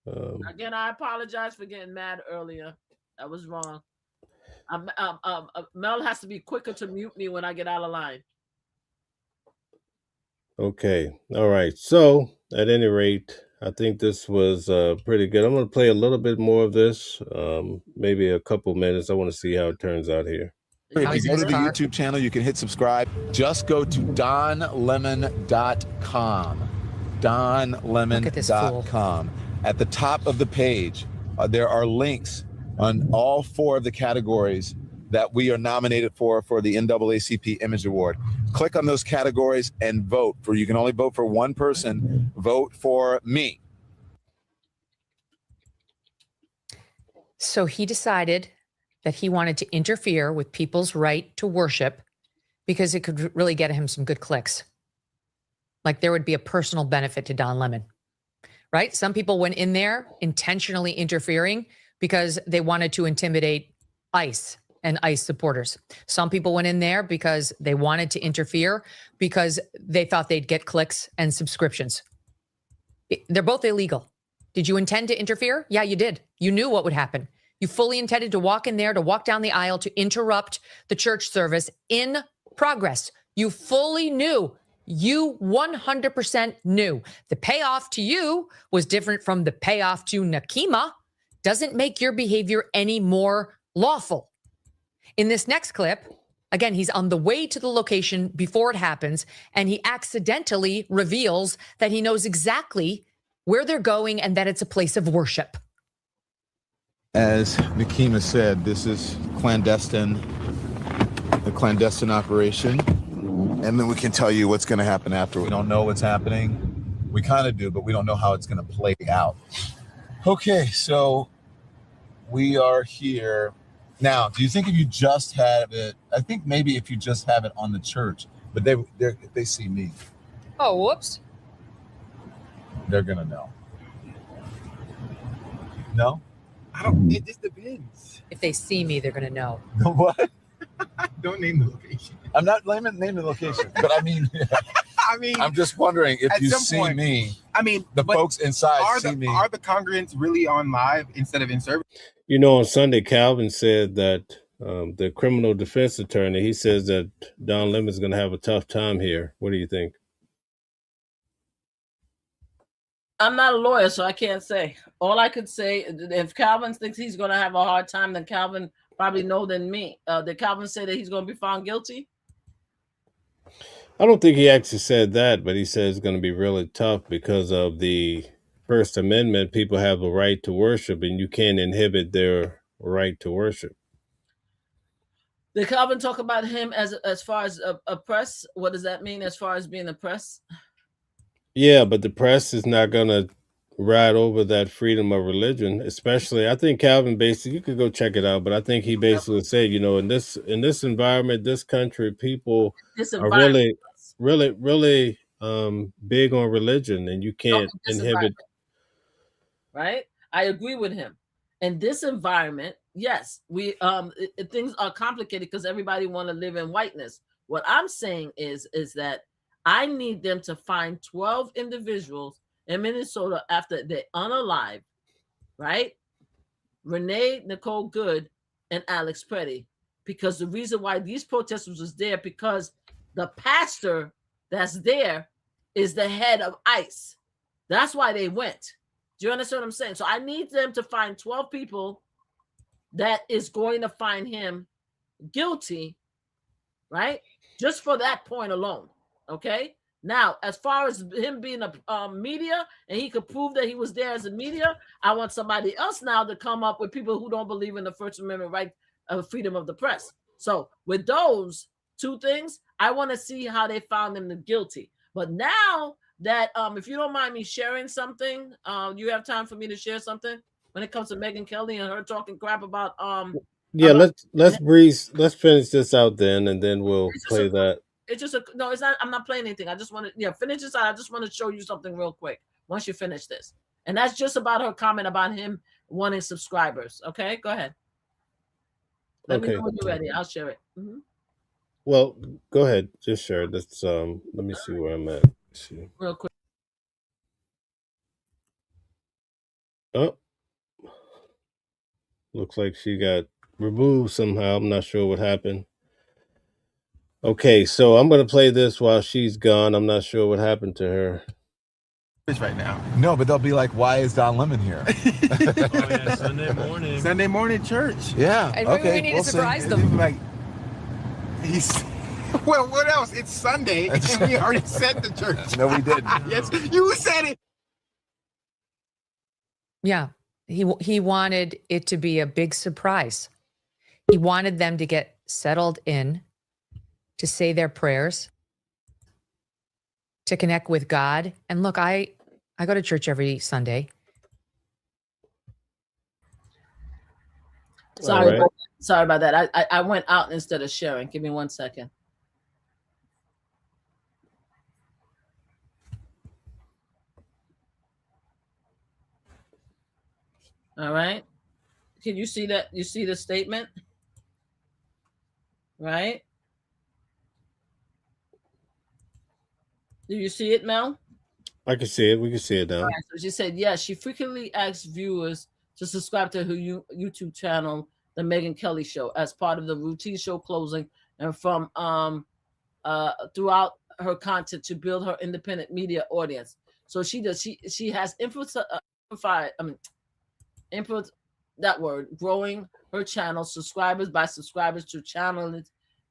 Again, I apologize for getting mad earlier. That was wrong. Mel has to be quicker to mute me when I get out of line. Okay. All right. So, at any rate, I think this was pretty good. I'm going to play a little bit more of this, maybe a couple minutes. I want to see how it turns out here. If you go to the YouTube channel, you can hit subscribe. Just go to donlemon.com. Donlemon.com. At the top of the page, there are links on all 4 of the categories that we are nominated for the NAACP Image Award. Click on those categories and vote. You can only vote for one person. Vote for me. So he decided that he wanted to interfere with people's right to worship because it could really get him some good clicks. Like there would be a personal benefit to Don Lemon, right? Some people went in there intentionally interfering because they wanted to intimidate ICE and ICE supporters. Some people went in there because they wanted to interfere because they thought they'd get clicks and subscriptions. They're both illegal. Did you intend to interfere? Yeah, you did. You knew what would happen. You fully intended to walk in there, to walk down the aisle, to interrupt the church service in progress. You fully knew. You 100% knew. The payoff to you was different from the payoff to Nakima. Doesn't make your behavior any more lawful. In this next clip, again, he's on the way to the location before it happens, and he accidentally reveals that he knows exactly where they're going and that it's a place of worship. As Nakima said, this is a clandestine operation. And then we can tell you what's going to happen after. We don't know what's happening. We kind of do, but we don't know how it's going to play out. Okay, so we are here. Now, do you think if you just have it, I think maybe if you just have it on the church, but they see me. Oh, whoops. They're going to know. No? I don't. It just depends. If they see me, they're going to know. What? Don't name the location. I'm not naming the location, but I mean, I'm just wondering if you see point, me. I mean, the folks inside see me. Are the congregants really on live instead of in service? You know, on Sunday, Calvin said that the criminal defense attorney, he says that Don Lemon's going to have a tough time here. What do you think? I'm not a lawyer, so I can't say. All I could say, if Calvin thinks he's going to have a hard time, then Calvin probably know than me. Did Calvin say that he's going to be found guilty? I don't think he actually said that, but he said it's going to be really tough because of the First Amendment. People have a right to worship, and you can't inhibit their right to worship. Did Calvin talk about him as far as a press? What does that mean as far as being a press? Yeah, but the press is not going to ride over that freedom of religion, especially. I think Calvin basically, you could go check it out, but I think he basically said, you know, in this environment, this country, people are really big on religion, and you can't inhibit. Right? I agree with him. In this environment, yes, we things are complicated because everybody want to live in whiteness. What I'm saying is that I need them to find 12 individuals in Minnesota after they're unalive, right? Renee Nicole Good and Alex Petty, because the reason why these protesters was there because the pastor that's there is the head of ICE. That's why they went. Do you understand what I'm saying? So I need them to find 12 people that is going to find him guilty, right? Just for that point alone. Okay. Now, as far as him being a media and he could prove that he was there as a media, I want somebody else now to come up with people who don't believe in the First Amendment right of freedom of the press. So with those two things, I want to see how they found him guilty. But now that, if you don't mind me sharing something, you have time for me to share something when it comes to Megyn Kelly and her talking crap about yeah, let's finish this out then, and then we'll play that. It's just no, it's not. I'm not playing anything. I just want to finish this out. I just want to show you something real quick once you finish this. And that's just about her comment about him wanting subscribers. Okay, go ahead. Let me know when you're ready. I'll share it. Mm-hmm. Well, go ahead. Just share it. Let's let me see where I'm at. See. Real quick. Oh. Looks like she got removed somehow. I'm not sure what happened. Okay, so I'm going to play this while she's gone. I'm not sure what happened to her. Right now. No, but they'll be like, why is Don Lemon here? Oh yeah, Sunday morning. Sunday morning church. Yeah. And maybe we need to surprise them. Like, he's. Well, what else? It's Sunday, and we already said the church. No, we didn't. Yes, you said it. Yeah. He wanted it to be a big surprise. He wanted them to get settled in, to say their prayers, to connect with God. And look, I go to church every Sunday. Sorry, All right. sorry about that. I went out instead of sharing. Give me 1 second. All right. Can you see that? You see the statement? Right? Do you see it, Mel? I can see it. We can see it now. All right, so she said, yes, she frequently asks viewers to subscribe to her YouTube channel, The Megyn Kelly Show, as part of the routine show closing and from throughout her content to build her independent media audience. So she does. She has growing her channel subscribers by subscribers to channel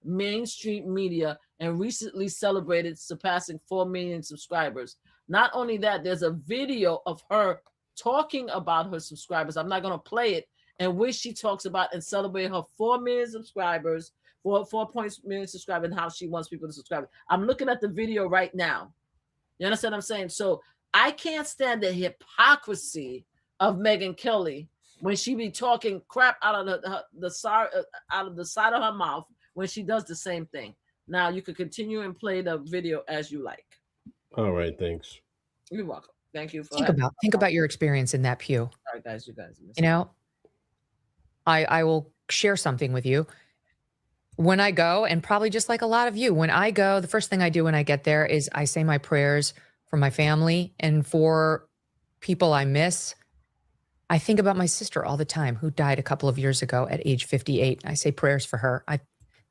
mainstream media, and recently celebrated surpassing 4 million subscribers. Not only that, there's a video of her talking about her subscribers. I'm not going to play it, in which she talks about and celebrate her 4 million subscribers, 4 million subscribers, and how she wants people to subscribe. I'm looking at the video right now. You understand what I'm saying? So I can't stand the hypocrisy of Megyn Kelly when she be talking crap out of the side of her mouth when she does the same thing. Now you could continue and play the video as you like. All right, thanks. You're welcome. Thank you for Think about your experience in that pew. Sorry, guys, you guys. You know, I will share something with you. When I go, and probably just like a lot of you, when I go, the first thing I do when I get there is I say my prayers for my family and for people I miss. I think about my sister all the time, who died a couple of years ago at age 58. I say prayers for her. I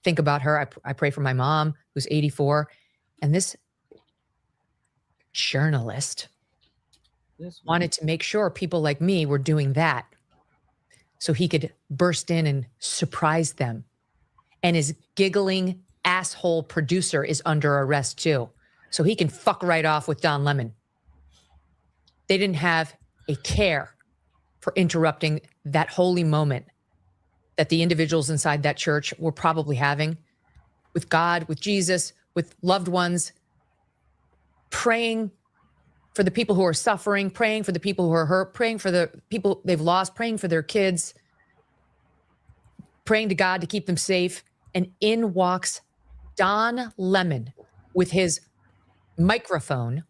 think about her. I pray for my mom, who's 84. And this journalist wanted to make sure people like me were doing that so he could burst in and surprise them. And his giggling asshole producer is under arrest too, so he can fuck right off with Don Lemon. They didn't have a care for interrupting that holy moment that the individuals inside that church were probably having with God, with Jesus, with loved ones, praying for the people who are suffering, praying for the people who are hurt, praying for the people they've lost, praying for their kids, praying to God to keep them safe. And in walks Don Lemon with his microphone,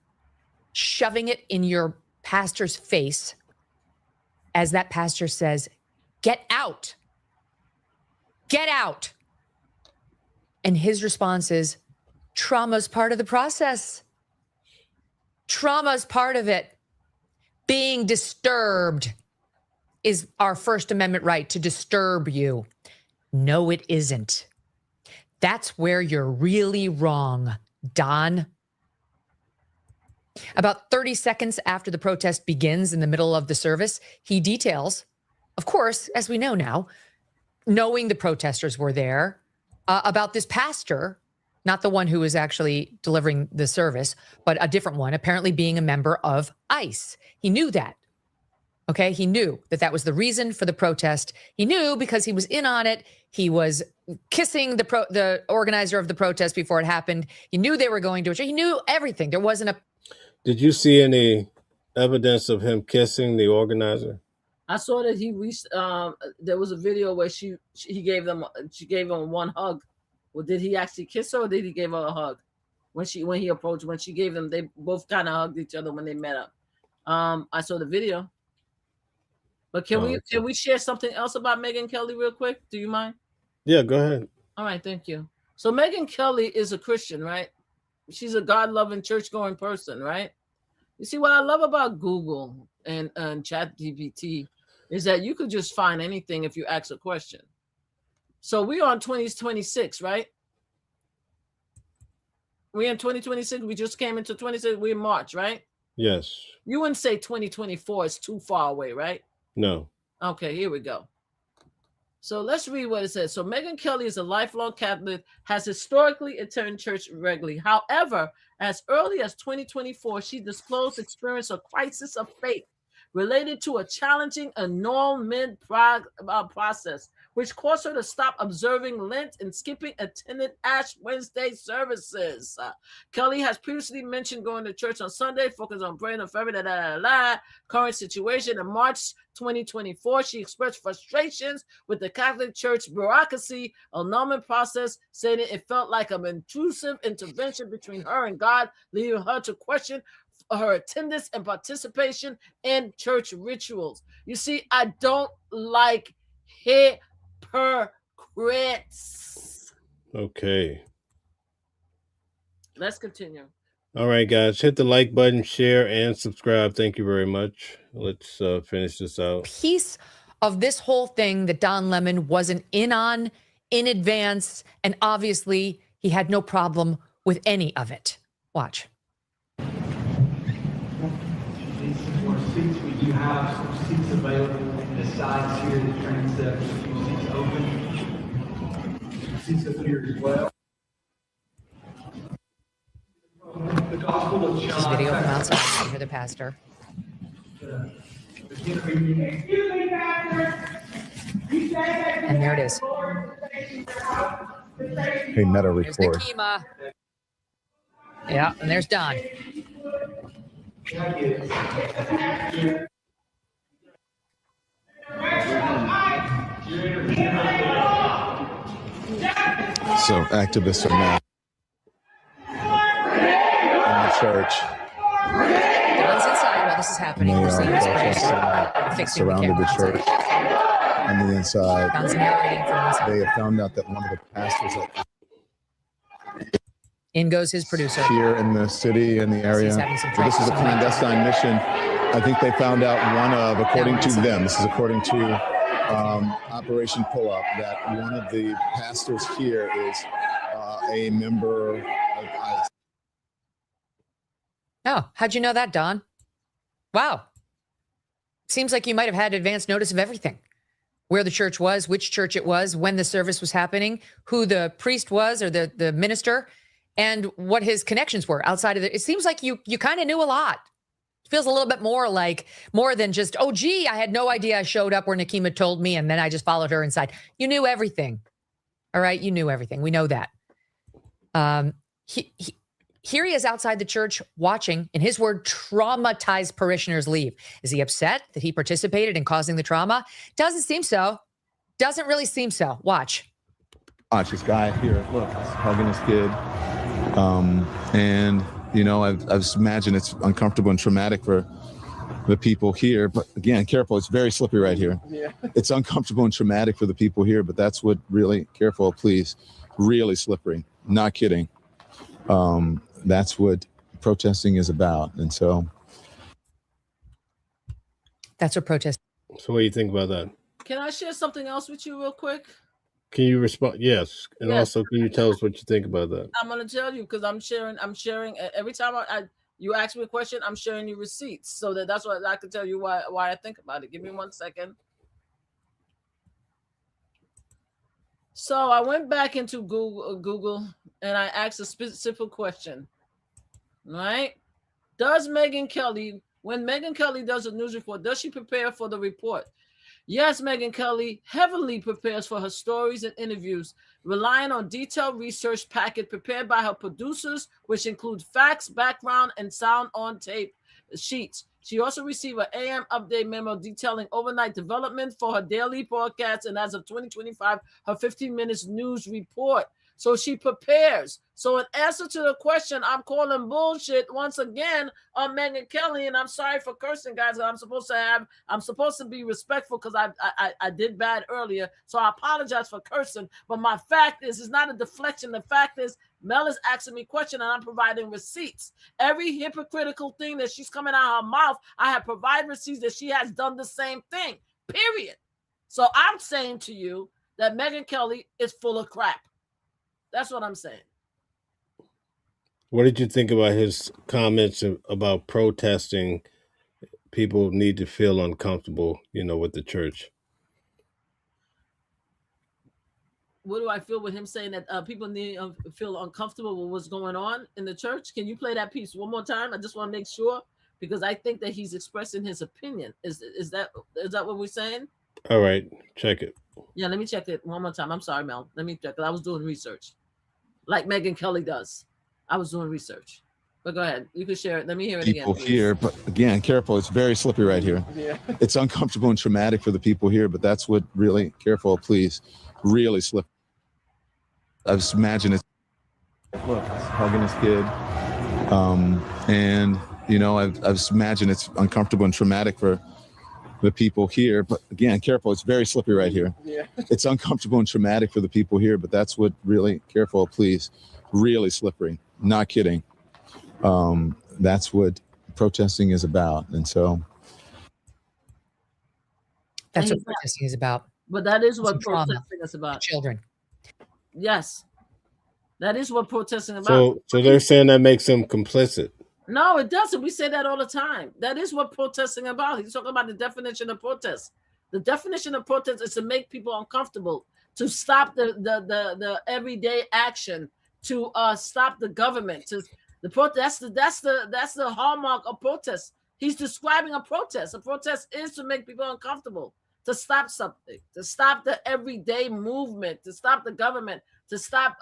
shoving it in your pastor's face as that pastor says, "Get out. Get out." And his response is, "Trauma's part of the process. Trauma's part of it. Being disturbed is our First Amendment right to disturb you." No, it isn't. That's where you're really wrong, Don. About 30 seconds after the protest begins in the middle of the service, he details, of course, as we know now, knowing the protesters were there, about this pastor, not the one who was actually delivering the service, but a different one, apparently being a member of ICE. He knew that. Okay, he knew that that was the reason for the protest. He knew because he was in on it. He was kissing the organizer of the protest before it happened. He knew they were going to. He knew everything. There wasn't a. Did you see any evidence of him kissing the organizer? I saw that he reached. There was a video where she gave him one hug. Well, did he actually kiss her, or did he give her a hug? When he approached, when she gave them, they both kind of hugged each other when they met up. I saw the video. But can we share something else about Megyn Kelly real quick? Do you mind? Yeah, go ahead. All right, thank you. So Megyn Kelly is a Christian, right? She's a God-loving, church-going person, right? You see, what I love about Google and ChatGPT is that you could just find anything if you ask a question. So we on 2026, right? We in 2026. We just came into 26. We in March, right? Yes. You wouldn't say 2024 is too far away, right? No. Okay, here we go. So let's read what it says. So Megyn Kelly is a lifelong Catholic, has historically attended church regularly. However, as early as 2024, she disclosed experience a crisis of faith related to a challenging annulment process, which caused her to stop observing Lent and skipping attended Ash Wednesday services. Kelly has previously mentioned going to church on Sunday, focused on praying on February, current situation. In March 2024, she expressed frustrations with the Catholic Church bureaucracy annulment process, saying it felt like an intrusive intervention between her and God, leading her to question her attendance and participation in church rituals. You see, I don't like hypocrites. Okay. Let's continue. All right, guys, hit the like button, share, and subscribe. Thank you very much. Let's finish this out. Piece of this whole thing that Don Lemon wasn't in on in advance, and obviously he had no problem with any of it. Watch. More seats. We do have some seats available in the sides here. The transept, a few seats open. Seats up here as well. The Gospel of John. This is video from outside. You can hear the pastor. And there it is. Hey, Meta There's record. Nakima. Yeah, and there's Don. So activists are now in the church. Don's inside while this is happening. They We're are seeing this protesting, fixing the surrounded the camera. church on the inside. Don's narrating from inside. They have found out that one of the pastors In goes his producer. here in the city and the area. He's having some So this is a trouble. clandestine mission. I think they found out one of, according to them, this is according to Operation Pull Up, that one of the pastors here is a member of ISIS. Oh, how'd you know that, Don? Wow. Seems like you might have had advance notice of everything. Where the church was, which church it was, when the service was happening, who the priest was or the minister, and what his connections were outside of it. It seems like you kind of knew a lot. It feels a little bit more than just, oh, gee, I had no idea I showed up where Nakima told me, and then I just followed her inside. You knew everything. All right, you knew everything. We know that. Here he is outside the church watching, in his word, traumatized parishioners leave. Is he upset that he participated in causing the trauma? Doesn't seem so. Doesn't really seem so. Watch. Watch this guy here. Look, he's hugging his kid. And, you know, I just imagine it's uncomfortable and traumatic for the people here. But again, careful. It's very slippery right here. Yeah. It's uncomfortable and traumatic for the people here. But that's what really, careful, please. Really slippery. Not kidding. That's what protesting is about. And so. That's what protest. So what do you think about that? Can I share something else with you real quick? Can you respond? Yes. And Yes. also, can you tell us what you think about that? I'm going to tell you because I'm sharing every time you ask me a question, I'm sharing you receipts so that's what I can tell you why I think about it. Give me 1 second. So I went back into Google and I asked a specific question, right? When Megyn Kelly does a news report, does she prepare for the report? Yes, Megyn Kelly heavily prepares for her stories and interviews, relying on detailed research packet prepared by her producers, which include facts, background, and sound on tape sheets. She also received an AM update memo detailing overnight development for her daily broadcast, and as of 2025, her 15 minutes news report. So she prepares. So in answer to the question, I'm calling bullshit once again on Megyn Kelly, and I'm sorry for cursing, guys. I'm supposed to be respectful because I did bad earlier. So I apologize for cursing. But my fact is, it's not a deflection. The fact is, Mel is asking me questions, and I'm providing receipts. Every hypocritical thing that she's coming out of her mouth, I have provided receipts that she has done the same thing. Period. So I'm saying to you that Megyn Kelly is full of crap. That's what I'm saying. What did you think about his comments about protesting? People need to feel uncomfortable, with the church. What do I feel with him saying that people need feel uncomfortable with what's going on in the church? Can you play that piece one more time? I just want to make sure, because I think that he's expressing his opinion. Is that what we're saying? All right, check it. Yeah, let me check it one more time. I'm sorry, Mel. Let me check it. I was doing research, like Megyn Kelly does. I was doing research. But go ahead. You can share it. Let me hear it People again. here, but again, careful. It's very slippery right here. Yeah. It's uncomfortable and traumatic for the people here, but that's what really, careful, please, really slippery. I just imagine it's, look, he's hugging his kid. And, I just imagine it's uncomfortable and traumatic for the people here, but again, careful. It's very slippery right here. Yeah. It's uncomfortable and traumatic for the people here, but that's what really, careful, please, really slippery. Not kidding. That's what protesting is about. And so that's what protesting is about. But that is what protesting is about. Children. Yes. That is what protesting is about. So they're saying that makes them complicit. No, it doesn't. We say that all the time. That is what protesting is about. He's talking about the definition of protest. The definition of protest is to make people uncomfortable, to stop the everyday action, to stop the government, to the protest. That's the hallmark of protest. He's describing a protest. A protest is to make people uncomfortable, to stop something, to stop the everyday movement, to stop the government, to stop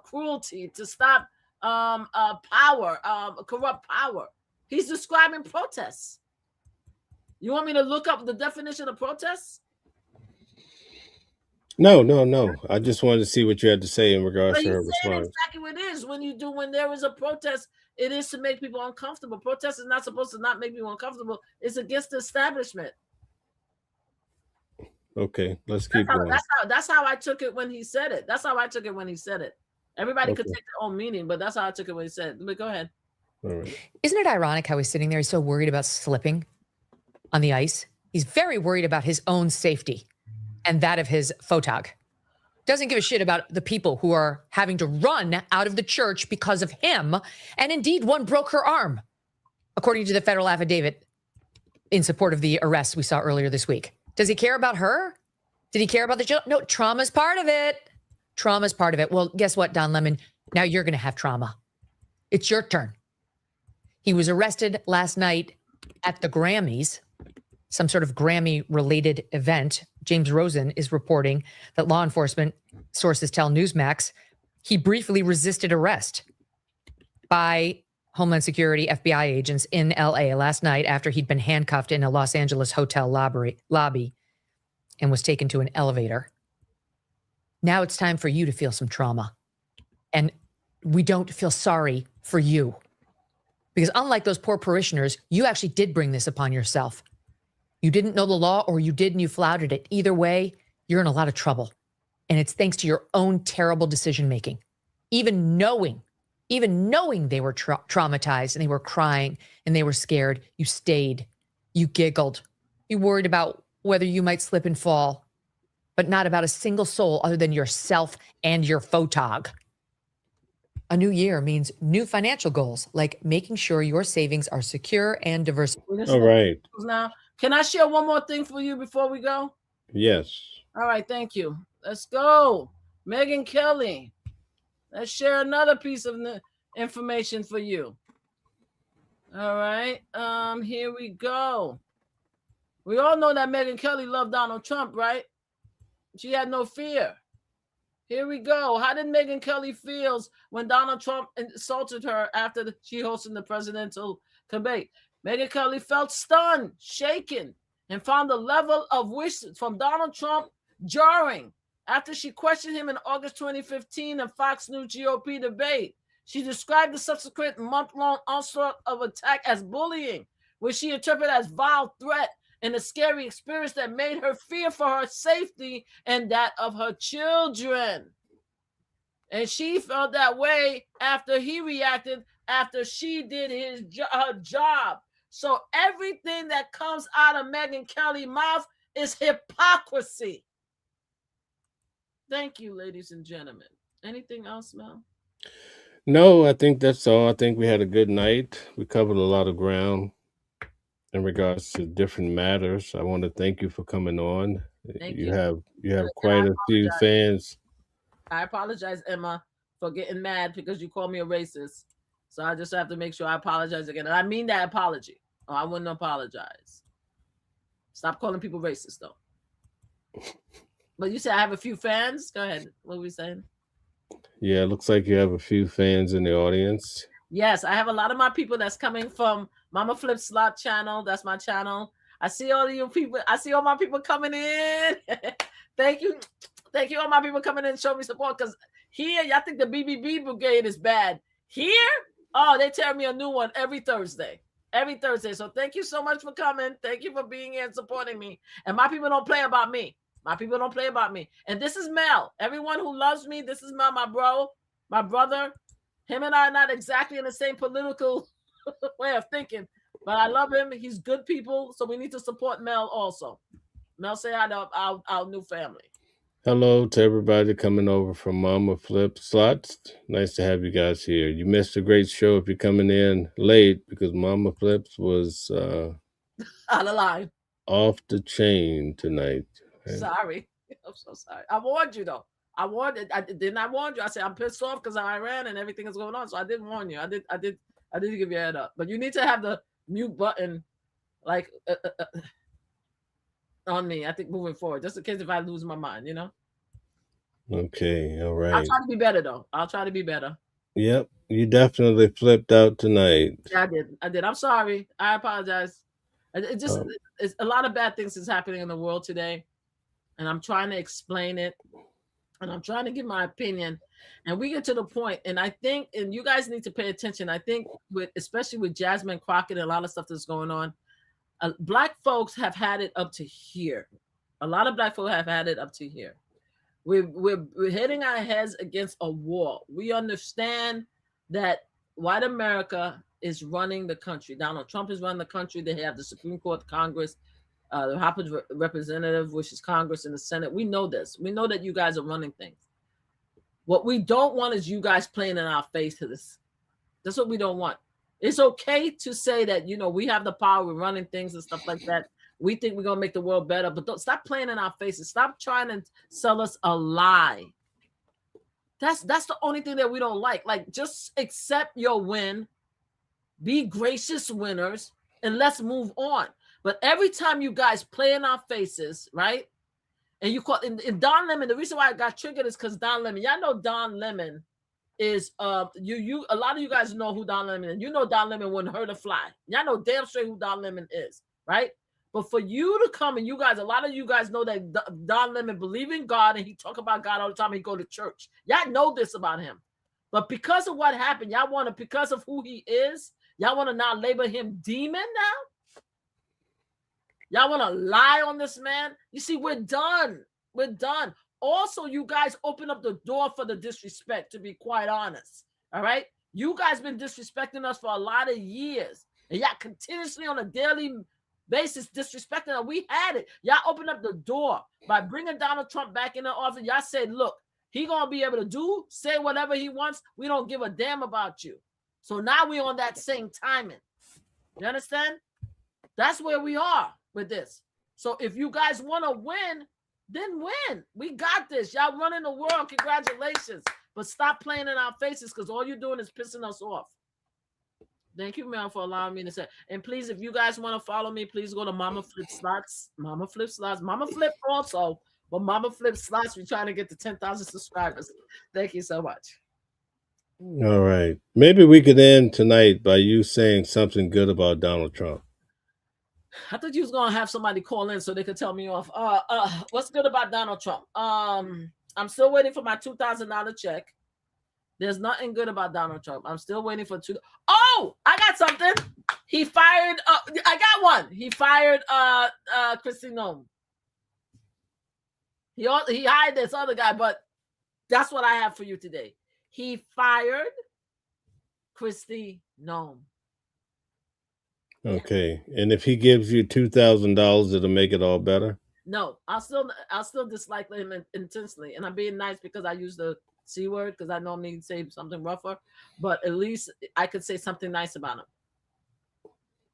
cruelty, to stop power, corrupt power. He's describing protests. You want me to look up the definition of protests? No. I just wanted to see what you had to say in regards to her response. Exactly what it is. When there is a protest, it is to make people uncomfortable. Protest is not supposed to not make people uncomfortable. It's against the establishment. Okay, let's keep going. That's how I took it when he said it. Everybody could take their own meaning, but that's how I took it when he said it. But go ahead. All right. Isn't it ironic how he's sitting there? He's so worried about slipping on the ice. He's very worried about his own safety and that of his photog. Doesn't give a shit about the people who are having to run out of the church because of him. And indeed, one broke her arm, according to the federal affidavit in support of the arrest we saw earlier this week. Does he care about her? Did he care about the children? No, trauma's part of it. Trauma's part of it. Well, guess what, Don Lemon? Now you're going to have trauma. It's your turn. He was arrested last night at the Grammys, some sort of Grammy-related event. James Rosen is reporting that law enforcement sources tell Newsmax he briefly resisted arrest by Homeland Security FBI agents in LA last night after he'd been handcuffed in a Los Angeles hotel lobby and was taken to an elevator. Now it's time for you to feel some trauma. And we don't feel sorry for you. Because unlike those poor parishioners, you actually did bring this upon yourself. You didn't know the law, or you did and you flouted it. Either way, you're in a lot of trouble. And it's thanks to your own terrible decision-making. Even knowing they were traumatized and they were crying and they were scared, you stayed, you giggled, you worried about whether you might slip and fall, but not about a single soul other than yourself and your photog. A new year means new financial goals, like making sure your savings are secure and diverse. All right. Now, can I share one more thing for you before we go? Yes. All right, thank you. Let's go. Megyn Kelly. Let's share another piece of information for you. All right. Here we go. We all know that Megyn Kelly loved Donald Trump, right? She had no fear. Here we go. How did Megyn Kelly feel when Donald Trump insulted her after she hosted the presidential debate? Megyn Kelly felt stunned, shaken, and found the level of wish from Donald Trump jarring after she questioned him in August 2015 in Fox News GOP debate. She described the subsequent month-long onslaught of attack as bullying, which she interpreted as vile threat and a scary experience that made her fear for her safety and that of her children. And she felt that way after he reacted, after she did her job. So everything that comes out of Megyn Kelly's mouth is hypocrisy. Thank you, ladies and gentlemen. Anything else, Mel? No, I think that's all. I think we had a good night. We covered a lot of ground in regards to different matters. I want to thank you for coming on. Thank You you. have And again, quite a few fans. I apologize, Emma, for getting mad because you called me a racist. So I just have to make sure I apologize again. And I mean that apology. Or I wouldn't apologize. Stop calling people racist, though. But you said I have a few fans. Go ahead. What were we saying? Yeah, it looks like you have a few fans in the audience. Yes, I have a lot of my people that's coming from Mama Flip Slot channel. That's my channel. I see all of you people. I see all my people coming in. Thank you. Thank you, all my people coming in and show me support. Because here, y'all think the BBB brigade is bad. Here, oh, they tell me a new one every Thursday. Every Thursday. So thank you so much for coming. Thank you for being here and supporting me. And my people don't play about me. My people don't play about me. And this is Mel. Everyone who loves me, this is Mel, my bro, my brother. Him and I are not exactly in the same political way of thinking, but I love him. He's good people, so we need to support Mel also. Mel, say hi to our new family. Hello to everybody coming over from Mama Flip Slots. Nice to have you guys here. You missed a great show if you're coming in late because Mama Flips was Out of line. Off the chain tonight. Sorry. I'm so sorry. I warned you though. I warned you. I said I'm pissed off because of Iran and everything is going on. So I did warn you. I did give you a head up. But you need to have the mute button like on me, I think, moving forward, just in case if I lose my mind, you know? Okay, all right. I'll try to be better though. I'll try to be better. Yep, you definitely flipped out tonight. Yeah, I did. I'm sorry. I apologize. It's a lot of bad things is happening in the world today. And I'm trying to explain it. And I'm trying to give my opinion. And we get to the point, and I think, and you guys need to pay attention. I think especially with Jasmine Crockett and a lot of stuff that's going on, Black folks have had it up to here. A lot of Black folks have had it up to here. We're hitting our heads against a wall. We understand that white America is running the country. Donald Trump is running the country. They have the Supreme Court, Congress, the House of Representatives, which is Congress, and the Senate. We know this. We know that you guys are running things. What we don't want is you guys playing in our face to this. That's what we don't want. It's okay to say that, you know, we have the power, we're running things and stuff like that. We think we're going to make the world better, but don't stop playing in our faces. Stop trying to sell us a lie. That's the only thing that we don't like. Like, just accept your win, be gracious winners, and let's move on. But every time you guys play in our faces, right? And you call in Don Lemon, the reason why I got triggered is because Don Lemon, y'all know Don Lemon is a lot of you guys know who Don Lemon is. You know Don Lemon wouldn't hurt a fly. Y'all know damn straight who Don Lemon is, right? But for you to come and you guys, a lot of you guys know that Don Lemon believe in God and he talk about God all the time. He go to church. Y'all know this about him. But because of what happened, y'all want to, because of who he is, y'all want to now label him demon now? Y'all want to lie on this man? You see, we're done. We're done. Also, you guys open up the door for the disrespect, to be quite honest. All right? You guys been disrespecting us for a lot of years. And y'all continuously on a daily basis disrespecting us. We had it. Y'all opened up the door by bringing Donald Trump back in the office. Y'all said, look, he going to be able to say whatever he wants. We don't give a damn about you. So now we're on that same timing. You understand? That's where we are with this. So if you guys want to win, then win. We got this. Y'all running the world. Congratulations. But stop playing in our faces because all you're doing is pissing us off. Thank you, Mel, for allowing me to say. And please, if you guys want to follow me, please go to Mama Flip Slots. Mama Flip Slots. Mama Flip also. But Mama Flip Slots, we're trying to get to 10,000 subscribers. Thank you so much. All right. Maybe we could end tonight by you saying something good about Donald Trump. I thought you was gonna have somebody call in so they could tell me off. What's good about Donald Trump? I'm still waiting for my $2,000 check. There's nothing good about Donald Trump. I'm still waiting for Oh, I got something. He fired. I got one. He fired Kristi Noem. He hired this other guy, but that's what I have for you today. He fired Kristi Noem. Okay. And if he gives you $2,000, it'll make it all better? No, I'll still dislike him intensely, and I'm being nice because I use the C word because I normally say something rougher, but at least I could say something nice about him.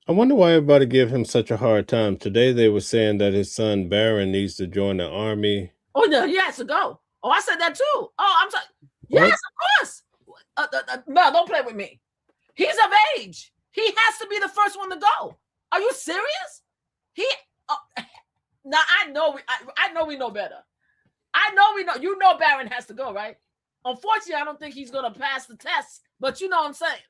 I wonder why everybody give him such a hard time. Today they were saying that his son Barron needs to join the army. Oh no, he has to go. Oh, I said that too. Oh, I'm sorry. What? Yes, of course. No, don't play with me. He's of age. He has to be the first one to go. Are you serious? Now I know we know better. I know we know. You know Barron has to go, right? Unfortunately, I don't think he's gonna pass the test, but you know what I'm saying.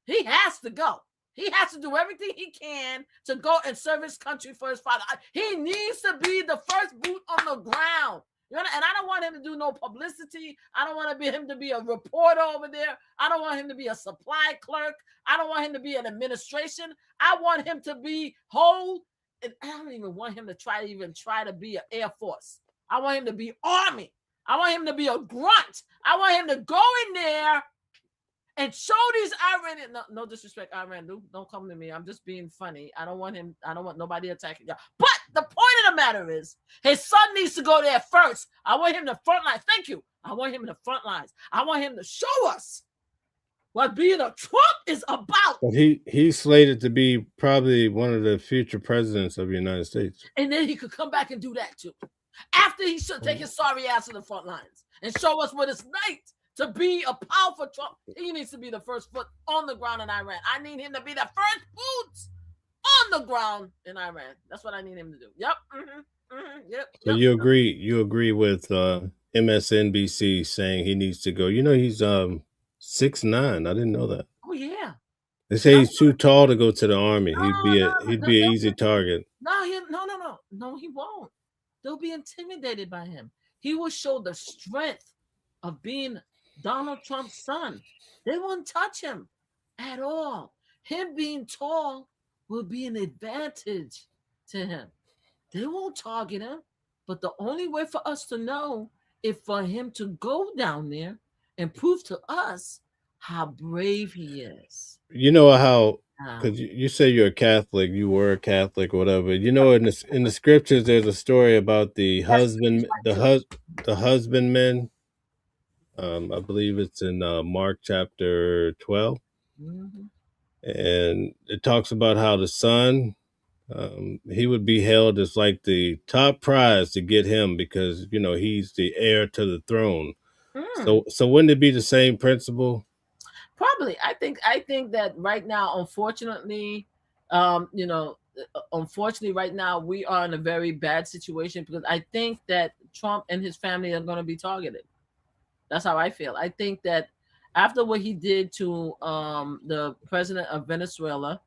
He has to go. He has to do everything he can to go and serve his country for his father. He needs to be the first boot on the ground. You know, and I don't want him to do no publicity. I don't want him to be a reporter over there. I don't want him to be a supply clerk. I don't want him to be an administration. I want him to be whole. And I don't even want him to try to be an Air Force. I want him to be Army. I want him to be a grunt. I want him to go in there and show these Iranian. No disrespect, Iran. Don't come to me. I'm just being funny. I don't want nobody attacking y'all. But the point of the matter is, his son needs to go there first. I want him in the front lines. Thank you. I want him in the front lines. I want him to show us what being a Trump is about. But he's slated to be probably one of the future presidents of the United States. And then he could come back and do that too. After he should take his sorry ass to the front lines and show us what it's like to be a powerful Trump. He needs to be the first foot on the ground in Iran. I need him to be the first boots on the ground in Iran. That's what I need him to do. Yep. Yep. So you agree with MSNBC saying he needs to go. You know he's 6'9". I didn't know that. Oh yeah. They say he's too tall to go to the army. He'd be an easy target. No, he won't. They'll be intimidated by him. He will show the strength of being Donald Trump's son. They won't touch him at all. Him being tall will be an advantage to him. They won't target him. But the only way for us to know is for him to go down there and prove to us how brave he is. You know how, because you say you're a Catholic, you were a Catholic, or whatever. You know, in the scriptures, there's a story about the husbandmen. I believe it's in Mark chapter 12, and it talks about how the son, he would be held as like the top prize to get him because he's the heir to the throne. So wouldn't it be the same principle? Probably. I think that right now, unfortunately, right now we are in a very bad situation because I think that Trump and his family are going to be targeted. That's how I feel. I think that after what he did to the president of Venezuela,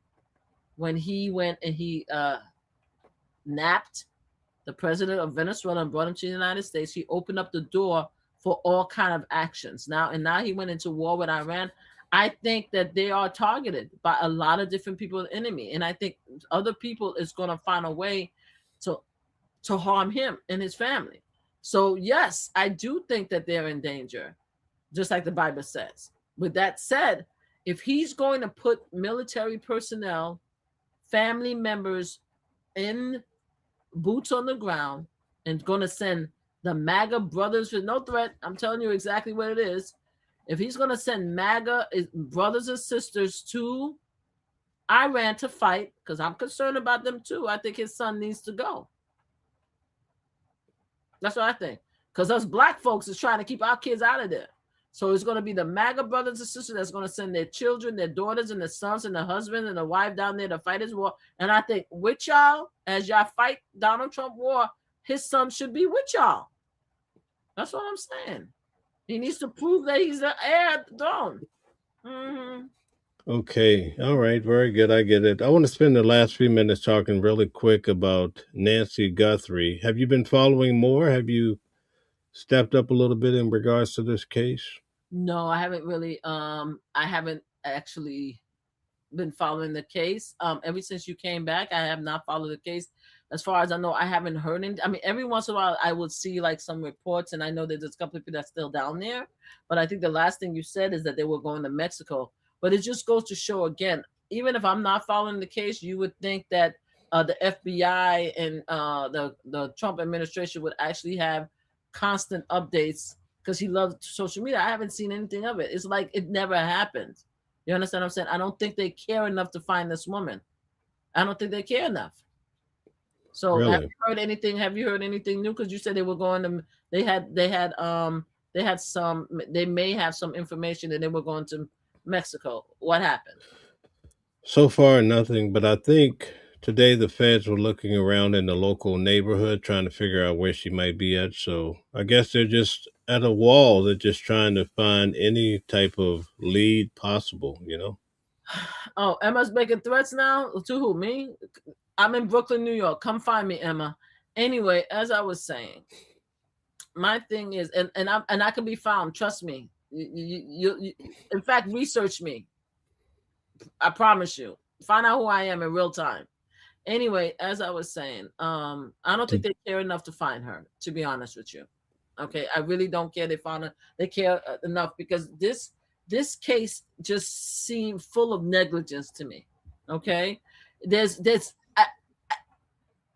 when he went and he napped the president of Venezuela and brought him to the United States, he opened up the door for all kind of actions. Now he went into war with Iran. I think that they are targeted by a lot of different people in the enemy. And I think other people is going to find a way to harm him and his family. So yes, I do think that they're in danger, just like the Bible says. With that said, if he's going to put military personnel, family members in boots on the ground and going to send the MAGA brothers with no threat, I'm telling you exactly what it is. If he's going to send MAGA brothers and sisters to Iran to fight, because I'm concerned about them too, I think his son needs to go. That's what I think. Because us black folks is trying to keep our kids out of there. So it's going to be the MAGA brothers and sisters that's going to send their children, their daughters, and their sons, and their husband, and the wife down there to fight his war. And I think with y'all, as y'all fight Donald Trump war, his son should be with y'all. That's what I'm saying. He needs to prove that he's the heir at the throne. Okay. All right. Very good. I get it. I want to spend the last few minutes talking really quick about Nancy Guthrie. Have you been following more? Have you stepped up a little bit in regards to this case? No, I haven't really. I haven't actually been following the case. Ever since you came back, I have not followed the case. As far as I know, I haven't heard any. I mean, every once in a while, I would see like some reports, and I know that there's a couple of people that's still down there. But I think the last thing you said is that they were going to Mexico. But it just goes to show again, even if I'm not following the case, you would think that the FBI and the Trump administration would actually have constant updates because he loved social media. I haven't seen anything of it. It's like it never happened. You understand what I'm saying? I don't think they care enough to find this woman. I don't think they care enough. So Really? have you heard anything? Have you heard anything new? Because you said they were going to. They may have some information that they were going to Mexico. What happened? So far, nothing. But I think today the feds were looking around in the local neighborhood trying to figure out where she might be at. So I guess they're just at a wall. They're just trying to find any type of lead possible, you know? Oh, Emma's making threats now? To who? Me? I'm in Brooklyn, New York. Come find me, Emma. Anyway, as I was saying, my thing is, and I can be found. Trust me. You in fact, research me. I promise you. Find out who I am in real time. Anyway, as I was saying, I don't think they care enough to find her, to be honest with you. Okay, I really don't care. They found her. They care enough because this case just seemed full of negligence to me. Okay,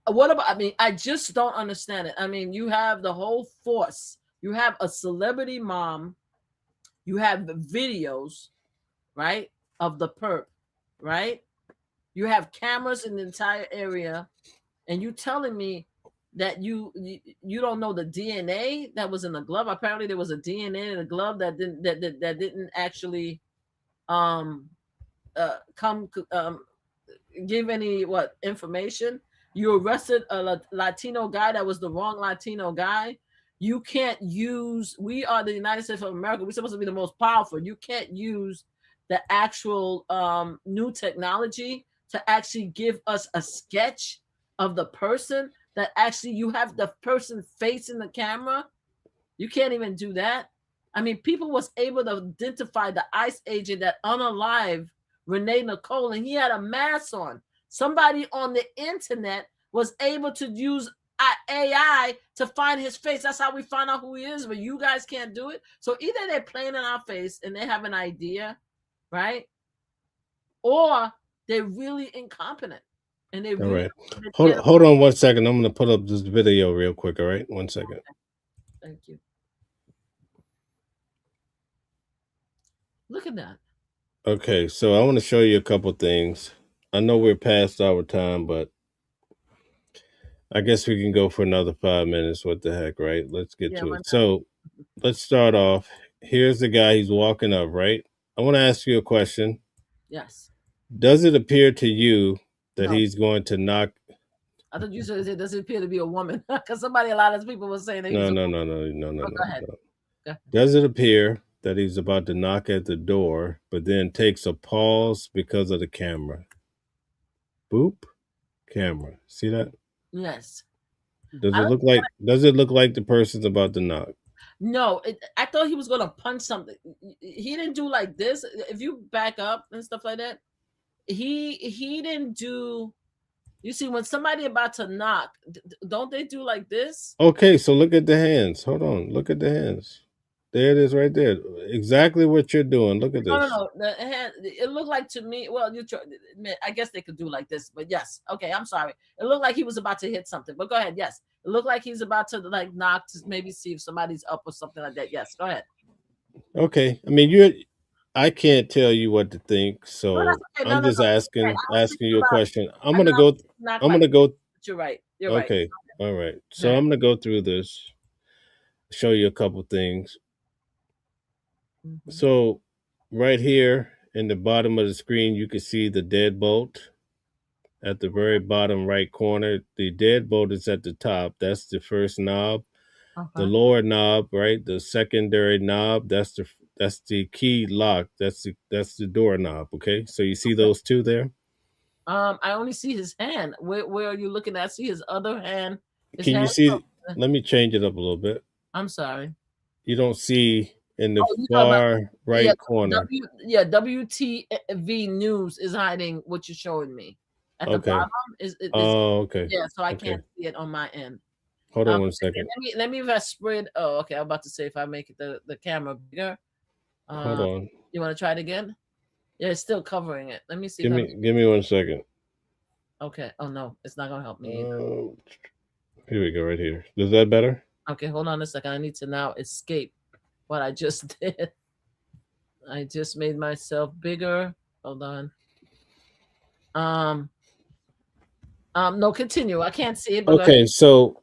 what about? I mean, I just don't understand it. I mean, you have the whole force. You have a celebrity mom. You have videos, right, of the perp, right? You have cameras in the entire area, and you telling me that you don't know the DNA that was in the glove. Apparently, there was a DNA in the glove that didn't actually give any information. You arrested a Latino guy that was the wrong Latino guy. You can't use. We are the United States of America. We're supposed to be the most powerful. You can't use the actual new technology to actually give us a sketch of the person that actually you have the person facing the camera. You can't even do that. I mean, people was able to identify the ICE agent that unalived Renee Nicole, and he had a mask on. Somebody on the internet was able to use AI to find his face. That's how we find out who he is, but you guys can't do it. So either they're playing in our face and they have an idea, right? Or they're really incompetent. And they really all right. Hold on 1 second. I'm going to put up this video real quick. All right. 1 second. Okay. Thank you. Look at that. Okay. So I want to show you a couple things. I know we're past our time, but I guess we can go for another 5 minutes. What the heck, right? Let's get to it. So let's start off. Here's the guy. He's walking up, right? I want to ask you a question. Yes. Does it appear to you that he's going to knock? I thought you said it doesn't appear to be a woman because a lot of people were saying that No. Go ahead. Does it appear that he's about to knock at the door, but then takes a pause because of the camera? Boop, camera. See that? Yes. Does it look like the person's about to knock? No, I thought he was gonna punch something. He didn't do like this. If you back up and stuff like that, he didn't do. You see, when somebody about to knock, don't they do like this? Okay, so look at the hands. Hold on, look at the hands. There it is, right there. Exactly what you're doing. Look at this. No. The hand. It looked like to me. Well, I guess they could do like this, but yes. Okay, I'm sorry. It looked like he was about to hit something. But go ahead. Yes, it looked like he's about to like knock to maybe see if somebody's up or something like that. Yes, go ahead. Okay, I mean I can't tell you what to think, so I'm just asking you a question. I'm gonna go. You're right. You're right. Okay, all right. So I'm gonna go through this, show you a couple things. So right here in the bottom of the screen, you can see the deadbolt at the very bottom right corner. The deadbolt is at the top. That's the first knob. The lower knob, right? The secondary knob, that's the key lock. That's the door knob. Okay. So you see those two there? I only see his hand. Where are you looking at? I see his other hand. Can you see? Let me change it up a little bit. I'm sorry. You don't see in the far right corner. WTV News is hiding what you're showing me. At the bottom okay. Yeah, so I can't see it on my end. Hold on 1 second. Let me if I spread. Oh, okay. I'm about to say if I make it the camera bigger. Hold on. You want to try it again? Yeah, it's still covering it. Let me see. Give me 1 second. Okay. Oh no, it's not gonna help me either. Here we go, right here. Is that better? Okay, hold on a second. I need to now escape what I just did. I just made myself bigger. Hold on. No, continue. I can't see it, but Okay, so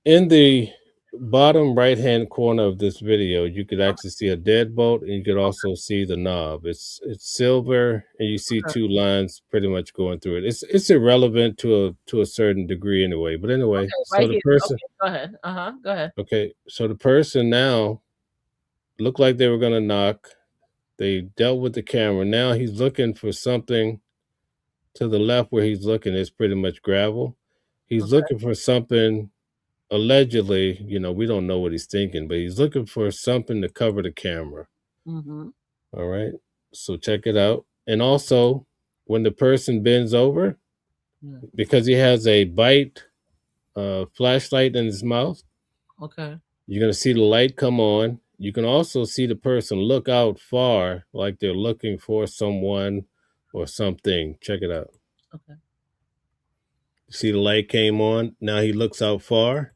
in the bottom right-hand corner of this video, you could actually see a deadbolt, and you could also see the knob. It's silver, and you see two lines pretty much going through it. It's irrelevant to a certain degree anyway. But anyway, okay, so right the here. person, Okay, go ahead. Go ahead. okay, so the person now looked like they were gonna knock. They dealt with the camera. Now he's looking for something to the left where he's looking. It's pretty much gravel. He's Okay. looking for something. Allegedly, we don't know what he's thinking, but he's looking for something to cover the camera. Mm-hmm. All right. So check it out. And also, when the person bends over, Yeah. because he has a bite flashlight in his mouth, Okay. you're going to see the light come on. You can also see the person look out far, like they're looking for someone or something. Check it out. Okay. See the light came on. Now he looks out far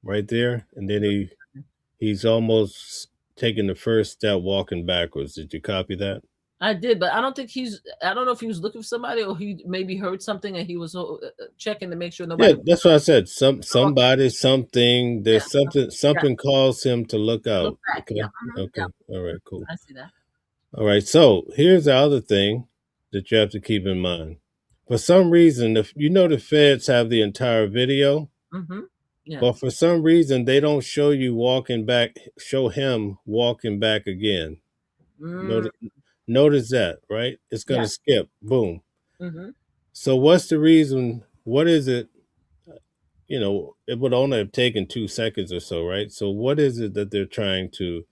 right there. And then he's almost taking the first step walking backwards. Did you copy that? I did, but I don't know if he was looking for somebody or he maybe heard something and he was checking to make sure nobody. Yeah, that's what I said. Somebody, something, there's Yeah. something calls him to look out. Look back. Okay. Yeah. Okay. Yeah. All right, cool. I see that. All right. So here's the other thing that you have to keep in mind. For some reason, if the feds have the entire video, Mm-hmm. Yeah. but for some reason they don't show you walking back, show him walking back again. Notice that, right? It's going to skip. Boom. Mm-hmm. So what's the reason? What is it? It would only have taken 2 seconds or so, right? So what is it that they're trying to,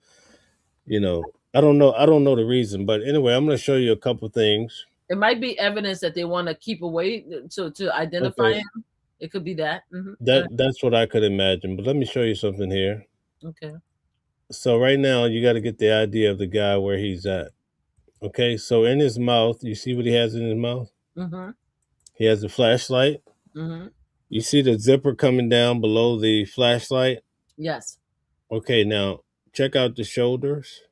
I don't know the reason, but anyway, I'm going to show you a couple things. It might be evidence that they want to keep away to identify Okay. him. It could be that. Mm-hmm. That's what I could imagine. But let me show you something here. Okay. So right now you got to get the idea of the guy where he's at. Okay. So in his mouth, you see what he has in his mouth? Mm-hmm. He has a flashlight. Mm-hmm. You see the zipper coming down below the flashlight? Yes. Okay, now check out the shoulders.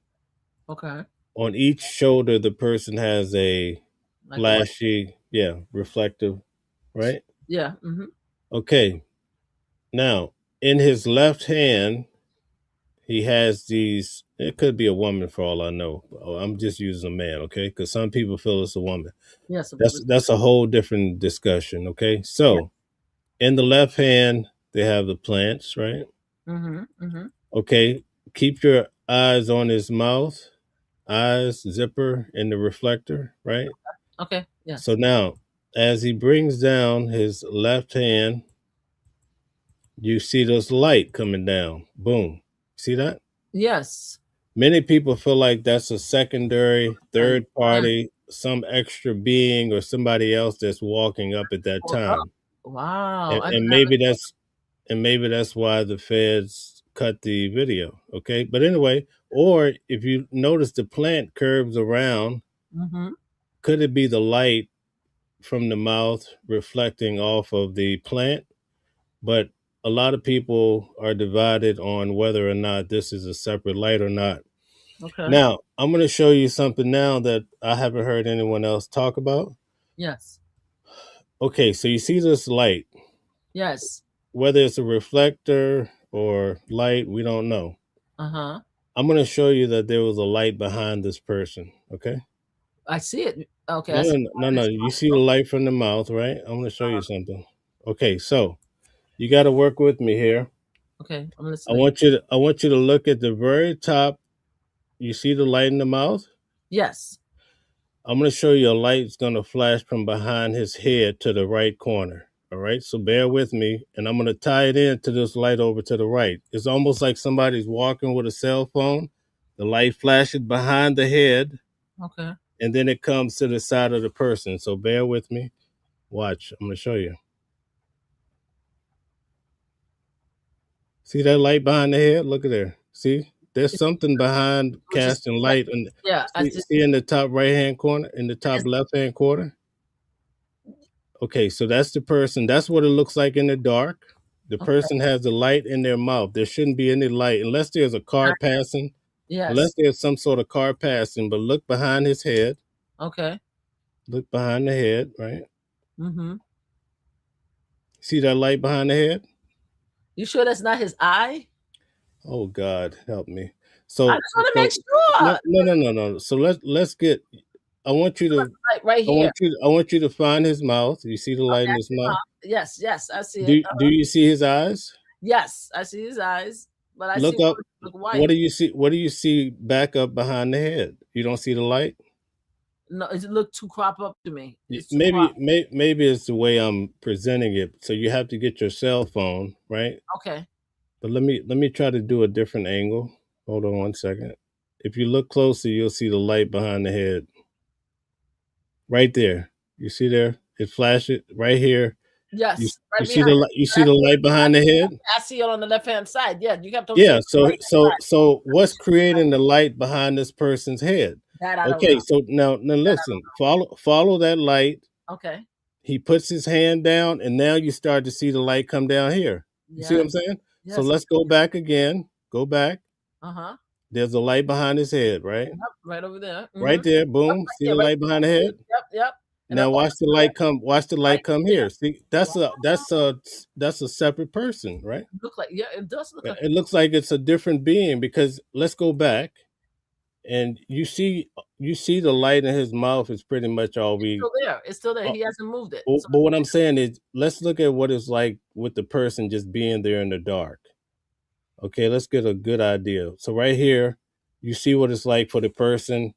Okay. On each shoulder, the person has a Like flashy, reflective, right? Yeah. Mm-hmm. Okay. Now, in his left hand, he has these. It could be a woman for all I know. I'm just using a man, okay? Because some people feel it's a woman. Yes. That's a whole different discussion, okay? So, in the left hand, they have the plants, right? Mm-hmm. Mm-hmm. Okay. Keep your eyes on his mouth, eyes, zipper, and the reflector, right? Okay. Yeah. So now, as he brings down his left hand, you see this light coming down. Boom. See that? Yes. Many people feel like that's a secondary, third party, some extra being or somebody else that's walking up at that time. Wow. And maybe that's why the feds cut the video. Okay. But anyway, or if you notice the plant curves around, Mm-hmm. could it be the light from the mouth reflecting off of the plant? But a lot of people are divided on whether or not this is a separate light or not. Okay. Now, I'm going to show you something now that I haven't heard anyone else talk about. Yes. Okay, so you see this light. Yes. Whether it's a reflector or light, we don't know. Uh-huh. I'm going to show you that there was a light behind this person, okay? I see it. Okay. No. You see the light from the mouth, right? I'm going to show you something. Okay, so you got to work with me here. Okay, I'm I listening. want you to look at the very top. You see the light in the mouth? Yes. I'm going to show you a light's going to flash from behind his head to the right corner. All right, so bear with me, and I'm going to tie it into this light over to the right. It's almost like somebody's walking with a cell phone. The light flashes behind the head, Okay. and then it comes to the side of the person. So bear with me. Watch. I'm going to show you. See that light behind the head? Look at there. See? There's something behind casting light. And Yeah. see in the top right-hand corner, in the top left-hand corner? Okay, so that's the person. That's what it looks like in the dark. The person has the light in their mouth. There shouldn't be any light unless there's a car passing. Unless Yes. there's some sort of car passing. But look behind his head. Okay. Look behind the head, right? Mm-hmm. See that light behind the head? You sure that's not his eye? Oh God, help me. I So, just want to make no, sure. no. So let's get. I want you to. Like right here. I want you to find his mouth. You see the light in his mouth? Yes, yes, I see it. Do you see his eyes? Yes, I see his eyes, but I Look see up. look white. What do you see? What do you see back up behind the head? You don't see the light? No, it looked too crop up to me. Maybe it's the way I'm presenting it. So you have to get your cell phone, right? Okay. But let me try to do a different angle. Hold on one second. If you look closer, you'll see the light behind the head. Right there. You see there? It flashes right here. Yes. You see the light behind the head? I see it on the left-hand side. Yeah, you have to. Yeah. So what's creating the light behind this person's head? That I don't Okay. know. So now listen. Follow that light. Okay. He puts his hand down, and now you start to see the light come down here. You see what I'm saying? Yes. So let's go back again. Go back. Uh-huh. There's a light behind his head, right? Yep, right over there. Right there. Boom. See the light behind the head? Yep. And now watch the light come. Watch the light come here. See, that's a separate person, right? Look like it does look like It looks like it's a different being because let's go back, and you see the light in his mouth is pretty much all we. Still there. It's still there. He hasn't moved it. But what I'm saying is, let's look at what it's like with the person just being there in the dark. Okay, let's get a good idea. So right here, you see what it's like for the person.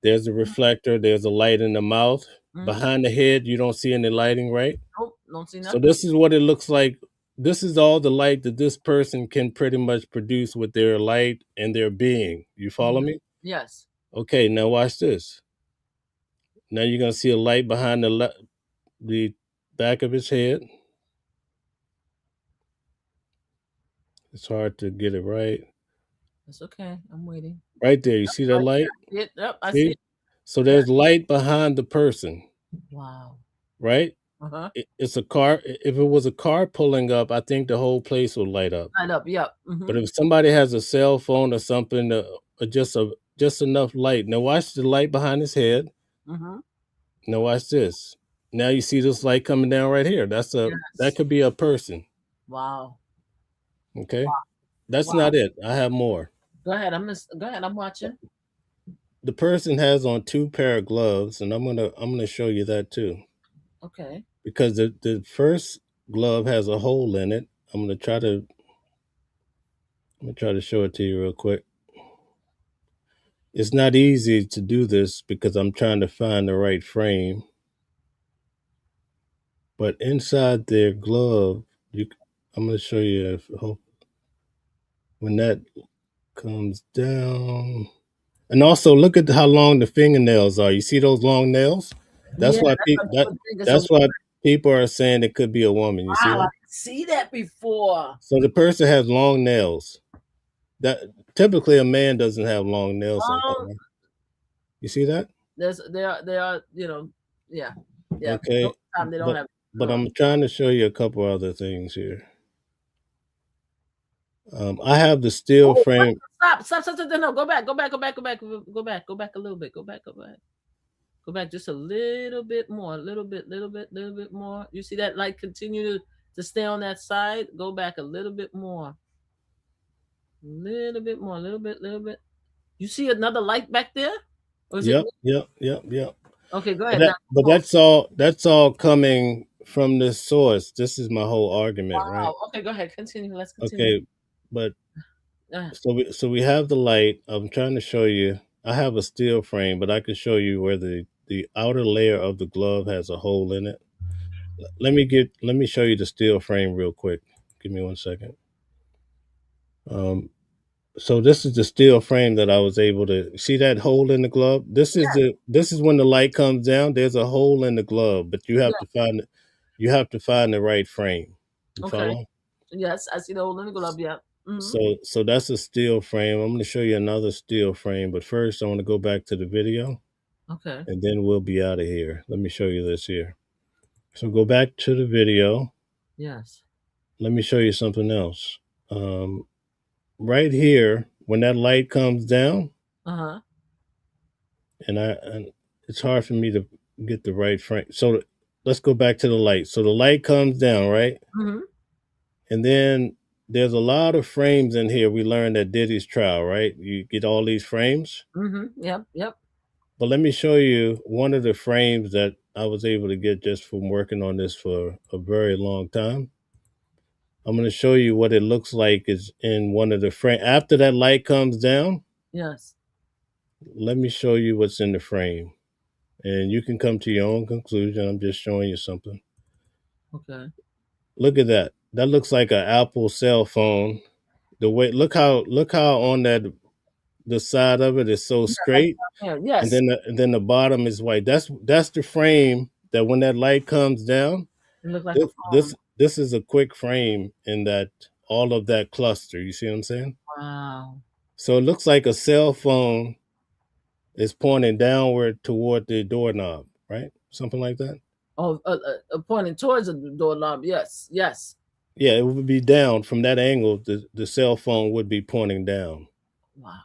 There's a reflector. There's a light in the mouth. Behind the head, you don't see any lighting, right? Nope, don't see nothing. So this is what it looks like. This is all the light that this person can pretty much produce with their light and their being. You follow me? Yes. Okay, now watch this. Now you're going to see a light behind the back of his head. It's hard to get it right. It's okay. I'm waiting. Right there. You see that light? Yep, I see it. So there's light behind the person. Wow. Right? Uh-huh. It's a car. If it was a car pulling up, I think the whole place would light up. Light up, yep. But if somebody has a cell phone or something, just enough light. Now watch the light behind his head. Now watch this. Now you see this light coming down right here. That could be a person. Wow. Okay. Wow. That's not it. I have more. Go ahead. I'm watching. The person has on 2 pair of gloves, and I'm gonna show you that too. Okay. Because the first glove has a hole in it. I'm gonna try to show it to you real quick. It's not easy to do this because I'm trying to find the right frame. But inside their glove, I'm gonna show you when that comes down. And also look at how long the fingernails are. You see those long nails? That's why people are saying it could be a woman. You see that? I see that before. So the person has long nails. That typically a man doesn't have long nails like that, right? You see that? They are, yeah. Okay. They don't have. But I'm trying to show you a couple other things here. I have the steel frame. Stop. No, go back a little bit. Go back just a little bit more, a little bit more. You see that light continue to stay on that side? Go back a little bit more. Little bit. You see another light back there? Yep. Okay, go ahead. But that's all coming from this source. This is my whole argument, right? Okay, go ahead. Continue. Let's continue. Okay, but so we have the light. I'm trying to show you. I have a steel frame, but I can show you where the outer layer of the glove has a hole in it. Let me show you the steel frame real quick. Give me 1 second. So this is the steel frame that I was able to see that hole in the glove. This is when the light comes down. There's a hole in the glove, but you have to find the right frame. You follow? Yes, I see the hole in the glove. Yeah. So that's a steel frame. I'm going to show you another steel frame, but first I want to go back to the video. Okay. And then we'll be out of here. Let me show you this here. So go back to the video. Yes. Let me show you something else. Right here, when that light comes down, Uh-huh. and it's hard for me to get the right frame. So let's go back to the light. So the light comes down, right? Mm-hmm. And then there's a lot of frames in here. We learned at Diddy's trial, right? You get all these frames. Mm-hmm. Yep. But let me show you one of the frames that I was able to get just from working on this for a very long time. I'm going to show you what it looks like is in one of the frame. After that light comes down, Yes. let me show you what's in the frame. And you can come to your own conclusion. I'm just showing you something. Okay. Look at that. That looks like an Apple cell phone. The way look how on that the side of it is so straight, Yeah, yes. and then the bottom is white. That's the frame that when that light comes down, It looked like a this is a quick frame in that all of that cluster. You see what I'm saying? Wow. So it looks like a cell phone is pointing downward toward the doorknob, right? Something like that. Oh, pointing towards the doorknob. Yes. Yeah, it would be down from that angle. The cell phone would be pointing down. Wow.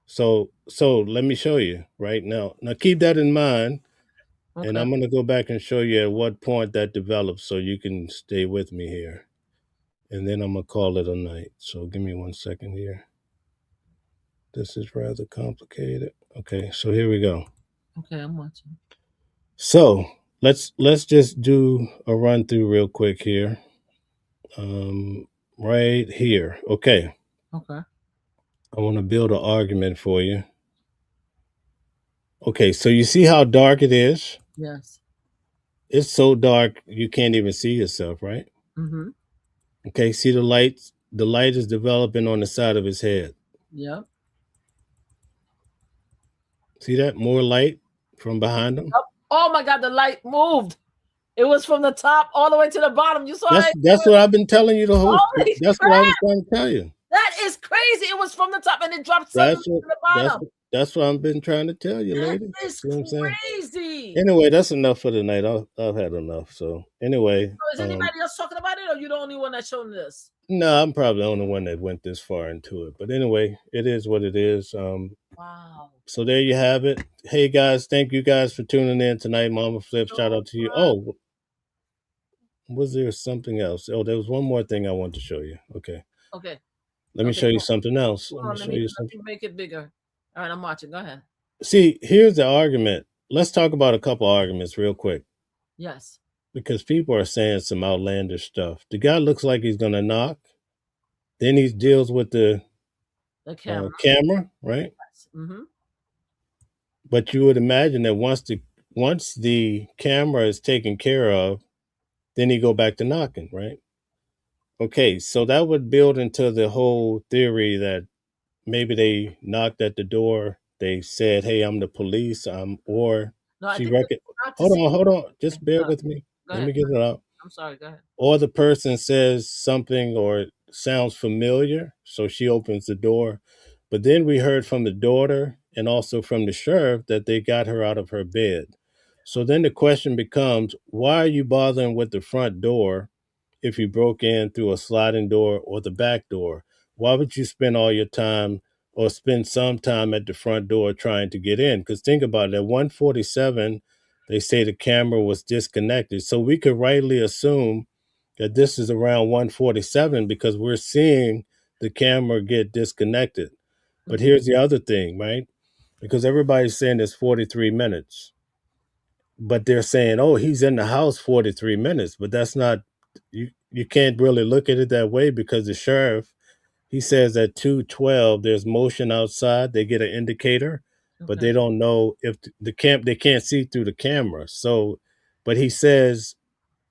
So let me show you right now. Now keep that in mind, Okay. and I'm going to go back and show you at what point that develops, so you can stay with me here, and then I'm going to call it a night. So give me 1 second here. This is rather complicated. Okay, so here we go. Okay, I'm watching. So let's just do a run through real quick here. Right here. Okay. Okay. I want to build an argument for you. Okay, so you see how dark it is? Yes. It's so dark you can't even see yourself, right? Mm-hmm. Okay, see the lights? The light is developing on the side of his head. Yep. See that? More light from behind him. Oh my God, the light moved. It was from the top all the way to the bottom. You saw it? That's what I've been telling you the whole. Holy That's crap. what I was trying to tell you. That is crazy. It was from the top and it dropped suddenly to the bottom. That's what I've been trying to tell you, lady. That is See what I'm saying? crazy. Anyway, that's enough for the night. I've had enough. So anyway, So is anybody else talking about it, or you the only one that's showing this? No, I'm probably the only one that went this far into it. But anyway, it is what it is. Wow. So there you have it. Hey guys, thank you guys for tuning in tonight. Mama Flip, shout out to you. Oh, was there something else? Oh, there was one more thing I wanted to show you. Okay. Let me show you something else. Let me make it bigger. All right, I'm watching. Go ahead. See, here's the argument. Let's talk about a couple arguments real quick. Yes. Because people are saying some outlandish stuff. The guy looks like he's gonna knock. Then he deals with the camera, right? Yes. Mm-hmm. But you would imagine that once the camera is taken care of, then he go back to knocking, right? Okay, so that would build into the whole theory that maybe they knocked at the door. They said, "Hey, I'm the police." Or she reckon. Hold on. Just bear with me. Let me get it out. I'm sorry. Go ahead. Or the person says something or sounds familiar, so she opens the door. But then we heard from the daughter and also from the sheriff that they got her out of her bed. So then the question becomes, why are you bothering with the front door if you broke in through a sliding door or the back door? Why would you spend all your time or spend some time at the front door trying to get in? Because think about it, at 147, they say the camera was disconnected. So we could rightly assume that this is around 147 because we're seeing the camera get disconnected. But here's the other thing, right? Because everybody's saying it's 43 minutes. But they're saying, oh, he's in the house 43 minutes. But that's not, you can't really look at it that way because the sheriff, he says at 2:12, there's motion outside. They get an indicator, but they don't know if they can't see through the camera. So, but he says,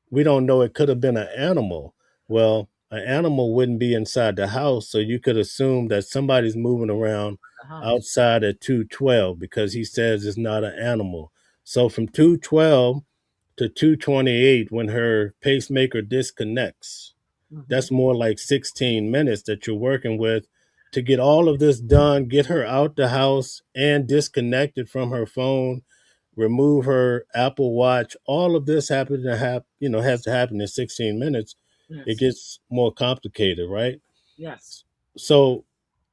we don't know, it could have been an animal. Well, an animal wouldn't be inside the house, so you could assume that somebody's moving around outside at 2:12 because he says it's not an animal. So from 2:12 to 2:28, when her pacemaker disconnects, that's more like 16 minutes that you're working with to get all of this done, get her out the house and disconnected from her phone. remove her Apple Watch. All of this happened to has to happen in 16 minutes. It Yes. gets more complicated, right? Yes. So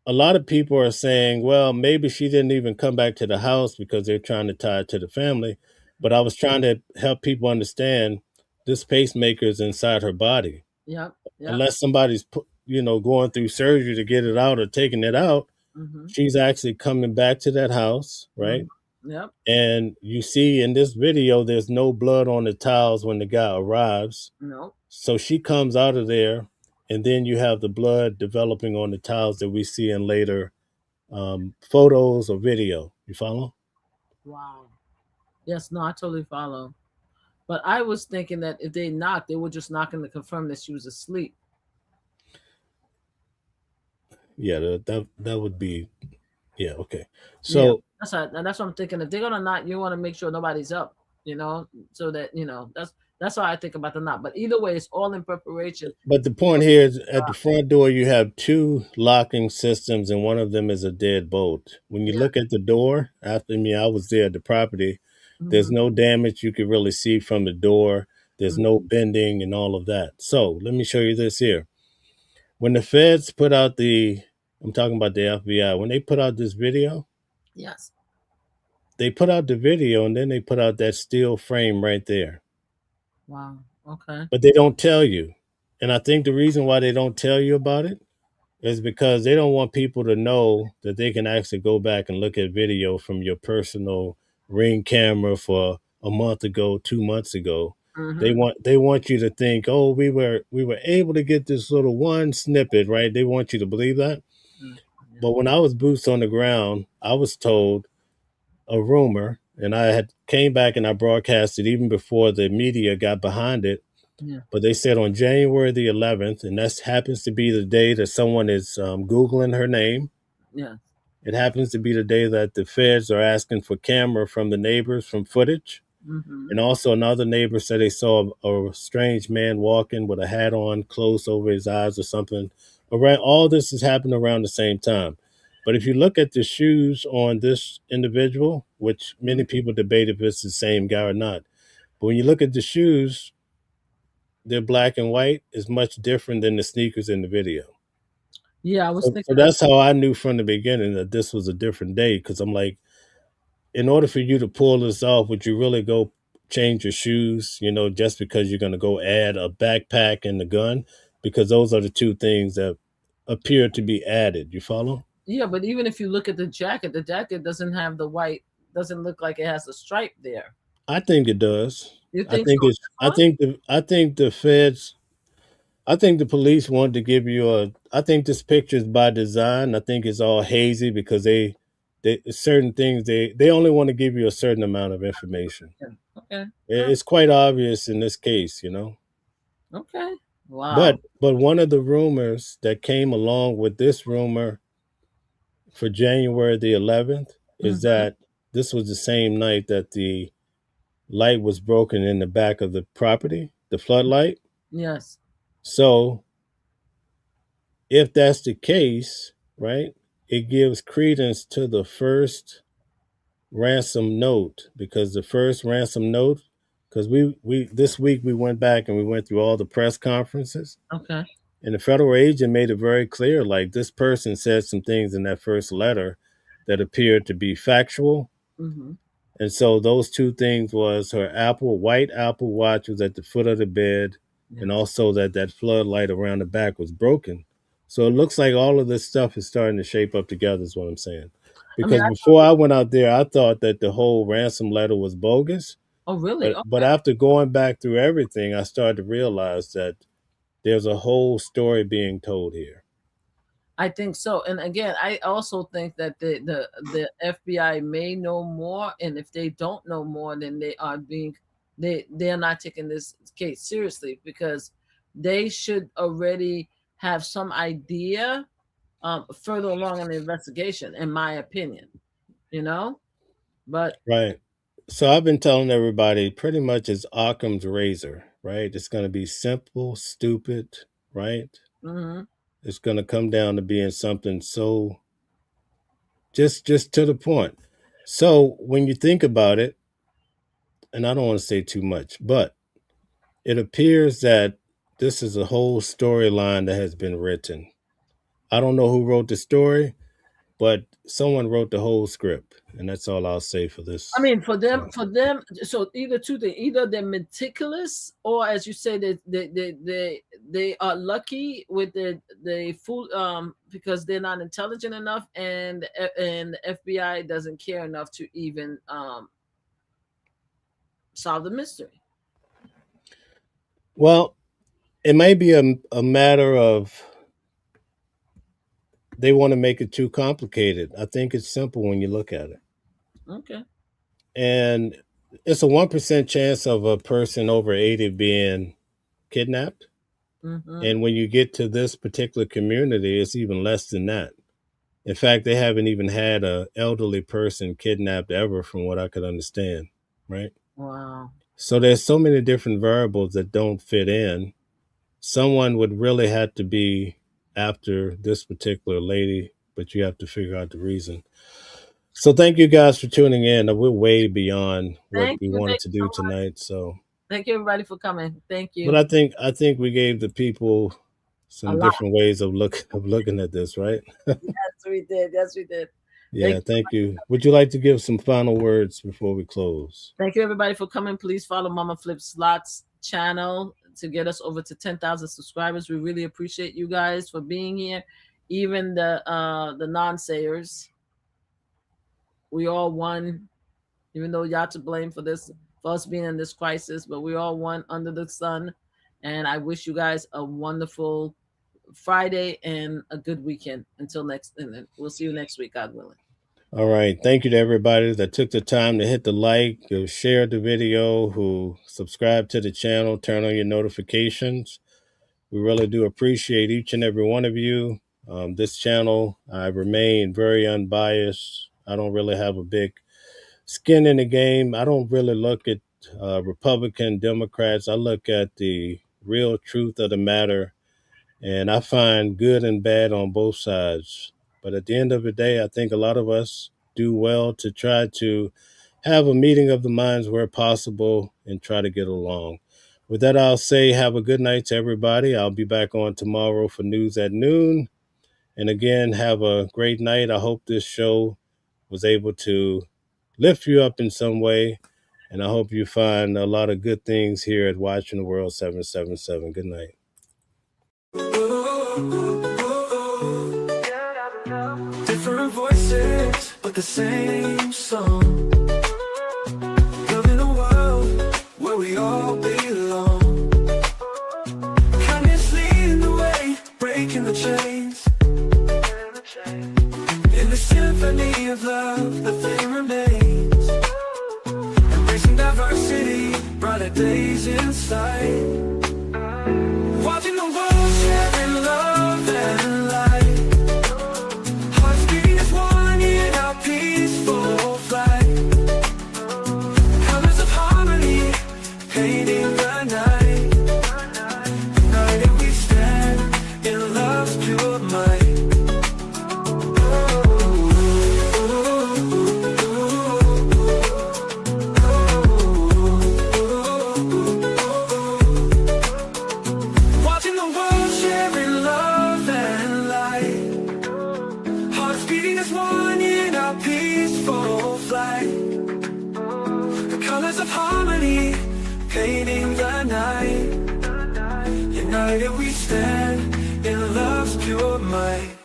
a lot of people are saying, well, maybe she didn't even come back to the house because they're trying to tie it to the family. But I was trying to help people understand this pacemaker is inside her body. Yep. Yep. Unless somebody's going through surgery to get it out or taking it out, Mm-hmm. she's actually coming back to that house, right? Mm-hmm. Yep. And you see in this video, there's no blood on the tiles when the guy arrives. No. So she comes out of there, and then you have the blood developing on the tiles that we see in later photos or video. You follow? Wow. Yes, no, I totally follow. But I was thinking that if they knocked, they were just knocking to confirm that she was asleep. Yeah, that would be, yeah, okay. So that's what I'm thinking. If they're gonna knock, you want to make sure nobody's up, so that that's how I think about the knock. But either way, it's all in preparation. But the point here is at the front door, you have two locking systems, and one of them is a deadbolt. When you look at the door, after me, I was there at the property. There's no damage you can really see from the door. There's no bending and all of that. So let me show you this here. When the feds put out I'm talking about the FBI, when they put out this video, Yes. they put out the video and then they put out that steel frame right there. Wow. Okay. But they don't tell you. And I think the reason why they don't tell you about it is because they don't want people to know that they can actually go back and look at video from your personal Ring camera for a month ago, 2 months ago. Mm-hmm. They want you to think, oh, we were able to get this little one snippet, right? They want you to believe that. Mm-hmm. But when I was boots on the ground, I was told a rumor, and I had came back and I broadcasted even before the media got behind it. Yeah. But they said on January the 11th, and that happens to be the day that someone is Googling her name. Yeah. It happens to be the day that the feds are asking for camera from the neighbors from footage. Mm-hmm. And also another neighbor said they saw a strange man walking with a hat on, close over his eyes or something. Around all this is happening around the same time. But if you look at the shoes on this individual, which many people debate if it's the same guy or not, but when you look at the shoes, they're black and white, is much different than the sneakers in the video. Yeah, I was thinking. So that's how I knew from the beginning that this was a different day, because I'm like, in order for you to pull this off, would you really go change your shoes, just because you're going to go add a backpack and the gun? Because those are the two things that appear to be added. You follow? Yeah, but even if you look at the jacket doesn't have the white, doesn't look like it has a stripe there. I think it does. You I think think so? it's. I think the feds. I think the police wanted to give you I think this picture is by design. I think it's all hazy because they certain things they only want to give you a certain amount of information. Yeah. Okay. It's quite obvious in this case, Okay. Wow. But one of the rumors that came along with this rumor for January the 11th is that this was the same night that the light was broken in the back of the property, the floodlight. Yes. So if that's the case, right, it gives credence to the first ransom note, because the first ransom note, because we this week we went back and we went through all the press conferences. Okay. And the federal agent made it very clear, like, this person said some things in that first letter that appeared to be factual. Mm-hmm. And so those two things was her white Apple Watch was at the foot of the bed, and also that floodlight around the back was broken. So it looks like all of this stuff is starting to shape up together, is what I'm saying. Because before I went out there, I thought that the whole ransom letter was bogus. Oh, really? But after going back through everything, I started to realize that there's a whole story being told here. I think so. And again, I also think that the FBI may know more, and if they don't know more, then they're not taking this case seriously, because they should already have some idea further along in the investigation, in my opinion. But right. So I've been telling everybody pretty much it's Occam's razor, right? It's going to be simple, stupid, right? Mm-hmm. It's going to come down to being something so just to the point. So when you think about it, and I don't want to say too much, but it appears that this is a whole storyline that has been written. I don't know who wrote the story, but someone wrote the whole script, and that's all I'll say for this. I mean, for them, so either two things: either they're meticulous, or as you say, they are lucky with the full because they're not intelligent enough, and the FBI doesn't care enough to even solve the mystery. Well, it may be a matter of they want to make it too complicated. I think it's simple when you look at it. Okay. And it's a 1% chance of a person over 80 being kidnapped. Mm-hmm. And when you get to this particular community, it's even less than that. In fact, they haven't even had an elderly person kidnapped ever, from what I could understand, right? Wow. So there's so many different variables that don't fit in. Someone would really have to be after this particular lady, but you have to figure out the reason. So thank you guys for tuning in. We're way beyond what we wanted to do tonight. So thank you everybody for coming. Thank you. but I think we gave the people some different ways of looking at this, right? Yes, we did. Yes, we did. Yeah, thank you. Would you like to give some final words before we close? Thank you everybody for coming. Please follow Mama Flip Slots channel to get us over to 10,000 subscribers. We really appreciate you guys for being here. Even the non-sayers. We all won, even though y'all to blame for this, for us being in this crisis, but we all won under the sun. And I wish you guys a wonderful Friday and a good weekend until next, and we'll see you next week, God willing. All right. Thank you to everybody that took the time to hit the like, who shared the video, who subscribed to the channel, turn on your notifications. We really do appreciate each and every one of you. This channel, I remain very unbiased. I don't really have a big skin in the game. I don't really look at Republican, Democrats. I look at the real truth of the matter, and I find good and bad on both sides. But at the end of the day, I think a lot of us do well to try to have a meeting of the minds where possible and try to get along. With that, I'll say have a good night to everybody. I'll be back on tomorrow for news at noon. And again, have a great night. I hope this show was able to lift you up in some way. And I hope you find a lot of good things here at Watching the World 777. Good night. Different voices, but the same song. Loving a world where we all belong. Kindness leading the way, breaking the chains. In the symphony of love, the theme remains. Embracing diversity, brighter days in sight. Watching the world sharing love and light. Hearts beating as one in our peaceful flight. Colors of harmony, painting the night. United we stand in love's pure might. Watching the world sharing love and light. Hearts beating as one in our peaceful flight. The colors of harmony, painting the night. United we stand in love's pure might.